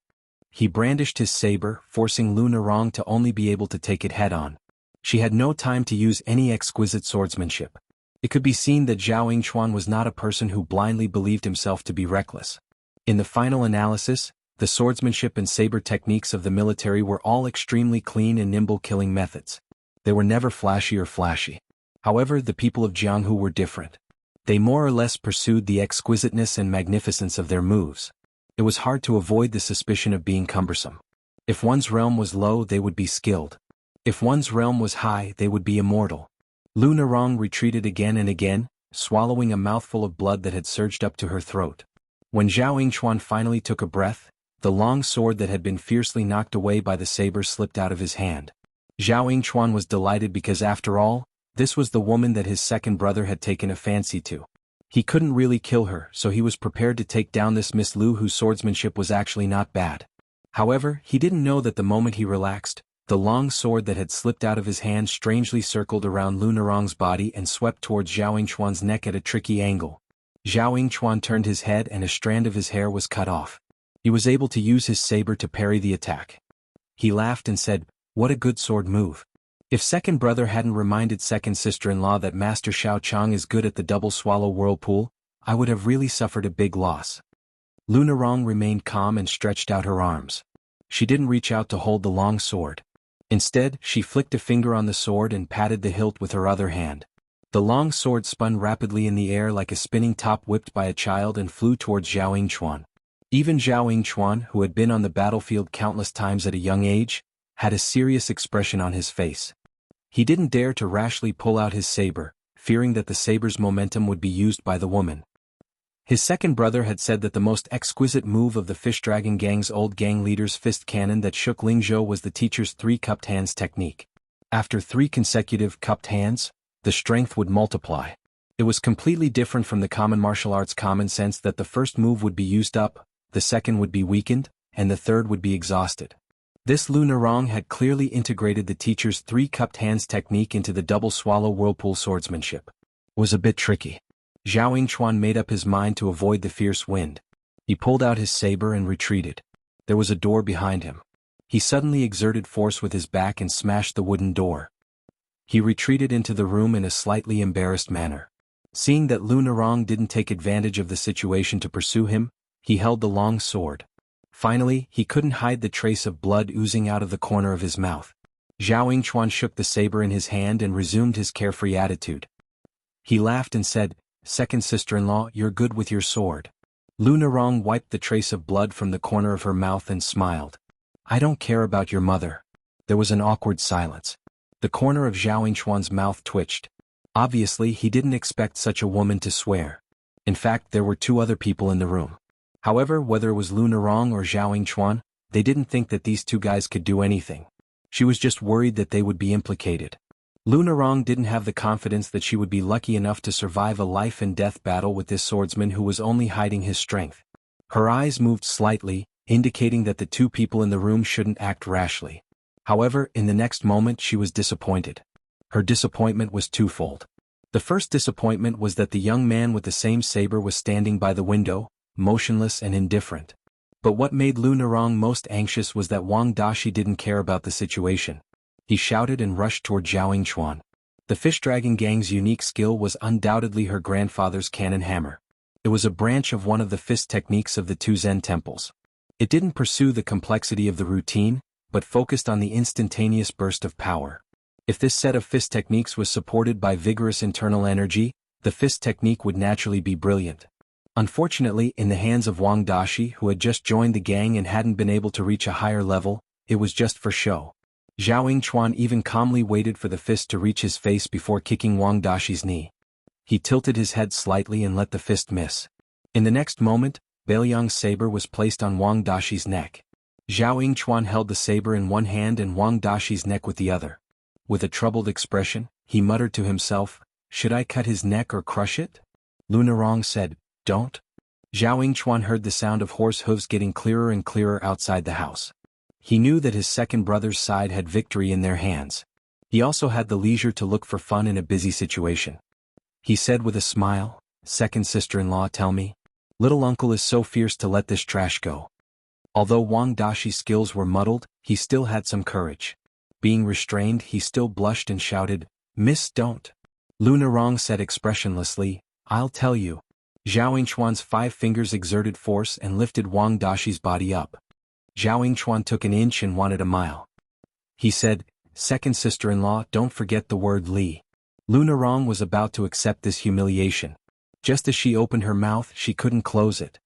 He brandished his saber, forcing Lu Nerong to only be able to take it head-on. She had no time to use any exquisite swordsmanship. It could be seen that Zhao Yingchuan was not a person who blindly believed himself to be reckless. In the final analysis, the swordsmanship and saber techniques of the military were all extremely clean and nimble killing methods. They were never flashy or flashy. However, the people of Jianghu were different. They more or less pursued the exquisiteness and magnificence of their moves. It was hard to avoid the suspicion of being cumbersome. If one's realm was low, they would be skilled. If one's realm was high, they would be immortal. Lu Nerong retreated again and again, swallowing a mouthful of blood that had surged up to her throat. When Zhao Yingchuan finally took a breath, the long sword that had been fiercely knocked away by the saber slipped out of his hand. Zhao Yingchuan was delighted because after all, this was the woman that his second brother had taken a fancy to. He couldn't really kill her, so he was prepared to take down this Miss Lu whose swordsmanship was actually not bad. However, he didn't know that the moment he relaxed, the long sword that had slipped out of his hand strangely circled around Lu Nerong's body and swept towards Zhao Yingchuan's neck at a tricky angle. Zhao Yingchuan turned his head and a strand of his hair was cut off. He was able to use his saber to parry the attack. He laughed and said, "What a good sword move. If second brother hadn't reminded second sister-in-law that Master Xiao Chang is good at the double swallow whirlpool, I would have really suffered a big loss." Lu Nerong remained calm and stretched out her arms. She didn't reach out to hold the long sword. Instead, she flicked a finger on the sword and patted the hilt with her other hand. The long sword spun rapidly in the air like a spinning top whipped by a child and flew towards Zhao Yingchuan. Even Zhao Yingchuan, who had been on the battlefield countless times at a young age, had a serious expression on his face. He didn't dare to rashly pull out his saber, fearing that the saber's momentum would be used by the woman. His second brother had said that the most exquisite move of the Fish Dragon Gang's old gang leader's fist cannon that shook Lingzhou was the teacher's 3 cupped hands technique. After 3 consecutive cupped hands, the strength would multiply. It was completely different from the common martial arts common sense that the first move would be used up, the second would be weakened, and the third would be exhausted. This Lu Narong had clearly integrated the teacher's 3 cupped hands technique into the double swallow whirlpool swordsmanship. It was a bit tricky. Zhao Yingchuan made up his mind to avoid the fierce wind. He pulled out his saber and retreated. There was a door behind him. He suddenly exerted force with his back and smashed the wooden door. He retreated into the room in a slightly embarrassed manner. Seeing that Lu Narong didn't take advantage of the situation to pursue him, he held the long sword. Finally, he couldn't hide the trace of blood oozing out of the corner of his mouth. Zhao Yingchuan shook the saber in his hand and resumed his carefree attitude. He laughed and said, "Second sister-in-law, you're good with your sword." Lu Narong wiped the trace of blood from the corner of her mouth and smiled. "I don't care about your mother." There was an awkward silence. The corner of Zhao Yingchuan's mouth twitched. Obviously, he didn't expect such a woman to swear. In fact, there were 2 other people in the room. However, whether it was Lu Narong or Zhao Yingchuan, they didn't think that these 2 guys could do anything. She was just worried that they would be implicated. Lu Narong didn't have the confidence that she would be lucky enough to survive a life-and-death battle with this swordsman who was only hiding his strength. Her eyes moved slightly, indicating that the 2 people in the room shouldn't act rashly. However, in the next moment she was disappointed. Her disappointment was twofold. The first disappointment was that the young man with the same saber was standing by the window, motionless and indifferent. But what made Lu Narong most anxious was that Wang Dashi didn't care about the situation. He shouted and rushed toward Zhao Yingchuan. The Fish Dragon Gang's unique skill was undoubtedly her grandfather's cannon hammer. It was a branch of one of the fist techniques of the 2 Zen temples. It didn't pursue the complexity of the routine, but focused on the instantaneous burst of power. If this set of fist techniques was supported by vigorous internal energy, the fist technique would naturally be brilliant. Unfortunately, in the hands of Wang Dashi, who had just joined the gang and hadn't been able to reach a higher level, it was just for show. Zhao Yingchuan even calmly waited for the fist to reach his face before kicking Wang Dashi's knee. He tilted his head slightly and let the fist miss. In the next moment, Bailiang's saber was placed on Wang Dashi's neck. Zhao Yingchuan held the saber in one hand and Wang Dashi's neck with the other. With a troubled expression, he muttered to himself, "Should I cut his neck or crush it?" Lu Narong said, "Don't." Zhao Yingchuan heard the sound of horse hooves getting clearer and clearer outside the house. He knew that his second brother's side had victory in their hands. He also had the leisure to look for fun in a busy situation. He said with a smile, "Second sister-in-law, tell me. Little uncle is so fierce to let this trash go." Although Wang Dashi's skills were muddled, he still had some courage. Being restrained, he still blushed and shouted, "Miss, don't." Lu Narong said expressionlessly, "I'll tell you." Zhao Yingchuan's 5 fingers exerted force and lifted Wang Dashi's body up. Zhao Yingchuan took an inch and wanted a mile. He said, "Second sister-in-law, don't forget the word Li." Lu Narong was about to accept this humiliation. Just as she opened her mouth, she couldn't close it.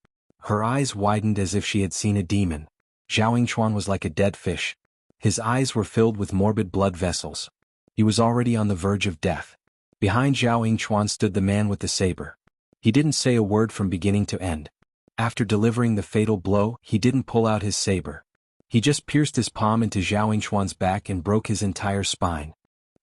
Her eyes widened as if she had seen a demon. Zhao Yingchuan was like a dead fish. His eyes were filled with morbid blood vessels. He was already on the verge of death. Behind Zhao Yingchuan stood the man with the saber. He didn't say a word from beginning to end. After delivering the fatal blow, he didn't pull out his saber. He just pierced his palm into Zhao Yingchuan's back and broke his entire spine.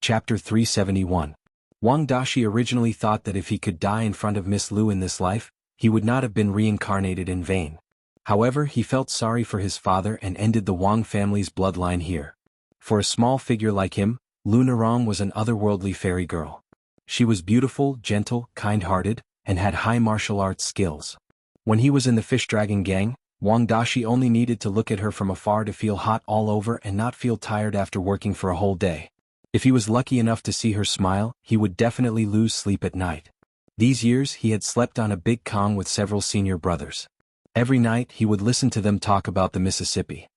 Chapter 371. Wang Dashi originally thought that if he could die in front of Miss Lu in this life, he would not have been reincarnated in vain. However, he felt sorry for his father and ended the Wang family's bloodline here. For a small figure like him, Lu Narong was an otherworldly fairy girl. She was beautiful, gentle, kind-hearted, and had high martial arts skills. When he was in the Fish Dragon Gang, Wang Dashi only needed to look at her from afar to feel hot all over and not feel tired after working for a whole day. If he was lucky enough to see her smile, he would definitely lose sleep at night. These years he had slept on a big kong with several senior brothers. Every night he would listen to them talk about the Mississippi.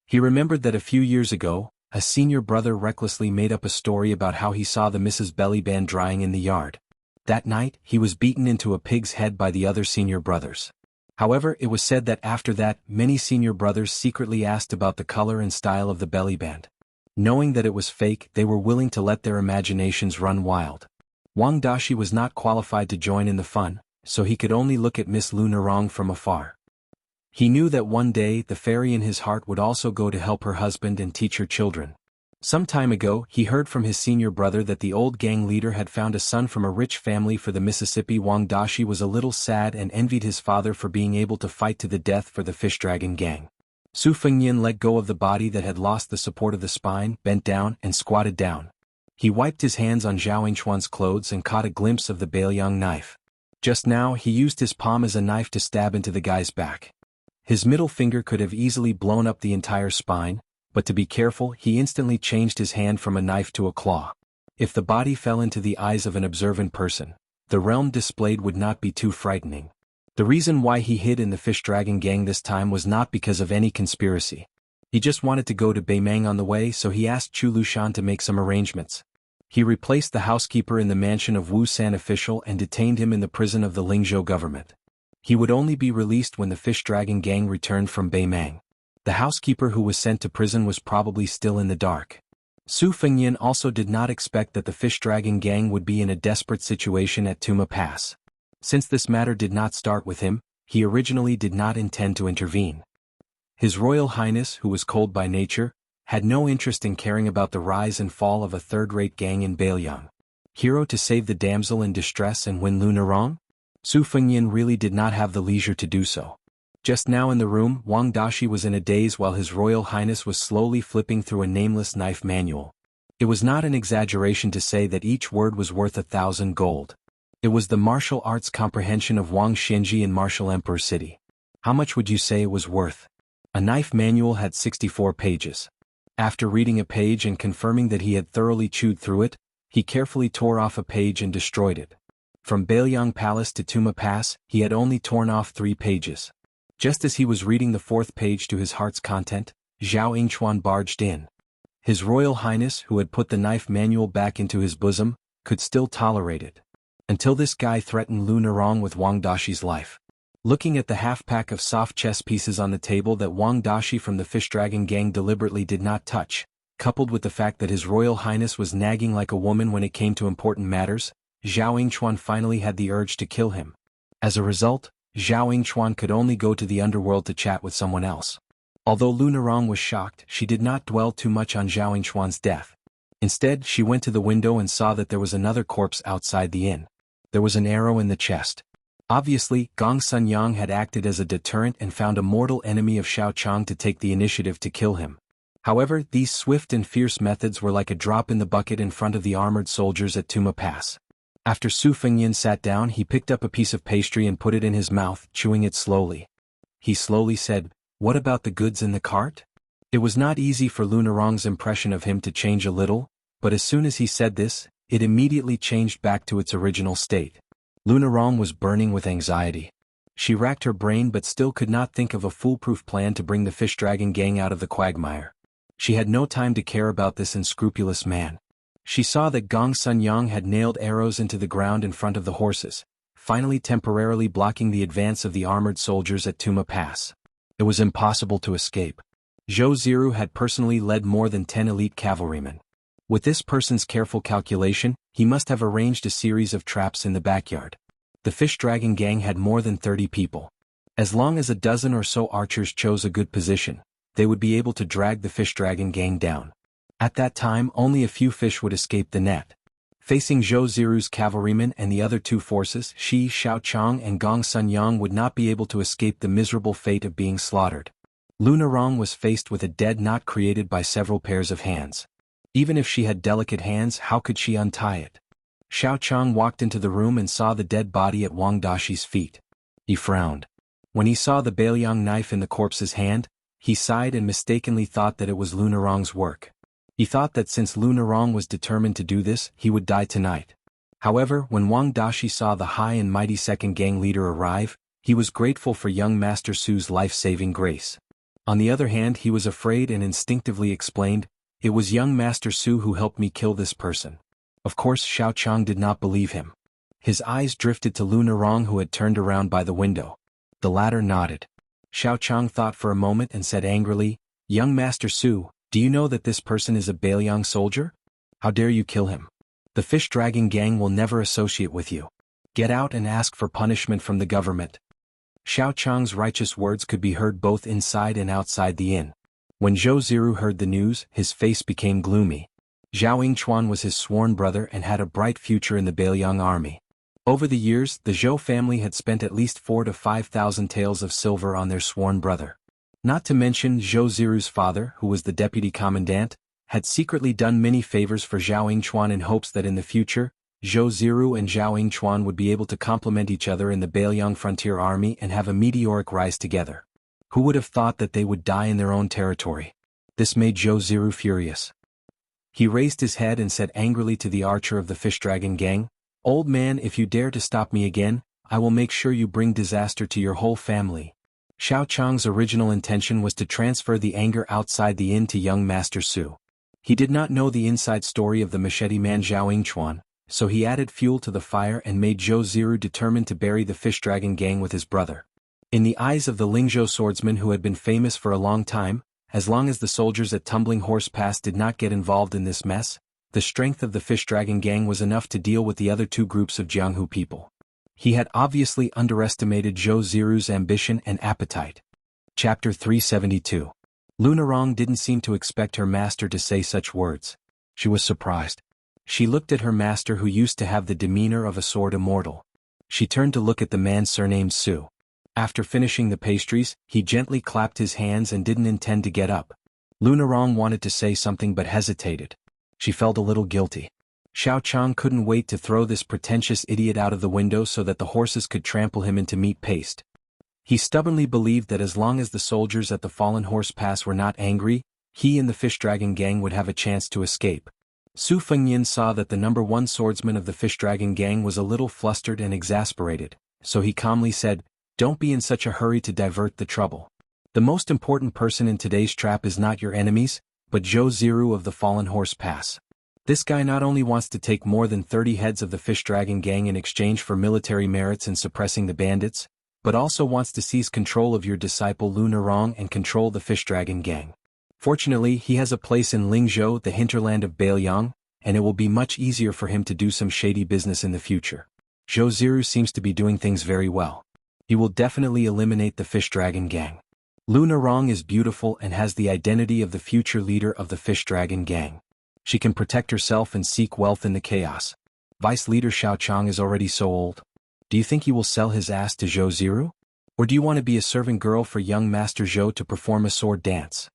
He remembered that a few years ago, a senior brother recklessly made up a story about how he saw the Mrs. Bellyband drying in the yard. That night, he was beaten into a pig's head by the other senior brothers. However, it was said that after that, many senior brothers secretly asked about the color and style of the bellyband. Knowing that it was fake, they were willing to let their imaginations run wild. Wang Dashi was not qualified to join in the fun, so he could only look at Miss Lu Nerong from afar. He knew that one day the fairy in his heart would also go to help her husband and teach her children. Some time ago, he heard from his senior brother that the old gang leader had found a son from a rich family for the Mississippi. Wang Dashi was a little sad and envied his father for being able to fight to the death for the Fish Dragon gang. Su Fengyan let go of the body that had lost the support of the spine, bent down, and squatted down. He wiped his hands on Zhao Yingchuan's clothes and caught a glimpse of the Bailiang knife. Just now, he used his palm as a knife to stab into the guy's back. His middle finger could have easily blown up the entire spine, but to be careful, he instantly changed his hand from a knife to a claw. If the body fell into the eyes of an observant person, the realm displayed would not be too frightening. The reason why he hid in the Fish Dragon gang this time was not because of any conspiracy. He just wanted to go to Beimang on the way, so he asked Chu Lushan to make some arrangements. He replaced the housekeeper in the mansion of Wu San official and detained him in the prison of the Lingzhou government. He would only be released when the Fish Dragon gang returned from Beimang. The housekeeper who was sent to prison was probably still in the dark. Su Fengyan also did not expect that the Fish Dragon gang would be in a desperate situation at Tuma Pass. Since this matter did not start with him, he originally did not intend to intervene. His Royal Highness, who was cold by nature, had no interest in caring about the rise and fall of a third-rate gang in Bailiang. Hero to save the damsel in distress and win Lu Nerong? Su Fengyan really did not have the leisure to do so. Just now in the room, Wang Dashi was in a daze while His Royal Highness was slowly flipping through a nameless knife manual. It was not an exaggeration to say that each word was worth 1,000 gold. It was the martial arts comprehension of Wang Xinji in Martial Emperor City. How much would you say it was worth? A knife manual had 64 pages. After reading a page and confirming that he had thoroughly chewed through it, he carefully tore off a page and destroyed it. From Bailiang Palace to Tuma Pass, he had only torn off 3 pages. Just as he was reading the 4th page to his heart's content, Zhao Yingchuan barged in. His Royal Highness, who had put the knife manual back into his bosom, could still tolerate it. Until this guy threatened Lu Nerong with Wang Dashi's life. Looking at the half-pack of soft chess pieces on the table that Wang Dashi from the Fish Dragon gang deliberately did not touch, coupled with the fact that His Royal Highness was nagging like a woman when it came to important matters, Zhao Yingchuan finally had the urge to kill him. As a result, Zhao Yingchuan could only go to the underworld to chat with someone else. Although Lu Nerong was shocked, she did not dwell too much on Zhao Yingchuan's death. Instead, she went to the window and saw that there was another corpse outside the inn. There was an arrow in the chest. Obviously, Gong Sunyang had acted as a deterrent and found a mortal enemy of Xiao Chang to take the initiative to kill him. However, these swift and fierce methods were like a drop in the bucket in front of the armored soldiers at Tuma Pass. After Su Fengyan sat down, he picked up a piece of pastry and put it in his mouth, chewing it slowly. He slowly said, "What about the goods in the cart?" It was not easy for Lu Nerong's impression of him to change a little, but as soon as he said this, it immediately changed back to its original state. Lu Nerong was burning with anxiety. She racked her brain but still could not think of a foolproof plan to bring the Fish Dragon gang out of the quagmire. She had no time to care about this unscrupulous man. She saw that Gong Sunyang had nailed arrows into the ground in front of the horses, finally temporarily blocking the advance of the armored soldiers at Tuma Pass. It was impossible to escape. Zhou Ziru had personally led more than 10 elite cavalrymen. With this person's careful calculation, he must have arranged a series of traps in the backyard. The Fish Dragon gang had more than 30 people. As long as a dozen or so archers chose a good position, they would be able to drag the Fish Dragon gang down. At that time, only a few fish would escape the net. Facing Zhou Ziru's cavalrymen and the other 2 forces, Shi Xiaochang and Gong Sunyang would not be able to escape the miserable fate of being slaughtered. Lu Nerong was faced with a dead knot created by several pairs of hands. Even if she had delicate hands, how could she untie it? Xiaochang walked into the room and saw the dead body at Wang Dashi's feet. He frowned. When he saw the Bailiang knife in the corpse's hand, he sighed and mistakenly thought that it was Lu Nerong's work. He thought that since Lu Nerong was determined to do this, he would die tonight. However, when Wang Dashi saw the high and mighty second gang leader arrive, he was grateful for young Master Su's life-saving grace. On the other hand, he was afraid and instinctively explained, It was young Master Su who helped me kill this person. Of course Xiaochang did not believe him. His eyes drifted to Lu Nerong who had turned around by the window. The latter nodded. Xiaochang thought for a moment and said angrily, "Young Master Su, do you know that this person is a Bailiang soldier? How dare you kill him? The Fish Dragon Gang will never associate with you. Get out and ask for punishment from the government." Xiaochang's righteous words could be heard both inside and outside the inn. When Zhou Ziru heard the news, his face became gloomy. Zhao Yingchuan was his sworn brother and had a bright future in the Bailiang army. Over the years, the Zhou family had spent at least 4,000 to 5,000 taels of silver on their sworn brother. Not to mention Zhou Ziru's father, who was the deputy commandant, had secretly done many favors for Zhao Yingchuan in hopes that in the future, Zhou Ziru and Zhao Yingchuan would be able to complement each other in the Bailiang frontier army and have a meteoric rise together. Who would have thought that they would die in their own territory? This made Zhou Ziru furious. He raised his head and said angrily to the archer of the Fish Dragon Gang, "Old man, if you dare to stop me again, I will make sure you bring disaster to your whole family." Xiaochang's original intention was to transfer the anger outside the inn to young Master Su. He did not know the inside story of the machete man Zhao Yingchuan, so he added fuel to the fire and made Zhou Ziru determined to bury the Fish Dragon Gang with his brother. In the eyes of the Lingzhou swordsman who had been famous for a long time, as long as the soldiers at Tumbling Horse Pass did not get involved in this mess, the strength of the Fish Dragon Gang was enough to deal with the other two groups of Jianghu people. He had obviously underestimated Zhou Ziru's ambition and appetite. Chapter 372. Lu Nerong didn't seem to expect her master to say such words. She was surprised. She looked at her master who used to have the demeanor of a sword immortal. She turned to look at the man surnamed Su. After finishing the pastries, he gently clapped his hands and didn't intend to get up. Lu Nerong wanted to say something but hesitated. She felt a little guilty. Xiaochang couldn't wait to throw this pretentious idiot out of the window so that the horses could trample him into meat paste. He stubbornly believed that as long as the soldiers at the Fallen Horse Pass were not angry, he and the Fish Dragon Gang would have a chance to escape. Su Fengyin saw that the number one swordsman of the Fish Dragon Gang was a little flustered and exasperated, so he calmly said, "Don't be in such a hurry to divert the trouble. The most important person in today's trap is not your enemies, but Zhou Ziru of the Fallen Horse Pass. This guy not only wants to take more than 30 heads of the Fish Dragon Gang in exchange for military merits in suppressing the bandits, but also wants to seize control of your disciple Lu Nerong and control the Fish Dragon Gang. Fortunately, he has a place in Lingzhou, the hinterland of Bailiang, and it will be much easier for him to do some shady business in the future. Zhou Ziru seems to be doing things very well. He will definitely eliminate the Fish Dragon Gang. Lu Nerong is beautiful and has the identity of the future leader of the Fish Dragon Gang. She can protect herself and seek wealth in the chaos. Vice Leader Xiaochang is already so old. Do you think he will sell his ass to Zhou Ziru? Or do you want to be a servant girl for young Master Zhou to perform a sword dance?"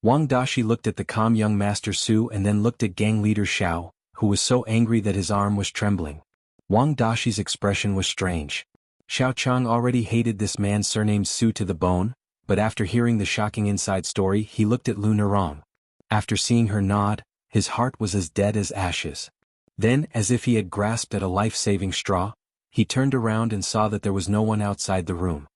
Wang Dashi looked at the calm young Master Su and then looked at gang leader Xiao, who was so angry that his arm was trembling. Wang Dashi's expression was strange. Xiaochang already hated this man surnamed Su to the bone, but after hearing the shocking inside story he looked at Lu Nerong. After seeing her nod, his heart was as dead as ashes. Then, as if he had grasped at a life-saving straw, he turned around and saw that there was no one outside the room.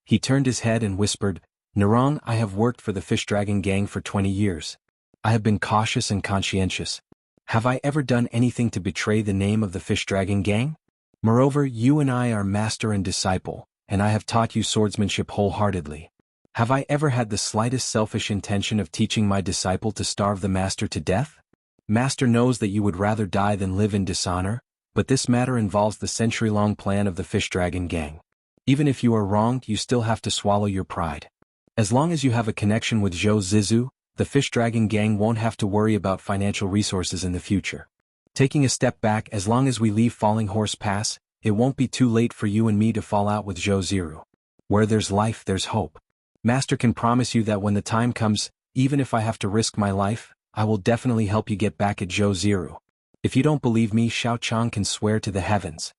He turned his head and whispered, "Nerong, I have worked for the Fish Dragon Gang for 20 years. I have been cautious and conscientious. Have I ever done anything to betray the name of the Fish Dragon Gang? Moreover, you and I are master and disciple, and I have taught you swordsmanship wholeheartedly. Have I ever had the slightest selfish intention of teaching my disciple to starve the master to death? Master knows that you would rather die than live in dishonor, but this matter involves the century-long plan of the Fish Dragon Gang. Even if you are wronged, you still have to swallow your pride. As long as you have a connection with Zhou Zizu, the Fish Dragon Gang won't have to worry about financial resources in the future. Taking a step back, as long as we leave Falling Horse Pass, it won't be too late for you and me to fall out with Zhou Ziru. Where there's life, there's hope. Master can promise you that when the time comes, even if I have to risk my life, I will definitely help you get back at Zhou Ziru. If you don't believe me, Xiaochang can swear to the heavens."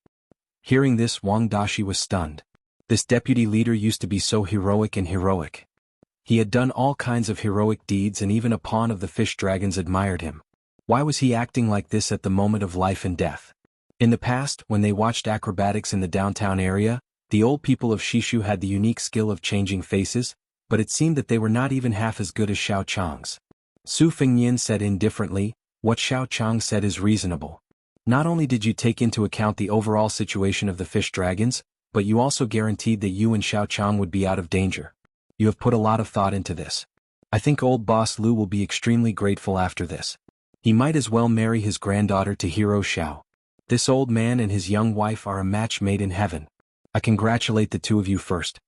Hearing this, Wang Dashi was stunned. This deputy leader used to be so heroic and heroic. He had done all kinds of heroic deeds and even a pawn of the fish dragons admired him. Why was he acting like this at the moment of life and death? In the past, when they watched acrobatics in the downtown area, the old people of Shishu had the unique skill of changing faces, but it seemed that they were not even half as good as Xiaochang's. Su Fengyin said indifferently, what Xiaochang said is reasonable. Not only did you take into account the overall situation of the fish dragons, but you also guaranteed that you and Xiaochang would be out of danger. You have put a lot of thought into this. I think old boss Lu will be extremely grateful after this. He might as well marry his granddaughter to Hero Xiao. This old man and his young wife are a match made in heaven. I congratulate the two of you first.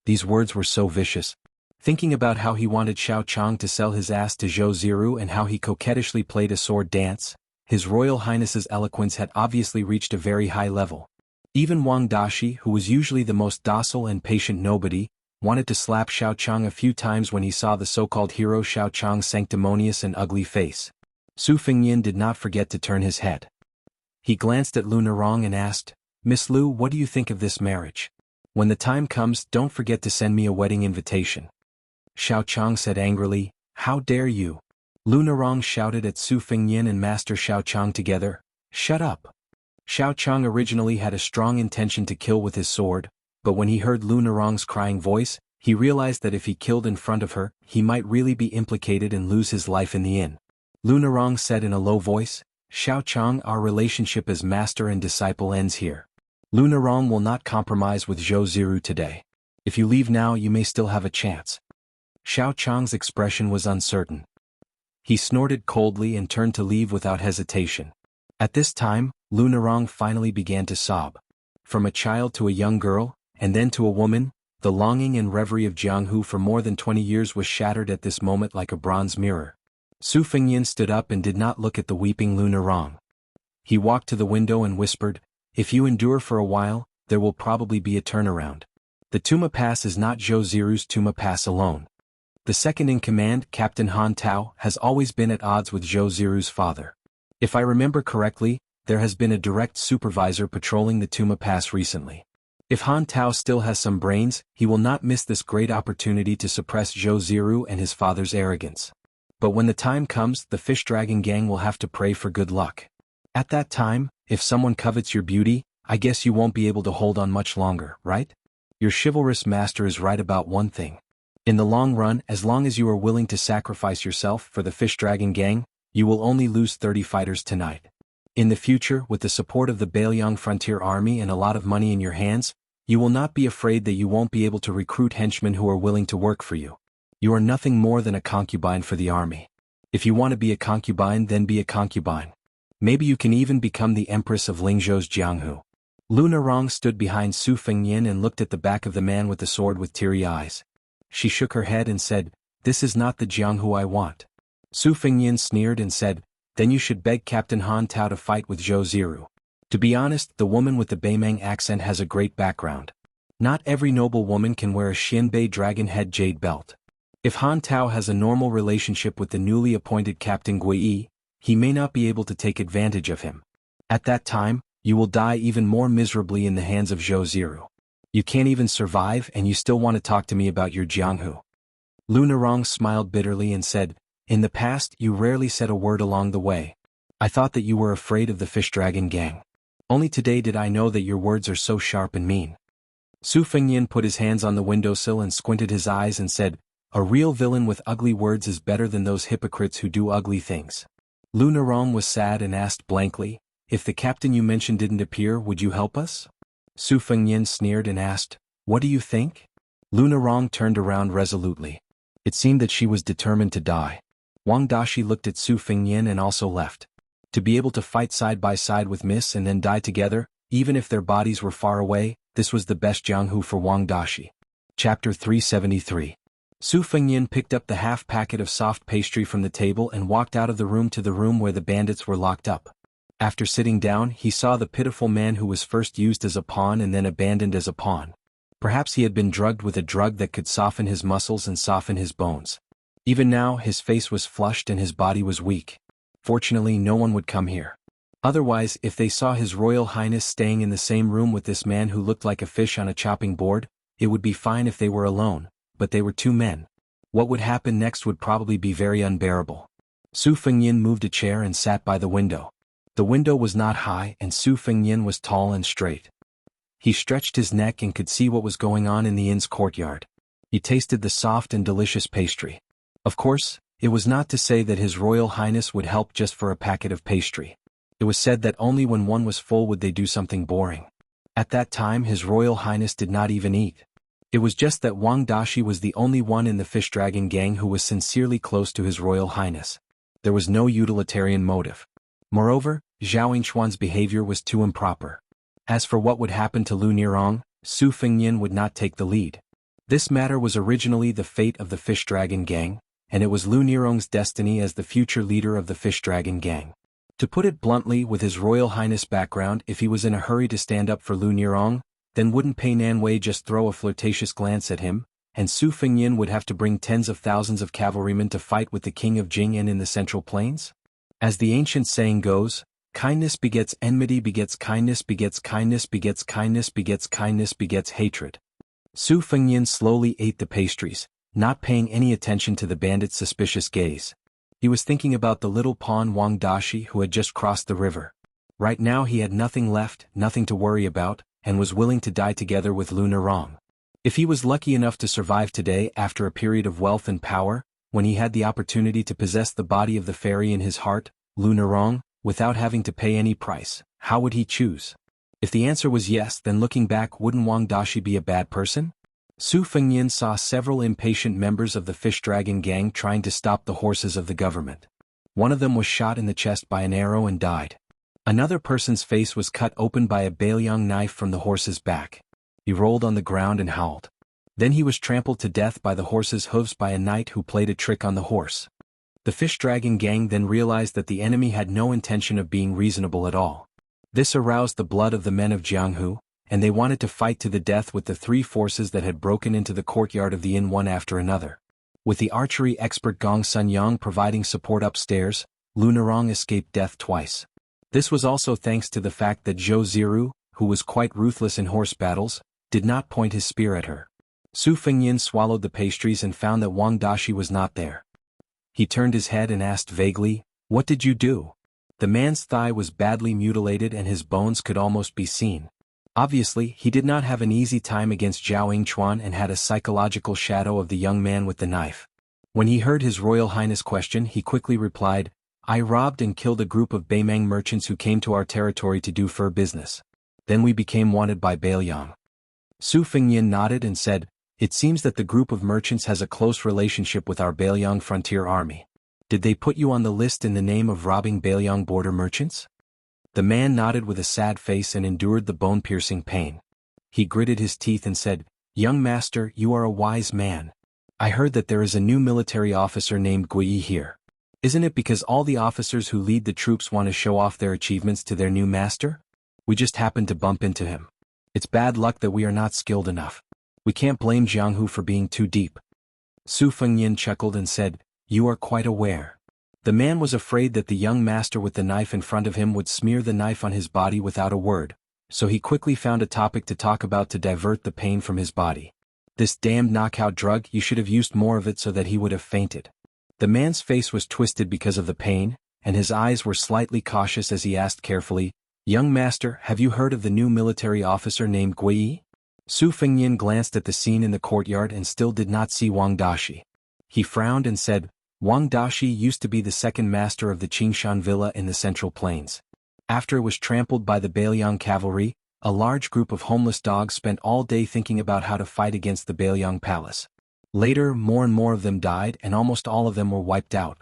These words were so vicious. Thinking about how he wanted Xiaochang to sell his ass to Zhou Ziru and how he coquettishly played a sword dance, His Royal Highness's eloquence had obviously reached a very high level. Even Wang Dashi, who was usually the most docile and patient nobody, wanted to slap Xiaochang a few times when he saw the so-called hero Xiaochang's sanctimonious and ugly face. Su Fengyin did not forget to turn his head. He glanced at Lu Nerong and asked, Miss Lu, what do you think of this marriage? When the time comes, don't forget to send me a wedding invitation. Xiaochang said angrily, how dare you? Lu Nerong shouted at Su Fengyin and Master Xiaochang together, shut up. Xiaochang originally had a strong intention to kill with his sword, but when he heard Lu Nerong's crying voice, he realized that if he killed in front of her, he might really be implicated and lose his life in the inn. Lu Nerong said in a low voice, Xiaochang, our relationship as master and disciple ends here. Lu Nerong will not compromise with Zhou Ziru today. If you leave now, you may still have a chance. Xiaochang's expression was uncertain. He snorted coldly and turned to leave without hesitation. At this time, Lu Nerong finally began to sob. From a child to a young girl, and then to a woman, the longing and reverie of Jianghu for more than 20 years was shattered at this moment like a bronze mirror. Su Fengyin stood up and did not look at the weeping Lu Nerong. He walked to the window and whispered, if you endure for a while, there will probably be a turnaround. The Tuma Pass is not Zhou Ziru's Tuma Pass alone. The second in command, Captain Han Tao, has always been at odds with Zhou Ziru's father. If I remember correctly, there has been a direct supervisor patrolling the Tuma Pass recently. If Han Tao still has some brains, he will not miss this great opportunity to suppress Zhou Ziru and his father's arrogance. But when the time comes, the Fish Dragon Gang will have to pray for good luck. At that time, if someone covets your beauty, I guess you won't be able to hold on much longer, right? Your chivalrous master is right about one thing. In the long run, as long as you are willing to sacrifice yourself for the Fish Dragon Gang, you will only lose 30 fighters tonight. In the future, with the support of the Bailiang Frontier Army and a lot of money in your hands, you will not be afraid that you won't be able to recruit henchmen who are willing to work for you. You are nothing more than a concubine for the army. If you want to be a concubine, then be a concubine. Maybe you can even become the Empress of Lingzhou's Jianghu. Lu Nerong stood behind Su Fengyin and looked at the back of the man with the sword with teary eyes. She shook her head and said, this is not the Jianghu I want. Su Fengyin sneered and said, then you should beg Captain Han Tao to fight with Zhou Ziru. To be honest, the woman with the Beimang accent has a great background. Not every noble woman can wear a Xianbei dragon head jade belt. If Han Tao has a normal relationship with the newly appointed Captain Gui, he may not be able to take advantage of him. At that time, you will die even more miserably in the hands of Zhou Ziru. You can't even survive and you still want to talk to me about your Jianghu. Lu Nerong smiled bitterly and said, in the past you rarely said a word along the way. I thought that you were afraid of the Fish Dragon Gang. Only today did I know that your words are so sharp and mean. Su Fengyin put his hands on the windowsill and squinted his eyes and said, a real villain with ugly words is better than those hypocrites who do ugly things. Lu Nerong was sad and asked blankly, if the captain you mentioned didn't appear, would you help us? Su Fengyin sneered and asked, what do you think? Lu Nerong turned around resolutely. It seemed that she was determined to die. Wang Dashi looked at Su Fengyin and also left. To be able to fight side by side with Miss and then die together, even if their bodies were far away, this was the best Jianghu for Wang Dashi. Chapter 373. Su Fengyin picked up the half packet of soft pastry from the table and walked out of the room to the room where the bandits were locked up. After sitting down, he saw the pitiful man who was first used as a pawn and then abandoned as a pawn. Perhaps he had been drugged with a drug that could soften his muscles and soften his bones. Even now, his face was flushed and his body was weak. Fortunately, no one would come here. Otherwise, if they saw His Royal Highness staying in the same room with this man who looked like a fish on a chopping board, it would be fine if they were alone, but they were two men. What would happen next would probably be very unbearable. Su Fengyin moved a chair and sat by the window. The window was not high and Su Fengyin was tall and straight. He stretched his neck and could see what was going on in the inn's courtyard. He tasted the soft and delicious pastry. Of course, It was not to say that His Royal Highness would help just for a packet of pastry. It was said that only when one was full would they do something boring. At that time His Royal Highness did not even eat. It was just that Wang Dashi was the only one in the Fish Dragon gang who was sincerely close to His Royal Highness. There was no utilitarian motive. Moreover, Zhao Yingxuan's behavior was too improper. As for what would happen to Lu Nirong, Su Fengnian would not take the lead. This matter was originally the fate of the Fish Dragon gang, and it was Lu Nirong's destiny as the future leader of the Fish Dragon gang. To put it bluntly, with His Royal Highness' background, if he was in a hurry to stand up for Lu Nirong, then wouldn't Pei Nanwei just throw a flirtatious glance at him, and Su Fengnian would have to bring tens of thousands of cavalrymen to fight with the king of Jing'an in the Central Plains? As the ancient saying goes, kindness begets enmity begets kindness begets kindness begets kindness begets kindness begets hatred. Su Fengnian slowly ate the pastries, not paying any attention to the bandit's suspicious gaze. He was thinking about the little pawn Wang Dashi who had just crossed the river. Right now he had nothing left, nothing to worry about, and was willing to die together with Lu Nirong. If he was lucky enough to survive today after a period of wealth and power, when he had the opportunity to possess the body of the fairy in his heart, Lu Nirong, without having to pay any price, how would he choose? If the answer was yes, then looking back, wouldn't Wang Dashi be a bad person? Su Fengnian saw several impatient members of the Fish Dragon gang trying to stop the horses of the government. One of them was shot in the chest by an arrow and died. Another person's face was cut open by a Bailiang knife from the horse's back. He rolled on the ground and howled. Then he was trampled to death by the horse's hooves by a knight who played a trick on the horse. The Fish Dragon gang then realized that the enemy had no intention of being reasonable at all. This aroused the blood of the men of Jianghu, and they wanted to fight to the death with the three forces that had broken into the courtyard of the inn one after another. With the archery expert Gong Sunyang providing support upstairs, Lu Nirong escaped death twice. This was also thanks to the fact that Zhou Ziru, who was quite ruthless in horse battles, did not point his spear at her. Su Fengnian swallowed the pastries and found that Wang Dashi was not there. He turned his head and asked vaguely, "What did you do?" The man's thigh was badly mutilated and his bones could almost be seen. Obviously, he did not have an easy time against Zhao Yingxuan and had a psychological shadow of the young man with the knife. When he heard His Royal Highness question, he quickly replied, "I robbed and killed a group of Beimang merchants who came to our territory to do fur business. Then we became wanted by Bailiang." Su Fengnian nodded and said, "It seems that the group of merchants has a close relationship with our Bailiang frontier army. Did they put you on the list in the name of robbing Bailiang border merchants?" The man nodded with a sad face and endured the bone-piercing pain. He gritted his teeth and said, "Young master, you are a wise man. I heard that there is a new military officer named Gui here. Isn't it because all the officers who lead the troops want to show off their achievements to their new master? We just happened to bump into him. It's bad luck that we are not skilled enough. We can't blame Jianghu for being too deep." Su Fengnian chuckled and said, "You are quite aware." The man was afraid that the young master with the knife in front of him would smear the knife on his body without a word, so he quickly found a topic to talk about to divert the pain from his body. "This damned knockout drug, you should have used more of it so that he would have fainted." The man's face was twisted because of the pain, and his eyes were slightly cautious as he asked carefully, "Young master, have you heard of the new military officer named Gui?" Su Fengnian glanced at the scene in the courtyard and still did not see Wang Dashi. He frowned and said, "Wang Dashi used to be the second master of the Qingshan villa in the Central Plains. After it was trampled by the Bailiang cavalry, a large group of homeless dogs spent all day thinking about how to fight against the Bailiang palace. Later, more and more of them died and almost all of them were wiped out.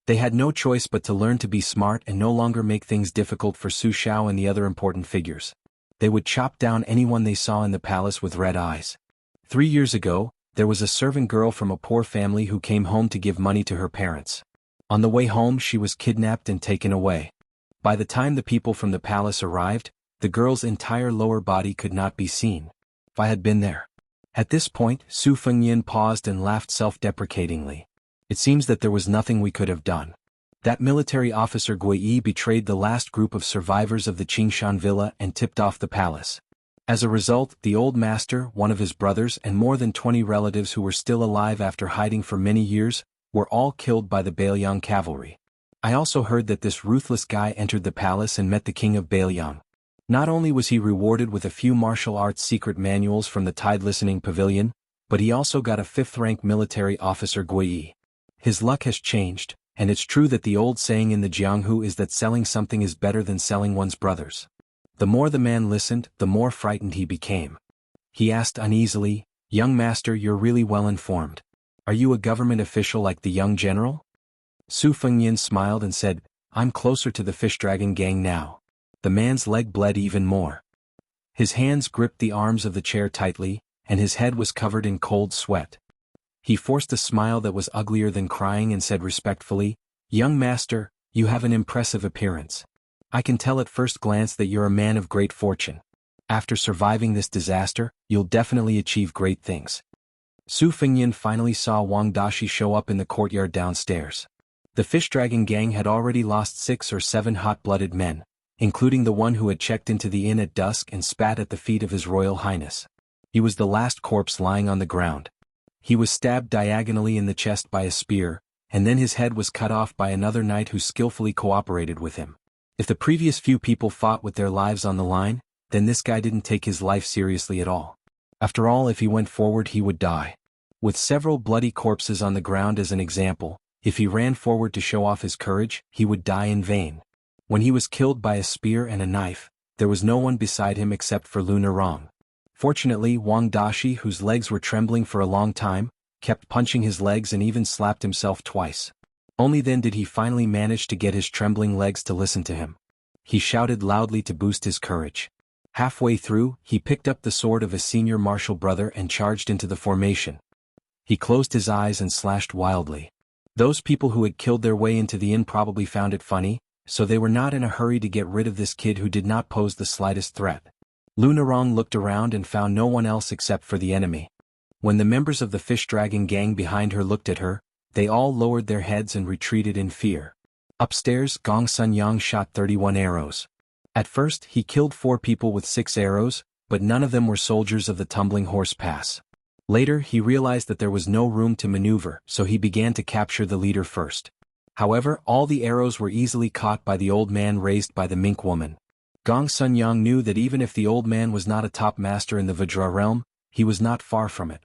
They had no choice but to learn to be smart and no longer make things difficult for Su Xiao and the other important figures. They would chop down anyone they saw in the palace with red eyes. 3 years ago, there was a servant girl from a poor family who came home to give money to her parents. On the way home she was kidnapped and taken away. By the time the people from the palace arrived, the girl's entire lower body could not be seen. If I had been there." At this point, Su Fengnian paused and laughed self-deprecatingly. "It seems that there was nothing we could have done. That military officer Gui betrayed the last group of survivors of the Qingshan villa and tipped off the palace. As a result, the old master, one of his brothers and more than 20 relatives who were still alive after hiding for many years, were all killed by the Bailiang cavalry. I also heard that this ruthless guy entered the palace and met the king of Bailiang. Not only was he rewarded with a few martial arts secret manuals from the Tide Listening Pavilion, but he also got a 5th-rank military officer Gui. His luck has changed, and it's true that the old saying in the Jianghu is that selling something is better than selling one's brothers. The more the man listened, the more frightened he became. He asked uneasily, "Young master, you're really well informed. Are you a government official like the young general?" Su Fengyan smiled and said, "I'm closer to the fish dragon gang now." The man's leg bled even more. His hands gripped the arms of the chair tightly, and his head was covered in cold sweat. He forced a smile that was uglier than crying and said respectfully, "Young master, you have an impressive appearance. I can tell at first glance that you're a man of great fortune. After surviving this disaster, you'll definitely achieve great things." Su Fengyan finally saw Wang Dashi show up in the courtyard downstairs. The fish dragon gang had already lost 6 or 7 hot-blooded men, including the one who had checked into the inn at dusk and spat at the feet of His Royal Highness. He was the last corpse lying on the ground. He was stabbed diagonally in the chest by a spear, and then his head was cut off by another knight who skillfully cooperated with him. If the previous few people fought with their lives on the line, then this guy didn't take his life seriously at all. After all, if he went forward he would die. With several bloody corpses on the ground as an example, if he ran forward to show off his courage, he would die in vain. When he was killed by a spear and a knife, there was no one beside him except for Lu Narong. Fortunately, Wang Dashi, whose legs were trembling for a long time, kept punching his legs and even slapped himself twice. Only then did he finally manage to get his trembling legs to listen to him. He shouted loudly to boost his courage. Halfway through, he picked up the sword of his senior martial brother and charged into the formation. He closed his eyes and slashed wildly. Those people who had killed their way into the inn probably found it funny, so they were not in a hurry to get rid of this kid who did not pose the slightest threat. Lu Narong looked around and found no one else except for the enemy. When the members of the fish dragon gang behind her looked at her, they all lowered their heads and retreated in fear. Upstairs, Gong Sunyang shot 31 arrows. At first, he killed 4 people with 6 arrows, but none of them were soldiers of the Tumbling Horse Pass. Later, he realized that there was no room to maneuver, so he began to capture the leader first. However, all the arrows were easily caught by the old man raised by the mink woman. Gong Sunyang knew that even if the old man was not a top master in the Vajra realm, he was not far from it.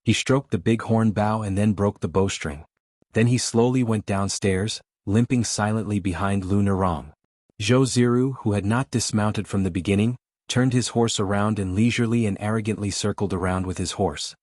He stroked the big horn bow and then broke the bowstring. Then he slowly went downstairs, limping silently behind Lu Narong. Zhou Ziru, who had not dismounted from the beginning, turned his horse around and leisurely and arrogantly circled around with his horse.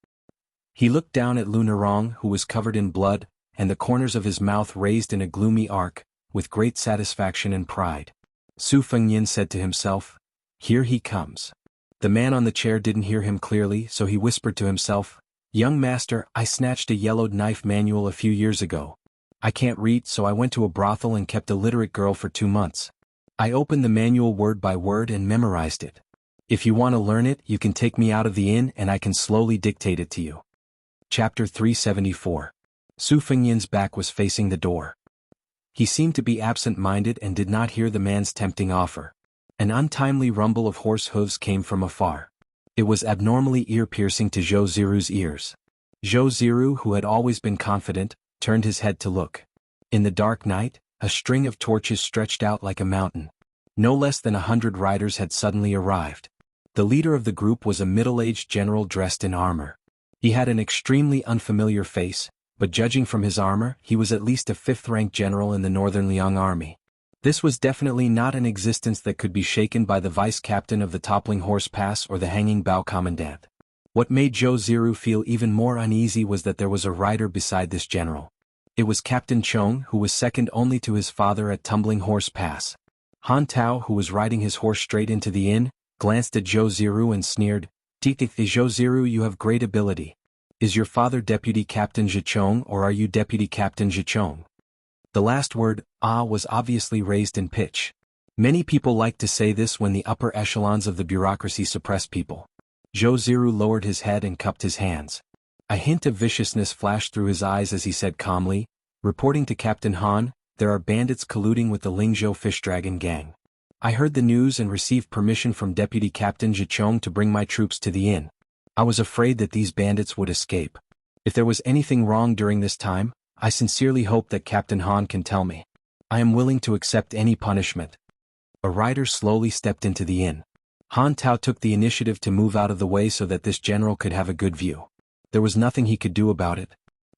He looked down at Lu Narong, who was covered in blood, and the corners of his mouth raised in a gloomy arc, with great satisfaction and pride. Su Fengyan said to himself, "Here he comes." The man on the chair didn't hear him clearly, so he whispered to himself, "Young master, I snatched a yellowed knife manual a few years ago. I can't read, so I went to a brothel and kept a literate girl for 2 months. I opened the manual word by word and memorized it. If you want to learn it, you can take me out of the inn and I can slowly dictate it to you." Chapter 374. Su Fengyan's back was facing the door. He seemed to be absent-minded and did not hear the man's tempting offer. An untimely rumble of horse hooves came from afar. It was abnormally ear-piercing to Zhou Ziru's ears. Zhou Ziru, who had always been confident, turned his head to look. In the dark night, a string of torches stretched out like a mountain. No less than 100 riders had suddenly arrived. The leader of the group was a middle-aged general dressed in armor. He had an extremely unfamiliar face, but judging from his armor, he was at least a 5th-rank general in the Northern Liang army. This was definitely not an existence that could be shaken by the vice-captain of the Toppling Horse Pass or the Hanging Bow Commandant. What made Zhou Ziru feel even more uneasy was that there was a rider beside this general. It was Captain Chong, who was second only to his father at Tumbling Horse Pass. Han Tao, who was riding his horse straight into the inn, glanced at Zhou Ziru and sneered, "Zhou Ziru, you have great ability. Is your father Deputy Captain Zhichong or are you Deputy Captain Zhichong?" The last word, was obviously raised in pitch. Many people like to say this when the upper echelons of the bureaucracy suppress people. Zhou Ziru lowered his head and cupped his hands. A hint of viciousness flashed through his eyes as he said calmly, "Reporting to Captain Han, there are bandits colluding with the Lingzhou Fish Dragon gang. I heard the news and received permission from Deputy Captain Zhichong to bring my troops to the inn. I was afraid that these bandits would escape. If there was anything wrong during this time, I sincerely hope that Captain Han can tell me. I am willing to accept any punishment." A rider slowly stepped into the inn. Han Tao took the initiative to move out of the way so that this general could have a good view. There was nothing he could do about it.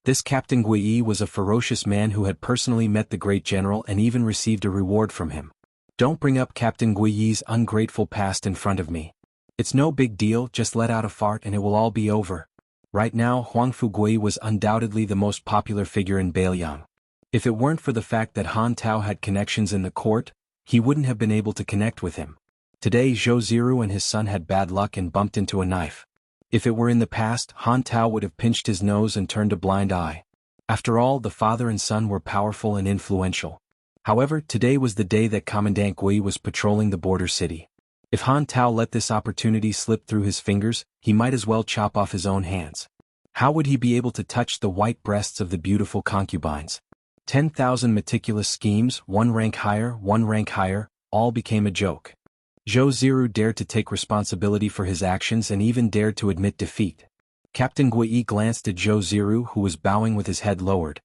This Captain Gui was a ferocious man who had personally met the great general and even received a reward from him. Don't bring up Captain Gui's ungrateful past in front of me. It's no big deal, just let out a fart and it will all be over. Right now Huangfu Gui was undoubtedly the most popular figure in Beiliang. If it weren't for the fact that Han Tao had connections in the court, he wouldn't have been able to connect with him. Today Zhou Ziru and his son had bad luck and bumped into a knife. If it were in the past, Han Tao would have pinched his nose and turned a blind eye. After all, the father and son were powerful and influential. However, today was the day that Commandant Gui was patrolling the border city. If Han Tao let this opportunity slip through his fingers, he might as well chop off his own hands. How would he be able to touch the white breasts of the beautiful concubines? 10,000 meticulous schemes, one rank higher, all became a joke. Zhou Ziru dared to take responsibility for his actions and even dared to admit defeat. Captain Gui glanced at Zhou Ziru, who was bowing with his head lowered.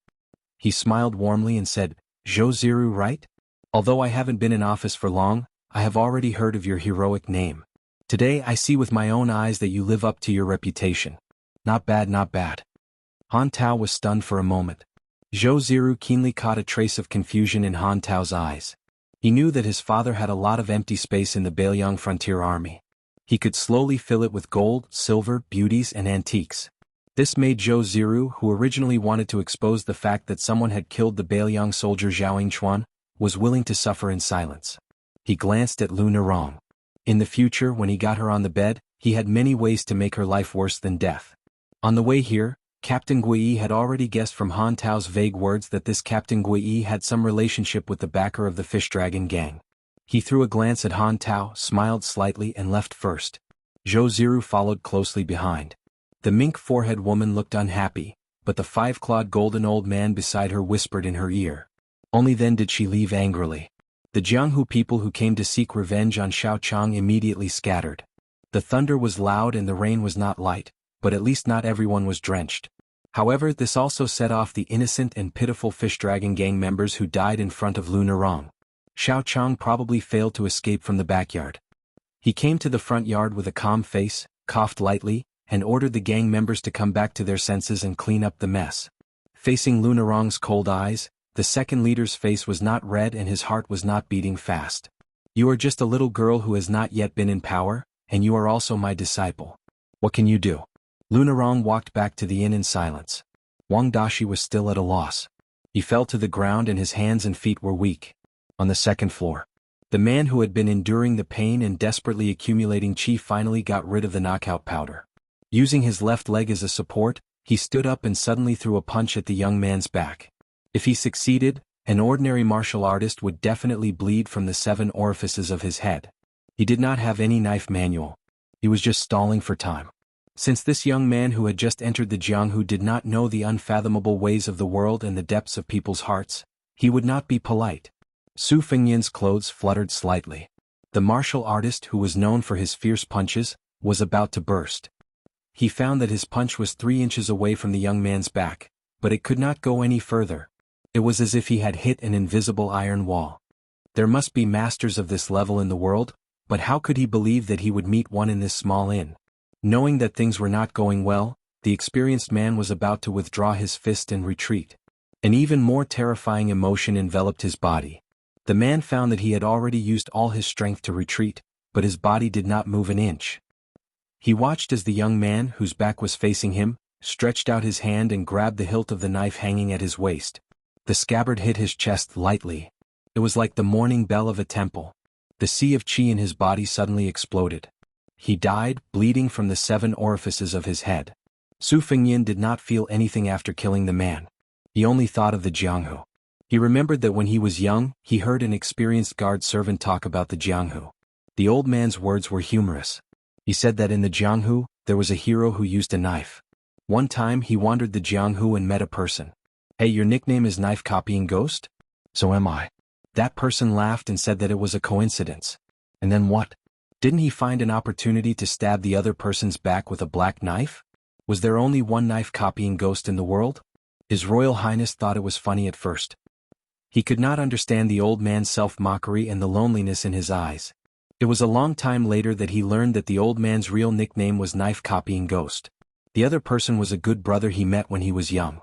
He smiled warmly and said, "Zhou Ziru, right? Although I haven't been in office for long, I have already heard of your heroic name. Today I see with my own eyes that you live up to your reputation. Not bad, not bad." Han Tao was stunned for a moment. Zhou Ziru keenly caught a trace of confusion in Han Tao's eyes. He knew that his father had a lot of empty space in the Beiliang frontier army. He could slowly fill it with gold, silver, beauties and antiques. This made Zhou Ziru, who originally wanted to expose the fact that someone had killed the Beiliang soldier Zhao Yingchuan, was willing to suffer in silence. He glanced at Lu Nerong. In the future, when he got her on the bed, he had many ways to make her life worse than death. On the way here, Captain Gui had already guessed from Han Tao's vague words that this Captain Gui had some relationship with the backer of the Fish Dragon gang. He threw a glance at Han Tao, smiled slightly and left first. Zhou Ziru followed closely behind. The mink-forehead woman looked unhappy, but the five-clawed golden old man beside her whispered in her ear. Only then did she leave angrily. The Jianghu people who came to seek revenge on Xiaochang immediately scattered. The thunder was loud and the rain was not light, but at least not everyone was drenched. However, this also set off the innocent and pitiful Fish Dragon gang members who died in front of Lu Nerong. Xiaochang probably failed to escape from the backyard. He came to the front yard with a calm face, coughed lightly, and ordered the gang members to come back to their senses and clean up the mess. Facing Lu Nerong's cold eyes, the second leader's face was not red and his heart was not beating fast. "You are just a little girl who has not yet been in power, and you are also my disciple. What can you do?" Lu Nerong walked back to the inn in silence. Wang Dashi was still at a loss. He fell to the ground and his hands and feet were weak. On the second floor, the man who had been enduring the pain and desperately accumulating chi finally got rid of the knockout powder. Using his left leg as a support, he stood up and suddenly threw a punch at the young man's back. If he succeeded, an ordinary martial artist would definitely bleed from the 7 orifices of his head. He did not have any knife manual. He was just stalling for time. Since this young man who had just entered the Jianghu did not know the unfathomable ways of the world and the depths of people's hearts, he would not be polite. Su Fengyan's clothes fluttered slightly. The martial artist, who was known for his fierce punches, was about to burst. He found that his punch was 3 inches away from the young man's back, but it could not go any further. It was as if he had hit an invisible iron wall. There must be masters of this level in the world, but how could he believe that he would meet one in this small inn? Knowing that things were not going well, the experienced man was about to withdraw his fist and retreat. An even more terrifying emotion enveloped his body. The man found that he had already used all his strength to retreat, but his body did not move an inch. He watched as the young man, whose back was facing him, stretched out his hand and grabbed the hilt of the knife hanging at his waist. The scabbard hit his chest lightly. It was like the morning bell of a temple. The sea of chi in his body suddenly exploded. He died, bleeding from the 7 orifices of his head. Su Fengyan did not feel anything after killing the man. He only thought of the Jianghu. He remembered that when he was young, he heard an experienced guard servant talk about the Jianghu. The old man's words were humorous. He said that in the Jianghu, there was a hero who used a knife. One time he wandered the Jianghu and met a person. "Hey, your nickname is Knife Copying Ghost?" "So am I." That person laughed and said that it was a coincidence. And then what? Didn't he find an opportunity to stab the other person's back with a black knife? Was there only one knife-copying ghost in the world? His Royal Highness thought it was funny at first. He could not understand the old man's self-mockery and the loneliness in his eyes. It was a long time later that he learned that the old man's real nickname was Knife Copying Ghost. The other person was a good brother he met when he was young.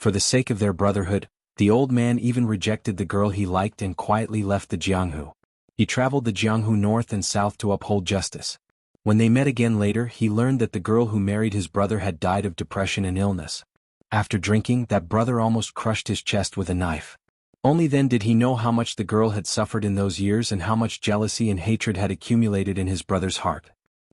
For the sake of their brotherhood, the old man even rejected the girl he liked and quietly left the Jianghu. He traveled the Jianghu north and south to uphold justice. When they met again later, he learned that the girl who married his brother had died of depression and illness. After drinking, that brother almost crushed his chest with a knife. Only then did he know how much the girl had suffered in those years and how much jealousy and hatred had accumulated in his brother's heart.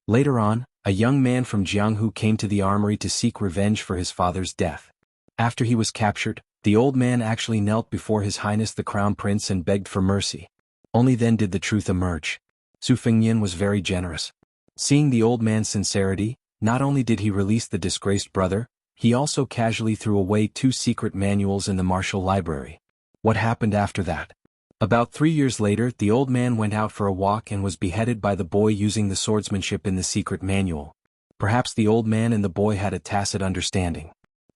Later on, a young man from Jianghu came to the armory to seek revenge for his father's death. After he was captured, the old man actually knelt before His Highness the Crown Prince and begged for mercy. Only then did the truth emerge. Su Fengnian was very generous. Seeing the old man's sincerity, not only did he release the disgraced brother, he also casually threw away 2 secret manuals in the martial library. What happened after that? About 3 years later, the old man went out for a walk and was beheaded by the boy using the swordsmanship in the secret manual. Perhaps the old man and the boy had a tacit understanding.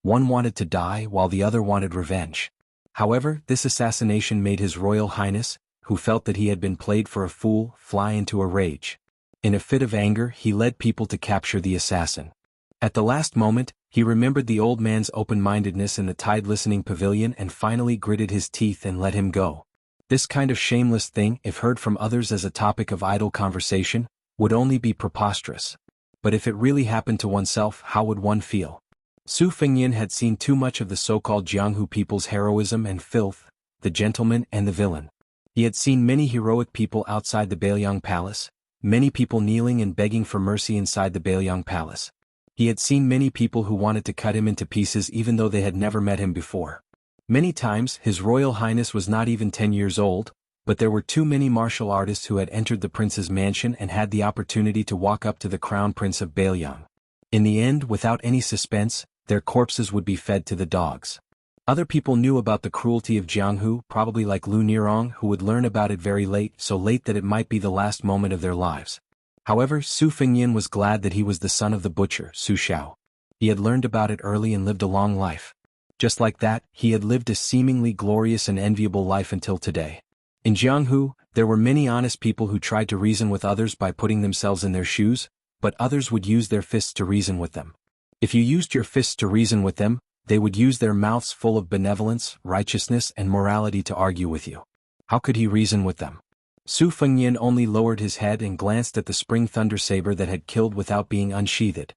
One wanted to die while the other wanted revenge. However, this assassination made His Royal Highness, who felt that he had been played for a fool, fly into a rage. In a fit of anger, he led people to capture the assassin. At the last moment, he remembered the old man's open-mindedness in the tide-listening pavilion and finally gritted his teeth and let him go. This kind of shameless thing, if heard from others as a topic of idle conversation, would only be preposterous. But if it really happened to oneself, how would one feel? Su Fengnian had seen too much of the so-called Jianghu people's heroism and filth, the gentleman and the villain. He had seen many heroic people outside the Beiliang Palace, many people kneeling and begging for mercy inside the Beiliang Palace. He had seen many people who wanted to cut him into pieces even though they had never met him before. Many times, His Royal Highness was not even 10 years old, but there were too many martial artists who had entered the prince's mansion and had the opportunity to walk up to the crown prince of Beiliang. In the end, without any suspense, their corpses would be fed to the dogs. Other people knew about the cruelty of Jianghu, probably like Lu Nirong, who would learn about it very late, so late that it might be the last moment of their lives. However, Su Fengnian was glad that he was the son of the butcher, Su Xiao. He had learned about it early and lived a long life. Just like that, he had lived a seemingly glorious and enviable life until today. In Jianghu, there were many honest people who tried to reason with others by putting themselves in their shoes, but others would use their fists to reason with them. If you used your fists to reason with them, they would use their mouths full of benevolence, righteousness and morality to argue with you. How could he reason with them? Su Fengnian only lowered his head and glanced at the spring thunder saber that had killed without being unsheathed.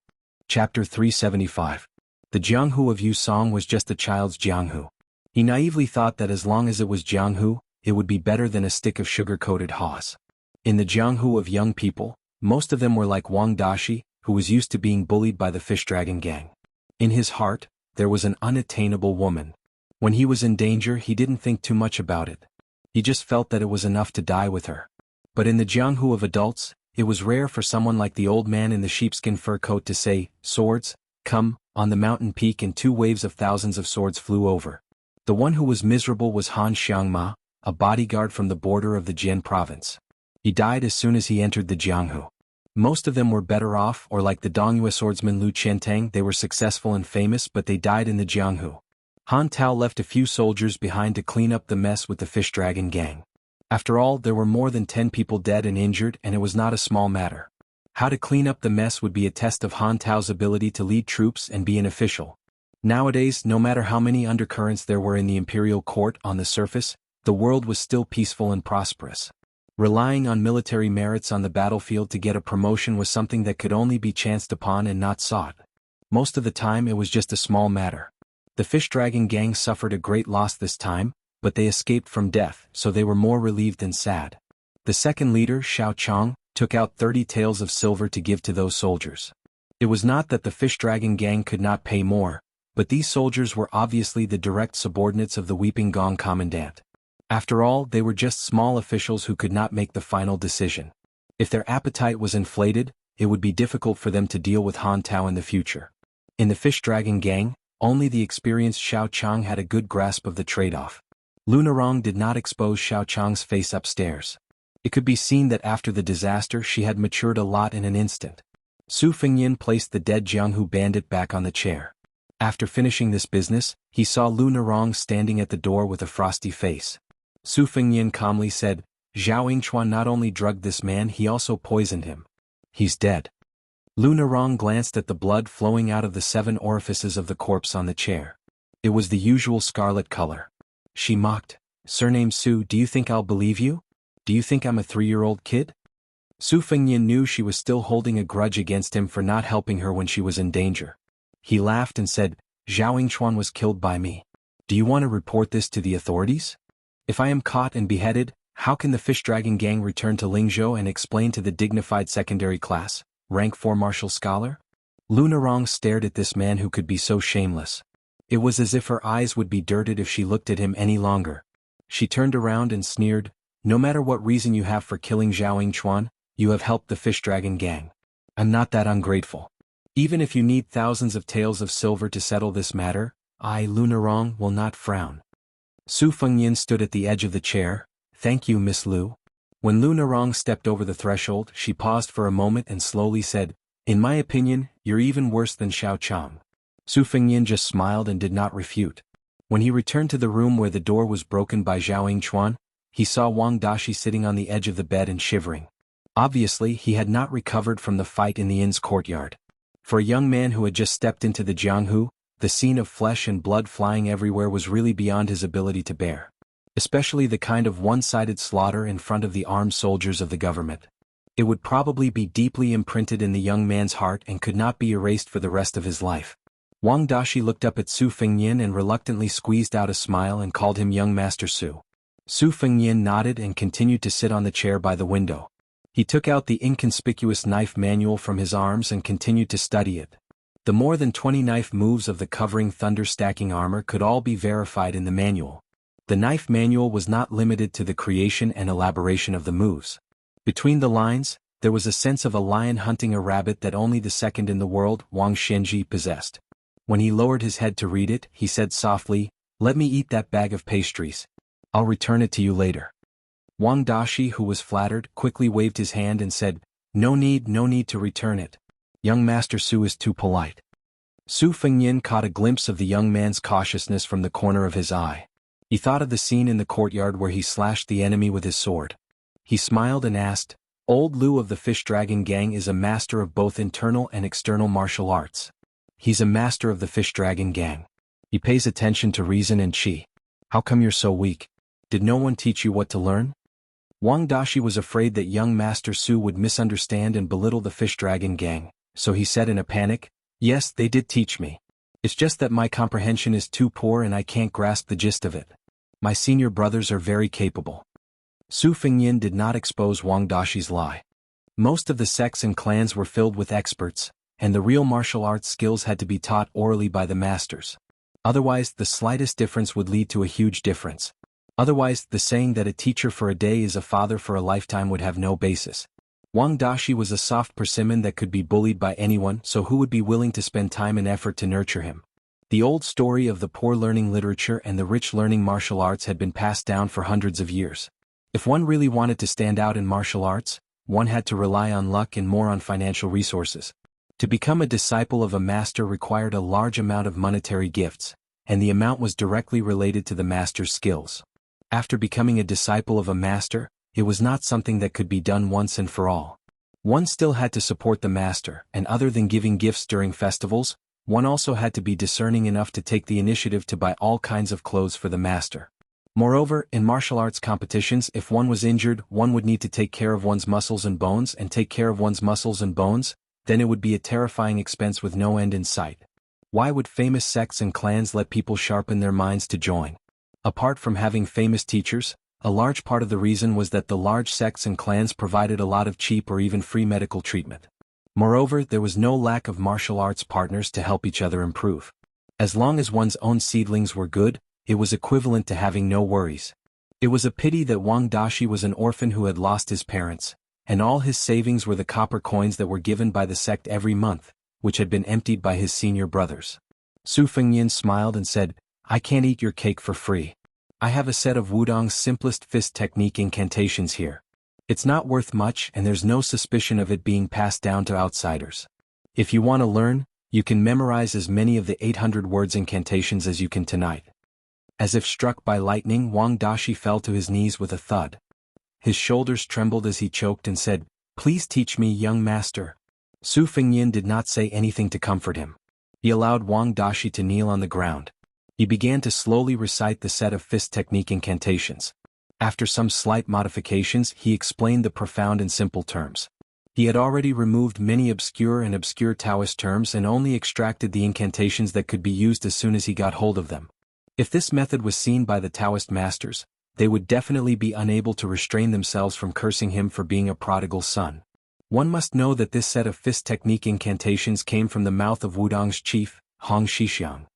Chapter 375. The Jianghu of Yu Song was just a child's Jianghu. He naively thought that as long as it was Jianghu, it would be better than a stick of sugar-coated haws. In the Jianghu of young people, most of them were like Wang Dashi, who was used to being bullied by the fish dragon gang. In his heart, there was an unattainable woman. When he was in danger, he didn't think too much about it. He just felt that it was enough to die with her. But in the Jianghu of adults, it was rare for someone like the old man in the sheepskin fur coat to say, "Swords, come," on the mountain peak, and 2 waves of thousands of swords flew over. The one who was miserable was Han Xiangma, a bodyguard from the border of the Jian province. He died as soon as he entered the Jianghu. Most of them were better off, or like the Dongyue swordsman Lu Qiantang, they were successful and famous, but they died in the Jianghu. Han Tao left a few soldiers behind to clean up the mess with the fish dragon gang. After all, there were more than 10 people dead and injured, and it was not a small matter. How to clean up the mess would be a test of Han Tao's ability to lead troops and be an official. Nowadays, no matter how many undercurrents there were in the imperial court, on the surface, the world was still peaceful and prosperous. Relying on military merits on the battlefield to get a promotion was something that could only be chanced upon and not sought. Most of the time it was just a small matter. The fish dragon gang suffered a great loss this time, but they escaped from death, so they were more relieved than sad. The second leader, Xiao Chong, took out 30 taels of silver to give to those soldiers. It was not that the fish dragon gang could not pay more, but these soldiers were obviously the direct subordinates of the Weeping Gong commandant. After all, they were just small officials who could not make the final decision. If their appetite was inflated, it would be difficult for them to deal with Han Tao in the future. In the fish dragon gang, only the experienced Xiao Chang had a good grasp of the trade-off. Lu Nirong did not expose Xiao Chang's face upstairs. It could be seen that after the disaster she had matured a lot in an instant. Su Fengnian placed the dead Jianghu bandit back on the chair. After finishing this business, he saw Lu Nirong standing at the door with a frosty face. Su Fengnian calmly said, "Zhao Yingchuan not only drugged this man, he also poisoned him. He's dead." Lu Nirong glanced at the blood flowing out of the 7 orifices of the corpse on the chair. It was the usual scarlet color. She mocked, "Surname Su, do you think I'll believe you? Do you think I'm a 3-year-old kid?" Su Fengnian knew she was still holding a grudge against him for not helping her when she was in danger. He laughed and said, "Zhao Yingchuan was killed by me. Do you want to report this to the authorities? If I am caught and beheaded, how can the Fish Dragon Gang return to Lingzhou and explain to the dignified secondary class, rank 4 martial scholar?" Lu Narong stared at this man who could be so shameless. It was as if her eyes would be dirted if she looked at him any longer. She turned around and sneered, "No matter what reason you have for killing Zhao Yingchuan, you have helped the Fish Dragon Gang. I'm not that ungrateful. Even if you need thousands of taels of silver to settle this matter, I, Lu Narong, will not frown." Su Fengnian stood at the edge of the chair. "Thank you, Miss Lu." When Lu Narong stepped over the threshold, she paused for a moment and slowly said, "In my opinion, you're even worse than Xiao Chang." Su Fengnian just smiled and did not refute. When he returned to the room where the door was broken by Zhao Yingchuan, he saw Wang Dashi sitting on the edge of the bed and shivering. Obviously, he had not recovered from the fight in the inn's courtyard. For a young man who had just stepped into the Jianghu, the scene of flesh and blood flying everywhere was really beyond his ability to bear. Especially the kind of one-sided slaughter in front of the armed soldiers of the government. It would probably be deeply imprinted in the young man's heart and could not be erased for the rest of his life. Wang Dashi looked up at Su Fengnian and reluctantly squeezed out a smile and called him young Master Su. Su Fengnian nodded and continued to sit on the chair by the window. He took out the inconspicuous knife manual from his arms and continued to study it. The more than 20 knife moves of the covering thunder-stacking armor could all be verified in the manual. The knife manual was not limited to the creation and elaboration of the moves. Between the lines, there was a sense of a lion hunting a rabbit that only the second in the world, Wang Xianxia, possessed. When he lowered his head to read it, he said softly, "Let me eat that bag of pastries. I'll return it to you later." Wang Dashi, who was flattered, quickly waved his hand and said, no need to return it. Young Master Su is too polite." Su Fengnian caught a glimpse of the young man's cautiousness from the corner of his eye. He thought of the scene in the courtyard where he slashed the enemy with his sword. He smiled and asked, "Old Lu of the Fish Dragon Gang is a master of both internal and external martial arts. He's a master of the Fish Dragon Gang. He pays attention to reason and qi. How come you're so weak? Did no one teach you what to learn?" Wang Dashi was afraid that young Master Su would misunderstand and belittle the Fish Dragon Gang, so he said in a panic, "Yes, they did teach me. It's just that my comprehension is too poor and I can't grasp the gist of it. My senior brothers are very capable." Su Fengnian did not expose Wang Dashi's lie. Most of the sects and clans were filled with experts, and the real martial arts skills had to be taught orally by the masters. Otherwise, the slightest difference would lead to a huge difference. Otherwise, the saying that a teacher for a day is a father for a lifetime would have no basis. Wang Dashi was a soft persimmon that could be bullied by anyone, so who would be willing to spend time and effort to nurture him? The old story of the poor learning literature and the rich learning martial arts had been passed down for hundreds of years. If one really wanted to stand out in martial arts, one had to rely on luck and more on financial resources. To become a disciple of a master required a large amount of monetary gifts, and the amount was directly related to the master's skills. After becoming a disciple of a master, it was not something that could be done once and for all. One still had to support the master, and other than giving gifts during festivals, one also had to be discerning enough to take the initiative to buy all kinds of clothes for the master. Moreover, in martial arts competitions, if one was injured, one would need to take care of one's muscles and bones, and take care of one's muscles and bones, then it would be a terrifying expense with no end in sight. Why would famous sects and clans let people sharpen their minds to join? Apart from having famous teachers, a large part of the reason was that the large sects and clans provided a lot of cheap or even free medical treatment. Moreover, there was no lack of martial arts partners to help each other improve. As long as one's own seedlings were good, it was equivalent to having no worries. It was a pity that Wang Dashi was an orphan who had lost his parents, and all his savings were the copper coins that were given by the sect every month, which had been emptied by his senior brothers. Su Fengnian smiled and said, "I can't eat your cake for free. I have a set of Wudong's simplest fist technique incantations here. It's not worth much and there's no suspicion of it being passed down to outsiders. If you want to learn, you can memorize as many of the 800 words incantations as you can tonight." As if struck by lightning, Wang Dashi fell to his knees with a thud. His shoulders trembled as he choked and said, "Please teach me, young master." Su Fengnian did not say anything to comfort him. He allowed Wang Dashi to kneel on the ground. He began to slowly recite the set of fist technique incantations. After some slight modifications, he explained the profound and simple terms. He had already removed many obscure Taoist terms and only extracted the incantations that could be used as soon as he got hold of them. If this method was seen by the Taoist masters, they would definitely be unable to restrain themselves from cursing him for being a prodigal son. One must know that this set of fist technique incantations came from the mouth of Wudong's chief, Hong Xixiang,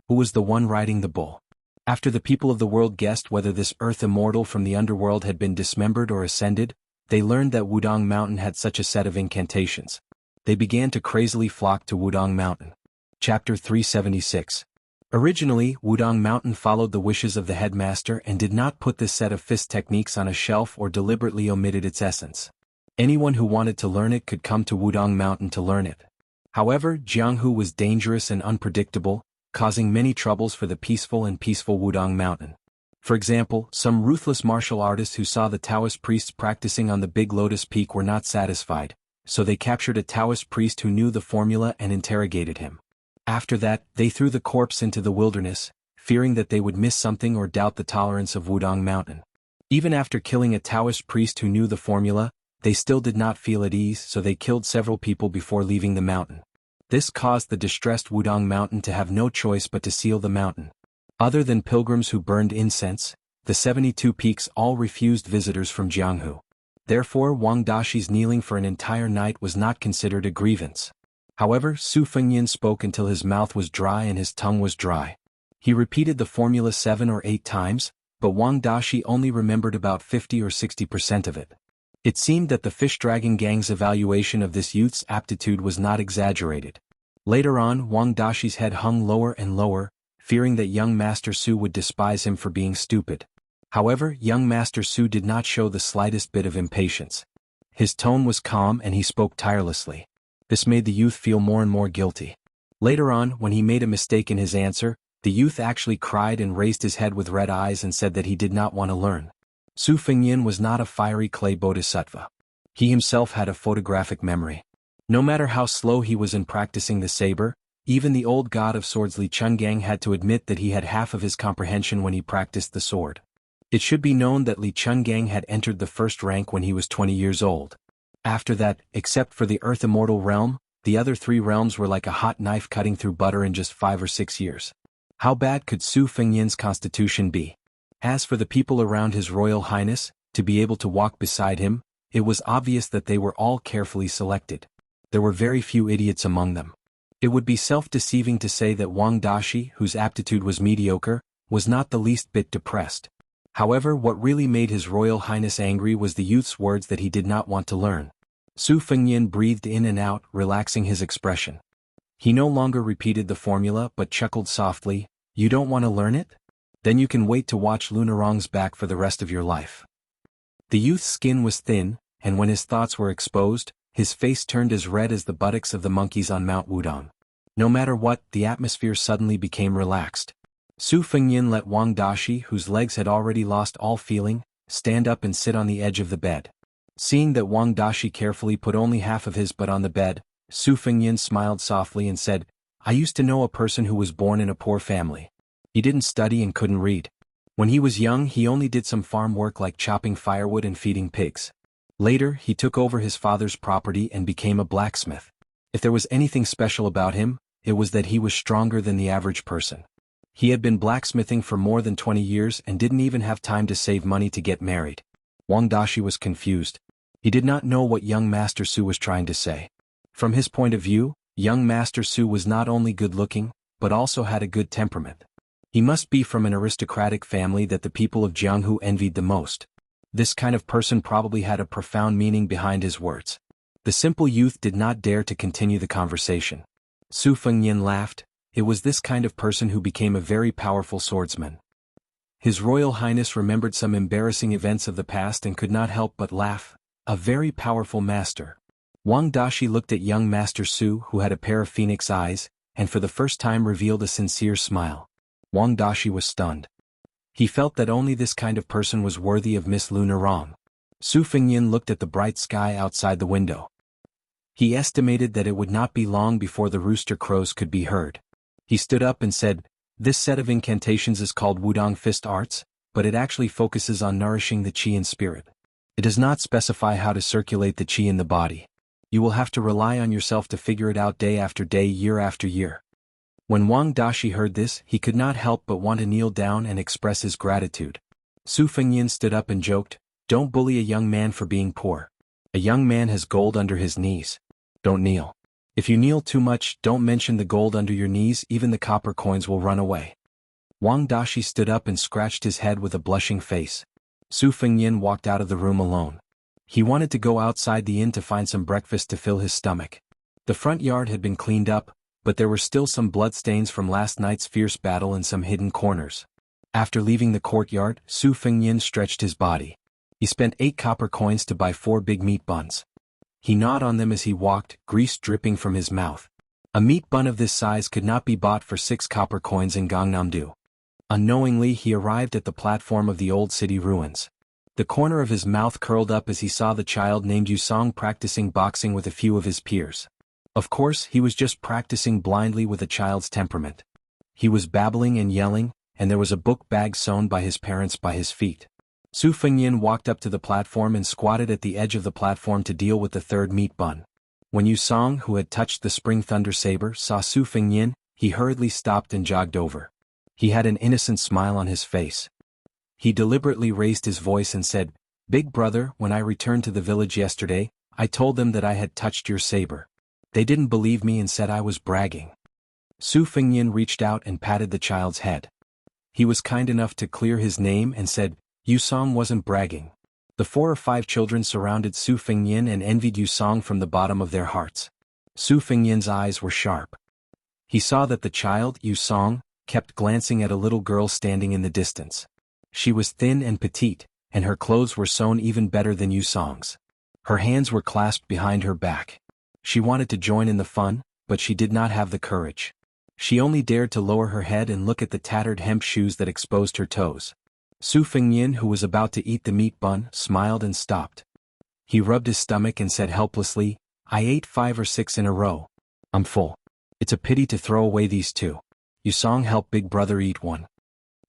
who was the one riding the bull. After the people of the world guessed whether this earth immortal from the underworld had been dismembered or ascended, they learned that Wudong Mountain had such a set of incantations. They began to crazily flock to Wudong Mountain. Chapter 376. Originally, Wudong Mountain followed the wishes of the headmaster and did not put this set of fist techniques on a shelf or deliberately omitted its essence. Anyone who wanted to learn it could come to Wudong Mountain to learn it. However, Jianghu was dangerous and unpredictable, causing many troubles for the peaceful Wudong Mountain. For example, some ruthless martial artists who saw the Taoist priests practicing on the Big Lotus Peak were not satisfied, so they captured a Taoist priest who knew the formula and interrogated him. After that, they threw the corpse into the wilderness, fearing that they would miss something or doubt the tolerance of Wudong Mountain. Even after killing a Taoist priest who knew the formula, they still did not feel at ease, so they killed several people before leaving the mountain. This caused the distressed Wudong Mountain to have no choice but to seal the mountain. Other than pilgrims who burned incense, the 72 peaks all refused visitors from Jianghu. Therefore, Wang Dashi's kneeling for an entire night was not considered a grievance. However, Su Fengyin spoke until his mouth was dry and his tongue was dry. He repeated the formula 7 or 8 times, but Wang Dashi only remembered about 50 or 60% of it. It seemed that the Fish Dragon Gang's evaluation of this youth's aptitude was not exaggerated. Later on, Wang Dashi's head hung lower and lower, fearing that young Master Su would despise him for being stupid. However, young Master Su did not show the slightest bit of impatience. His tone was calm and he spoke tirelessly. This made the youth feel more and more guilty. Later on, when he made a mistake in his answer, the youth actually cried and raised his head with red eyes and said that he did not want to learn. Su Fengyin was not a fiery clay bodhisattva. He himself had a photographic memory. No matter how slow he was in practicing the saber, even the old god of swords Li Chungang had to admit that he had half of his comprehension when he practiced the sword. It should be known that Li Chungang had entered the first rank when he was 20 years old. After that, except for the Earth Immortal realm, the other 3 realms were like a hot knife cutting through butter in just 5 or 6 years. How bad could Su Fengyin's constitution be? As for the people around His Royal Highness, to be able to walk beside him, it was obvious that they were all carefully selected. There were very few idiots among them. It would be self-deceiving to say that Wang Dashi, whose aptitude was mediocre, was not the least bit depressed. However, what really made His Royal Highness angry was the youth's words that he did not want to learn. Su Fengyin breathed in and out, relaxing his expression. He no longer repeated the formula but chuckled softly. "You don't want to learn it? Then you can wait to watch Lunarong's back for the rest of your life." The youth's skin was thin, and when his thoughts were exposed, his face turned as red as the buttocks of the monkeys on Mount Wudong. No matter what, the atmosphere suddenly became relaxed. Su Fengyin let Wang Dashi, whose legs had already lost all feeling, stand up and sit on the edge of the bed. Seeing that Wang Dashi carefully put only half of his butt on the bed, Su Fengyin smiled softly and said, "I used to know a person who was born in a poor family. He didn't study and couldn't read. When he was young, he only did some farm work like chopping firewood and feeding pigs. Later, he took over his father's property and became a blacksmith. If there was anything special about him, it was that he was stronger than the average person. He had been blacksmithing for more than 20 years and didn't even have time to save money to get married." Wang Dashi was confused. He did not know what young Master Su was trying to say. From his point of view, young Master Su was not only good-looking, but also had a good temperament. He must be from an aristocratic family that the people of Jianghu envied the most. This kind of person probably had a profound meaning behind his words. The simple youth did not dare to continue the conversation. Su Fengyin laughed. It was this kind of person who became a very powerful swordsman. His Royal Highness remembered some embarrassing events of the past and could not help but laugh. A very powerful master. Wang Dashi looked at young Master Su, who had a pair of phoenix eyes, and for the first time revealed a sincere smile. Wang Dashi was stunned. He felt that only this kind of person was worthy of Miss Lunarong. Su Fengyin looked at the bright sky outside the window. He estimated that it would not be long before the rooster crows could be heard. He stood up and said, This set of incantations is called Wudong Fist Arts, but it actually focuses on nourishing the qi and spirit. It does not specify how to circulate the qi in the body. You will have to rely on yourself to figure it out day after day, year after year. When Wang Dashi heard this, he could not help but want to kneel down and express his gratitude. Su Fengyin stood up and joked, "Don't bully a young man for being poor. A young man has gold under his knees. Don't kneel. If you kneel too much, don't mention the gold under your knees, even the copper coins will run away." Wang Dashi stood up and scratched his head with a blushing face. Su Fengyin walked out of the room alone. He wanted to go outside the inn to find some breakfast to fill his stomach. The front yard had been cleaned up, but there were still some bloodstains from last night's fierce battle in some hidden corners. After leaving the courtyard, Su Fengyin stretched his body. He spent 8 copper coins to buy 4 big meat buns. He gnawed on them as he walked, grease dripping from his mouth. A meat bun of this size could not be bought for 6 copper coins in Gangnam-do. Unknowingly, he arrived at the platform of the old city ruins. The corner of his mouth curled up as he saw the child named Yusong practicing boxing with a few of his peers. Of course, he was just practicing blindly with a child's temperament. He was babbling and yelling, and there was a book bag sewn by his parents by his feet. Su Fengyin walked up to the platform and squatted at the edge of the platform to deal with the 3rd meat bun. When Yusong, who had touched the spring thunder saber, saw Su Fengyin, he hurriedly stopped and jogged over. He had an innocent smile on his face. He deliberately raised his voice and said, "Big brother, when I returned to the village yesterday, I told them that I had touched your saber. They didn't believe me and said I was bragging." Su Fengyin reached out and patted the child's head. He was kind enough to clear his name and said, "Yusong wasn't bragging." The 4 or 5 children surrounded Su Fengyin and envied Yusong from the bottom of their hearts. Su Fengyin's eyes were sharp. He saw that the child, Yusong, kept glancing at a little girl standing in the distance. She was thin and petite, and her clothes were sewn even better than Yusong's. Her hands were clasped behind her back. She wanted to join in the fun, but she did not have the courage. She only dared to lower her head and look at the tattered hemp shoes that exposed her toes. Su Fengyin, who was about to eat the meat bun, smiled and stopped. He rubbed his stomach and said helplessly, "I ate 5 or 6 in a row. I'm full. It's a pity to throw away these 2. Yusong, help big brother eat one."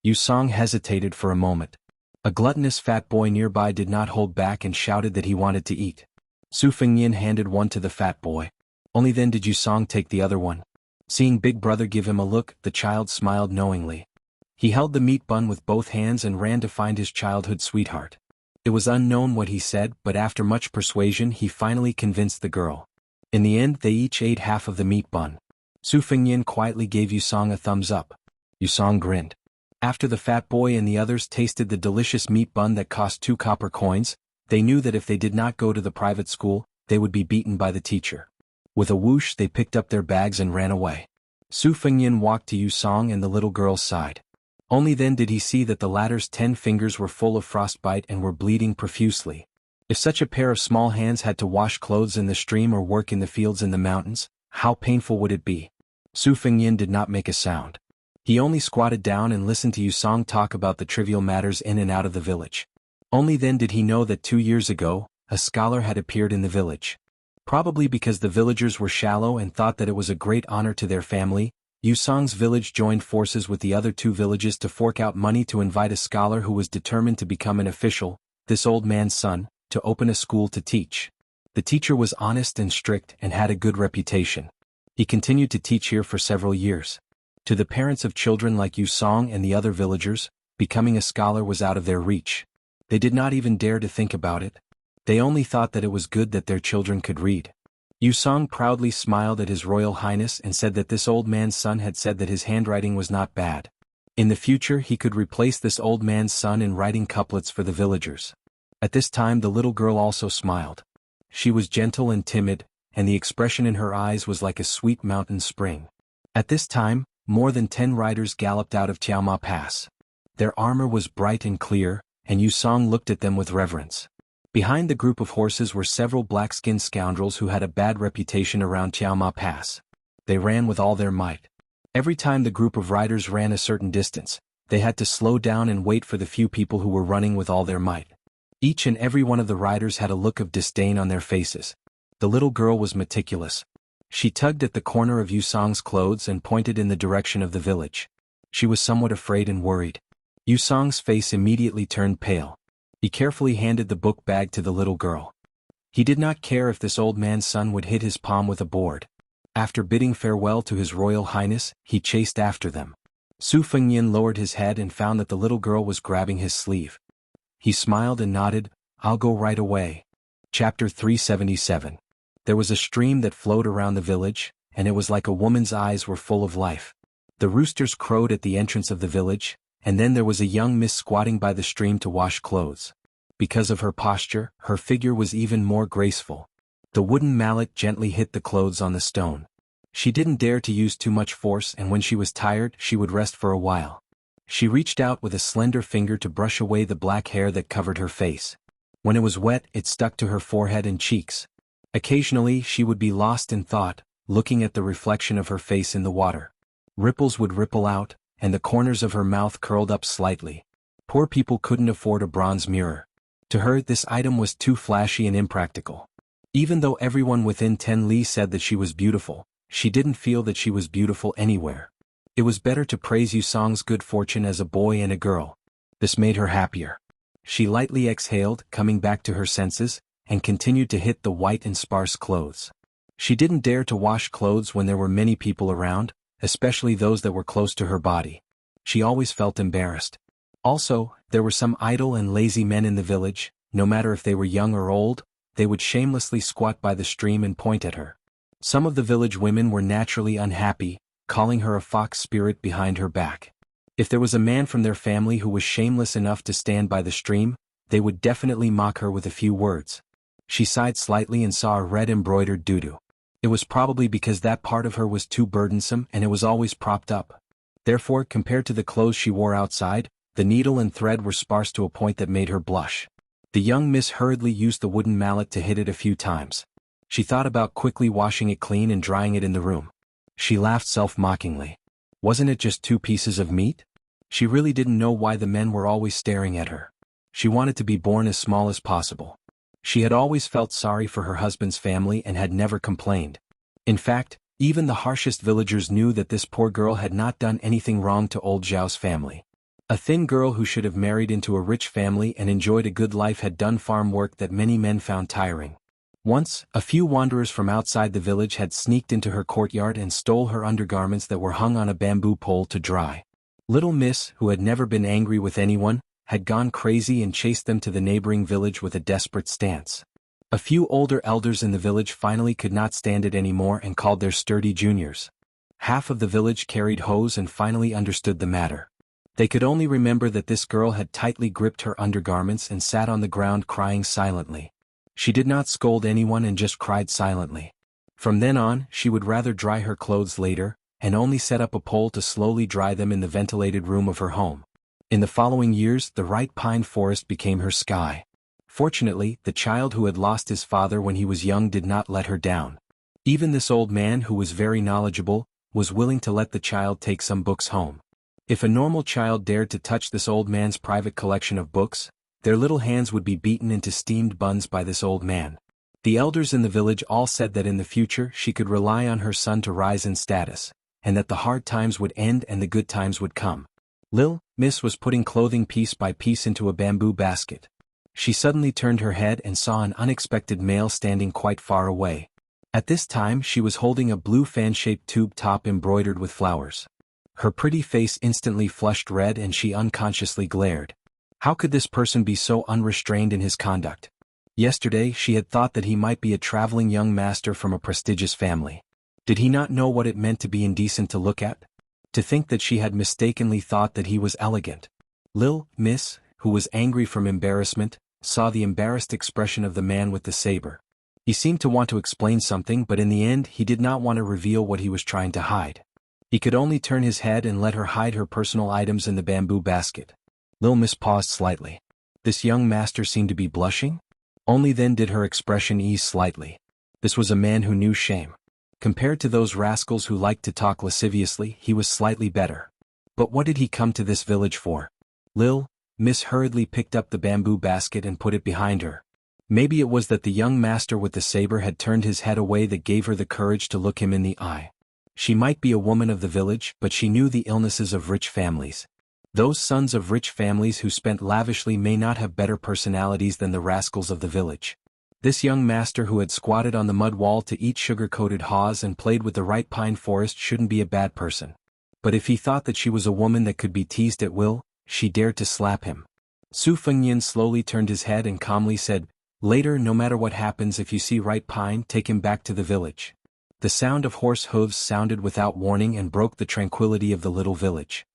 Yusong hesitated for a moment. A gluttonous fat boy nearby did not hold back and shouted that he wanted to eat. Su Fengyin handed one to the fat boy. Only then did Yusong take the other one. Seeing big brother give him a look, the child smiled knowingly. He held the meat bun with both hands and ran to find his childhood sweetheart. It was unknown what he said, but after much persuasion he finally convinced the girl. In the end they each ate half of the meat bun. Su Fengyin quietly gave Yusong a thumbs up. Yusong grinned. After the fat boy and the others tasted the delicious meat bun that cost 2 copper coins, they knew that if they did not go to the private school, they would be beaten by the teacher. With a whoosh they picked up their bags and ran away. Su Fengyin walked to Yusong and the little girl's side. Only then did he see that the latter's 10 fingers were full of frostbite and were bleeding profusely. If such a pair of small hands had to wash clothes in the stream or work in the fields in the mountains, how painful would it be? Su Fengyin did not make a sound. He only squatted down and listened to Yusong talk about the trivial matters in and out of the village. Only then did he know that 2 years ago, a scholar had appeared in the village. Probably because the villagers were shallow and thought that it was a great honor to their family, Yusong's village joined forces with the other 2 villages to fork out money to invite a scholar who was determined to become an official, this old man's son, to open a school to teach. The teacher was honest and strict and had a good reputation. He continued to teach here for several years. To the parents of children like Yusong and the other villagers, becoming a scholar was out of their reach. They did not even dare to think about it. They only thought that it was good that their children could read. Yusong proudly smiled at His Royal Highness and said that this old man's son had said that his handwriting was not bad. In the future he could replace this old man's son in writing couplets for the villagers. At this time the little girl also smiled. She was gentle and timid, and the expression in her eyes was like a sweet mountain spring. At this time, more than 10 riders galloped out of Tiaoma Pass. Their armor was bright and clear, and Yusong looked at them with reverence. Behind the group of horses were several black-skinned scoundrels who had a bad reputation around Tiaoma Pass. They ran with all their might. Every time the group of riders ran a certain distance, they had to slow down and wait for the few people who were running with all their might. Each and every one of the riders had a look of disdain on their faces. The little girl was meticulous. She tugged at the corner of Yusong's clothes and pointed in the direction of the village. She was somewhat afraid and worried. Yu Song's face immediately turned pale. He carefully handed the book bag to the little girl. He did not care if this old man's son would hit his palm with a board. After bidding farewell to His Royal Highness, he chased after them. Su Fengyan lowered his head and found that the little girl was grabbing his sleeve. He smiled and nodded. "I'll go right away." Chapter 377. There was a stream that flowed around the village, and it was like a woman's eyes were full of life. The roosters crowed at the entrance of the village, and then there was a young miss squatting by the stream to wash clothes. Because of her posture, her figure was even more graceful. The wooden mallet gently hit the clothes on the stone. She didn't dare to use too much force, and when she was tired, she would rest for a while. She reached out with a slender finger to brush away the black hair that covered her face. When it was wet, it stuck to her forehead and cheeks. Occasionally, she would be lost in thought, looking at the reflection of her face in the water. Ripples would ripple out, and the corners of her mouth curled up slightly. Poor people couldn't afford a bronze mirror. To her, this item was too flashy and impractical. Even though everyone within 10 li said that she was beautiful, she didn't feel that she was beautiful anywhere. It was better to praise Yu Song's good fortune as a boy and a girl. This made her happier. She lightly exhaled, coming back to her senses, and continued to hit the white and sparse clothes. She didn't dare to wash clothes when there were many people around, especially those that were close to her body. She always felt embarrassed. Also, there were some idle and lazy men in the village. No matter if they were young or old, they would shamelessly squat by the stream and point at her. Some of the village women were naturally unhappy, calling her a fox spirit behind her back. If there was a man from their family who was shameless enough to stand by the stream, they would definitely mock her with a few words. She sighed slightly and saw a red embroidered doo-doo. It was probably because that part of her was too burdensome and it was always propped up. Therefore, compared to the clothes she wore outside, the needle and thread were sparse to a point that made her blush. The young miss hurriedly used the wooden mallet to hit it a few times. She thought about quickly washing it clean and drying it in the room. She laughed self-mockingly. Wasn't it just 2 pieces of meat? She really didn't know why the men were always staring at her. She wanted to be born as small as possible. She had always felt sorry for her husband's family and had never complained. In fact, even the harshest villagers knew that this poor girl had not done anything wrong to old Zhao's family. A thin girl who should have married into a rich family and enjoyed a good life had done farm work that many men found tiring. Once, a few wanderers from outside the village had sneaked into her courtyard and stole her undergarments that were hung on a bamboo pole to dry. Little Miss, who had never been angry with anyone, had gone crazy and chased them to the neighboring village with a desperate stance. A few older elders in the village finally could not stand it anymore and called their sturdy juniors. Half of the village carried hoes and finally understood the matter. They could only remember that this girl had tightly gripped her undergarments and sat on the ground crying silently. She did not scold anyone and just cried silently. From then on, she would rather dry her clothes later, and only set up a pole to slowly dry them in the ventilated room of her home. In the following years, the ripe pine forest became her sky. Fortunately, the child who had lost his father when he was young did not let her down. Even this old man, who was very knowledgeable, was willing to let the child take some books home. If a normal child dared to touch this old man's private collection of books, their little hands would be beaten into steamed buns by this old man. The elders in the village all said that in the future she could rely on her son to rise in status, and that the hard times would end and the good times would come. Lil Miss was putting clothing piece by piece into a bamboo basket. She suddenly turned her head and saw an unexpected male standing quite far away. At this time she was holding a blue fan-shaped tube top embroidered with flowers. Her pretty face instantly flushed red and she unconsciously glared. How could this person be so unrestrained in his conduct? Yesterday she had thought that he might be a traveling young master from a prestigious family. Did he not know what it meant to be indecent to look at? To think that she had mistakenly thought that he was elegant. Lil Miss, who was angry from embarrassment, saw the embarrassed expression of the man with the saber. He seemed to want to explain something, but in the end he did not want to reveal what he was trying to hide. He could only turn his head and let her hide her personal items in the bamboo basket. Lil Miss paused slightly. This young master seemed to be blushing? Only then did her expression ease slightly. This was a man who knew shame. Compared to those rascals who liked to talk lasciviously, he was slightly better. But what did he come to this village for? Lil Miss hurriedly picked up the bamboo basket and put it behind her. Maybe it was that the young master with the saber had turned his head away that gave her the courage to look him in the eye. She might be a woman of the village, but she knew the illnesses of rich families. Those sons of rich families who spent lavishly may not have better personalities than the rascals of the village. This young master who had squatted on the mud wall to eat sugar-coated haws and played with the ripe pine forest shouldn't be a bad person. But if he thought that she was a woman that could be teased at will, she dared to slap him. Su Fengnian slowly turned his head and calmly said, "Later, no matter what happens, if you see ripe pine, take him back to the village." The sound of horse hooves sounded without warning and broke the tranquility of the little village.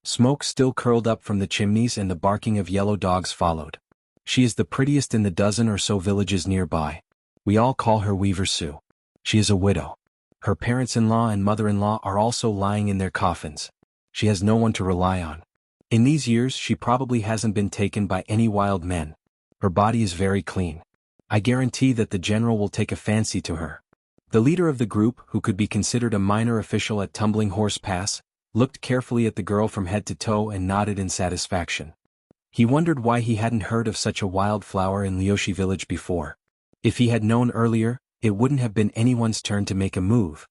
Smoke still curled up from the chimneys and the barking of yellow dogs followed. She is the prettiest in the dozen or so villages nearby. We all call her Weaver Su. She is a widow. Her parents-in-law and mother-in-law are also lying in their coffins. She has no one to rely on. In these years she probably hasn't been taken by any wild men. Her body is very clean. I guarantee that the general will take a fancy to her. The leader of the group, who could be considered a minor official at Tumbling Horse Pass, looked carefully at the girl from head to toe and nodded in satisfaction. He wondered why he hadn't heard of such a wildflower in Liushi village before. If he had known earlier, it wouldn't have been anyone's turn to make a move.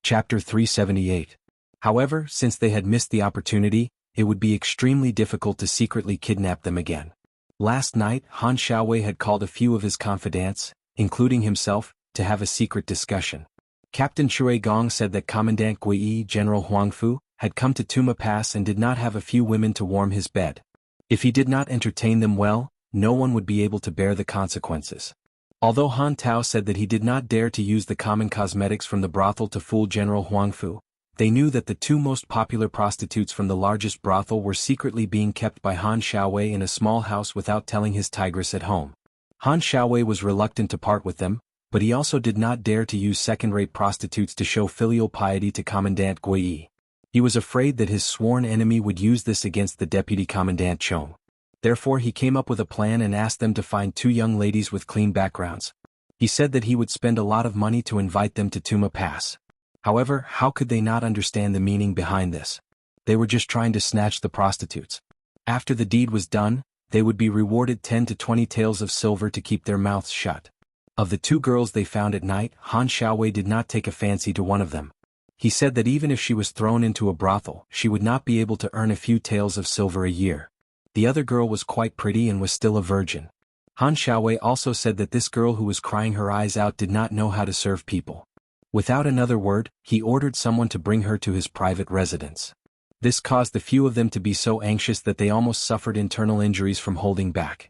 Chapter 378. However, since they had missed the opportunity, it would be extremely difficult to secretly kidnap them again. Last night, Han Xiaowei had called a few of his confidants, including himself, to have a secret discussion. Captain Shui Gong said that Commandant Gui General Huangfu had come to Tuma Pass and did not have a few women to warm his bed. If he did not entertain them well, no one would be able to bear the consequences. Although Han Tao said that he did not dare to use the common cosmetics from the brothel to fool General Huangfu, they knew that the two most popular prostitutes from the largest brothel were secretly being kept by Han Xiaowei in a small house without telling his tigress at home. Han Xiaowei was reluctant to part with them, but he also did not dare to use second-rate prostitutes to show filial piety to Commandant Gui. He was afraid that his sworn enemy would use this against the Deputy Commandant Chong. Therefore he came up with a plan and asked them to find two young ladies with clean backgrounds. He said that he would spend a lot of money to invite them to Tuma Pass. However, how could they not understand the meaning behind this? They were just trying to snatch the prostitutes. After the deed was done, they would be rewarded 10 to 20 taels of silver to keep their mouths shut. Of the two girls they found at night, Han Xiaowei did not take a fancy to one of them. He said that even if she was thrown into a brothel, she would not be able to earn a few taels of silver a year. The other girl was quite pretty and was still a virgin. Han Xiaowei also said that this girl who was crying her eyes out did not know how to serve people. Without another word, he ordered someone to bring her to his private residence. This caused the few of them to be so anxious that they almost suffered internal injuries from holding back.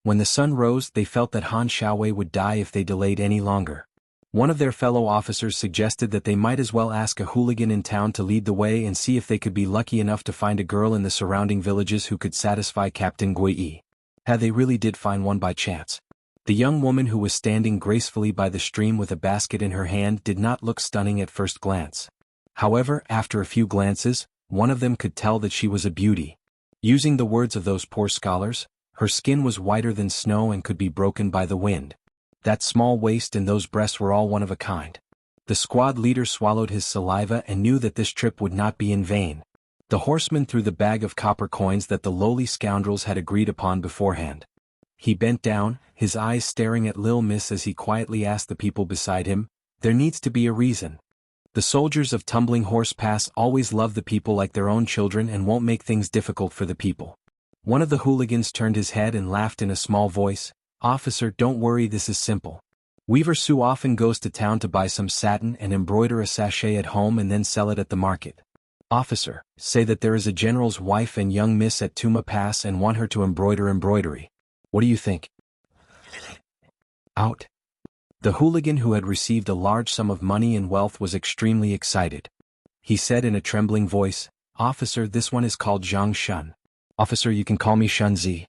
When the sun rose, they felt that Han Xiaowei would die if they delayed any longer. One of their fellow officers suggested that they might as well ask a hooligan in town to lead the way and see if they could be lucky enough to find a girl in the surrounding villages who could satisfy Captain Gui. Had they really did find one by chance. The young woman who was standing gracefully by the stream with a basket in her hand did not look stunning at first glance. However, after a few glances, one of them could tell that she was a beauty. Using the words of those poor scholars, her skin was whiter than snow and could be broken by the wind. That small waist and those breasts were all one of a kind. The squad leader swallowed his saliva and knew that this trip would not be in vain. The horseman threw the bag of copper coins that the lowly scoundrels had agreed upon beforehand. He bent down, his eyes staring at Lil Miss as he quietly asked the people beside him, "There needs to be a reason. The soldiers of Tumbling Horse Pass always love the people like their own children and won't make things difficult for the people." One of the hooligans turned his head and laughed in a small voice, "Officer, don't worry, this is simple. Weaver Su often goes to town to buy some satin and embroider a sachet at home and then sell it at the market. Officer, say that there is a general's wife and young miss at Tuma Pass and want her to embroider embroidery. What do you think?" Out. The hooligan who had received a large sum of money and wealth was extremely excited. He said in a trembling voice, "Officer, this one is called Zhang Shun. Officer, you can call me Shunzi."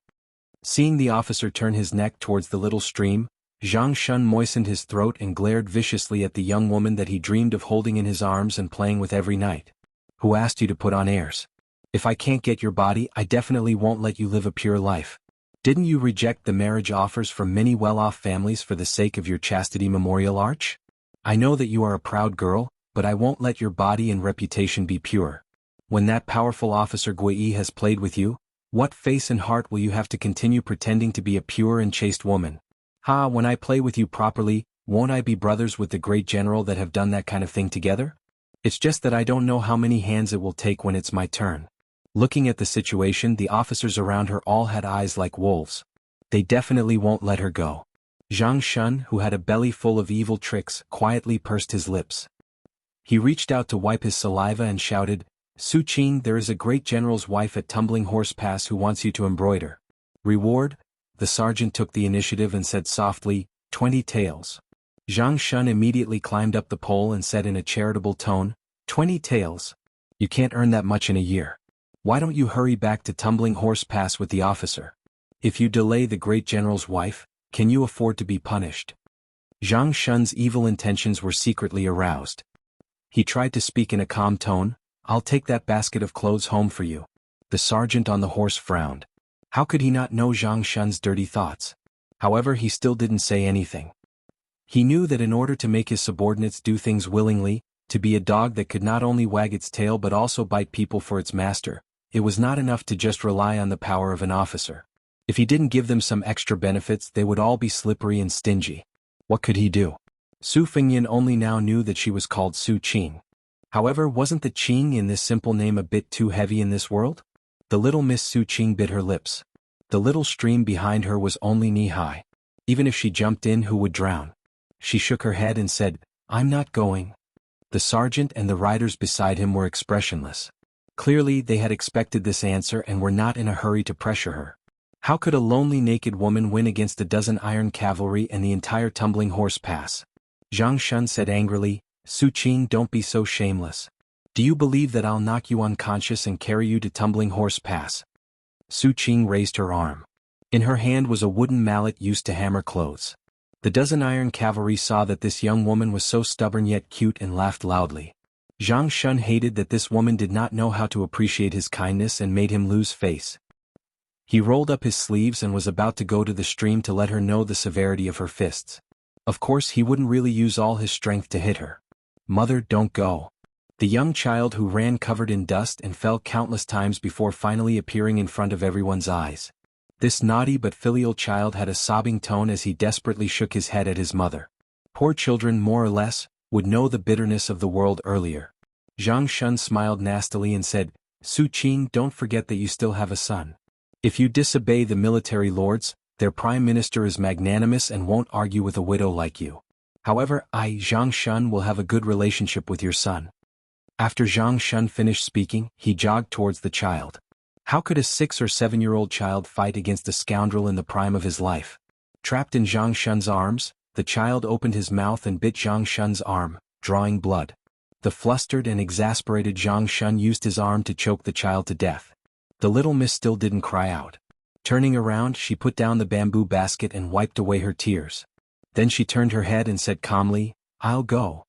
Seeing the officer turn his neck towards the little stream, Zhang Shun moistened his throat and glared viciously at the young woman that he dreamed of holding in his arms and playing with every night. "Who asked you to put on airs? If I can't get your body, I definitely won't let you live a pure life. Didn't you reject the marriage offers from many well-off families for the sake of your chastity memorial arch? I know that you are a proud girl, but I won't let your body and reputation be pure. When that powerful officer Gui has played with you, what face and heart will you have to continue pretending to be a pure and chaste woman? Ha, when I play with you properly, won't I be brothers with the great general that have done that kind of thing together? It's just that I don't know how many hands it will take when it's my turn. Looking at the situation, the officers around her all had eyes like wolves. They definitely won't let her go. Xianxia, who had a belly full of evil tricks, quietly pursed his lips. He reached out to wipe his saliva and shouted, Su Qing, there is a great general's wife at Tumbling Horse Pass who wants you to embroider. Reward? The sergeant took the initiative and said softly, 20 taels. Xianxia immediately climbed up the pole and said in a charitable tone, 20 taels. You can't earn that much in a year. Why don't you hurry back to Tumbling Horse Pass with the officer? If you delay the great general's wife, can you afford to be punished? Xianxia's evil intentions were secretly aroused. He tried to speak in a calm tone, I'll take that basket of clothes home for you. The sergeant on the horse frowned. How could he not know Xianxia's dirty thoughts? However, he still didn't say anything. He knew that in order to make his subordinates do things willingly, to be a dog that could not only wag its tail but also bite people for its master, it was not enough to just rely on the power of an officer. If he didn't give them some extra benefits, they would all be slippery and stingy. What could he do? Su Fengyan only now knew that she was called Su Qing. However, wasn't the Qing in this simple name a bit too heavy in this world? The little Miss Su Qing bit her lips. The little stream behind her was only knee-high. Even if she jumped in, who would drown? She shook her head and said, I'm not going. The sergeant and the riders beside him were expressionless. Clearly, they had expected this answer and were not in a hurry to pressure her. How could a lonely naked woman win against a dozen iron cavalry and the entire Tumbling Horse Pass? Xianxia said angrily, Su Qing, don't be so shameless. Do you believe that I'll knock you unconscious and carry you to Tumbling Horse Pass? Su Qing raised her arm. In her hand was a wooden mallet used to hammer clothes. The dozen iron cavalry saw that this young woman was so stubborn yet cute and laughed loudly. Xianxia hated that this woman did not know how to appreciate his kindness and made him lose face. He rolled up his sleeves and was about to go to the stream to let her know the severity of her fists. Of course, he wouldn't really use all his strength to hit her. Mother, don't go. The young child who ran covered in dust and fell countless times before finally appearing in front of everyone's eyes. This naughty but filial child had a sobbing tone as he desperately shook his head at his mother. Poor children, more or less, would know the bitterness of the world earlier. Xianxia smiled nastily and said, Su Qing, don't forget that you still have a son. If you disobey the military lords, their prime minister is magnanimous and won't argue with a widow like you. However, I, Xianxia, will have a good relationship with your son. After Xianxia finished speaking, he jogged towards the child. How could a 6 or 7-year-old child fight against a scoundrel in the prime of his life? Trapped in Xianxia's arms, the child opened his mouth and bit Xianxia's arm, drawing blood. The flustered and exasperated Xianxia used his arm to choke the child to death. The little miss still didn't cry out. Turning around, she put down the bamboo basket and wiped away her tears. Then she turned her head and said calmly, I'll go.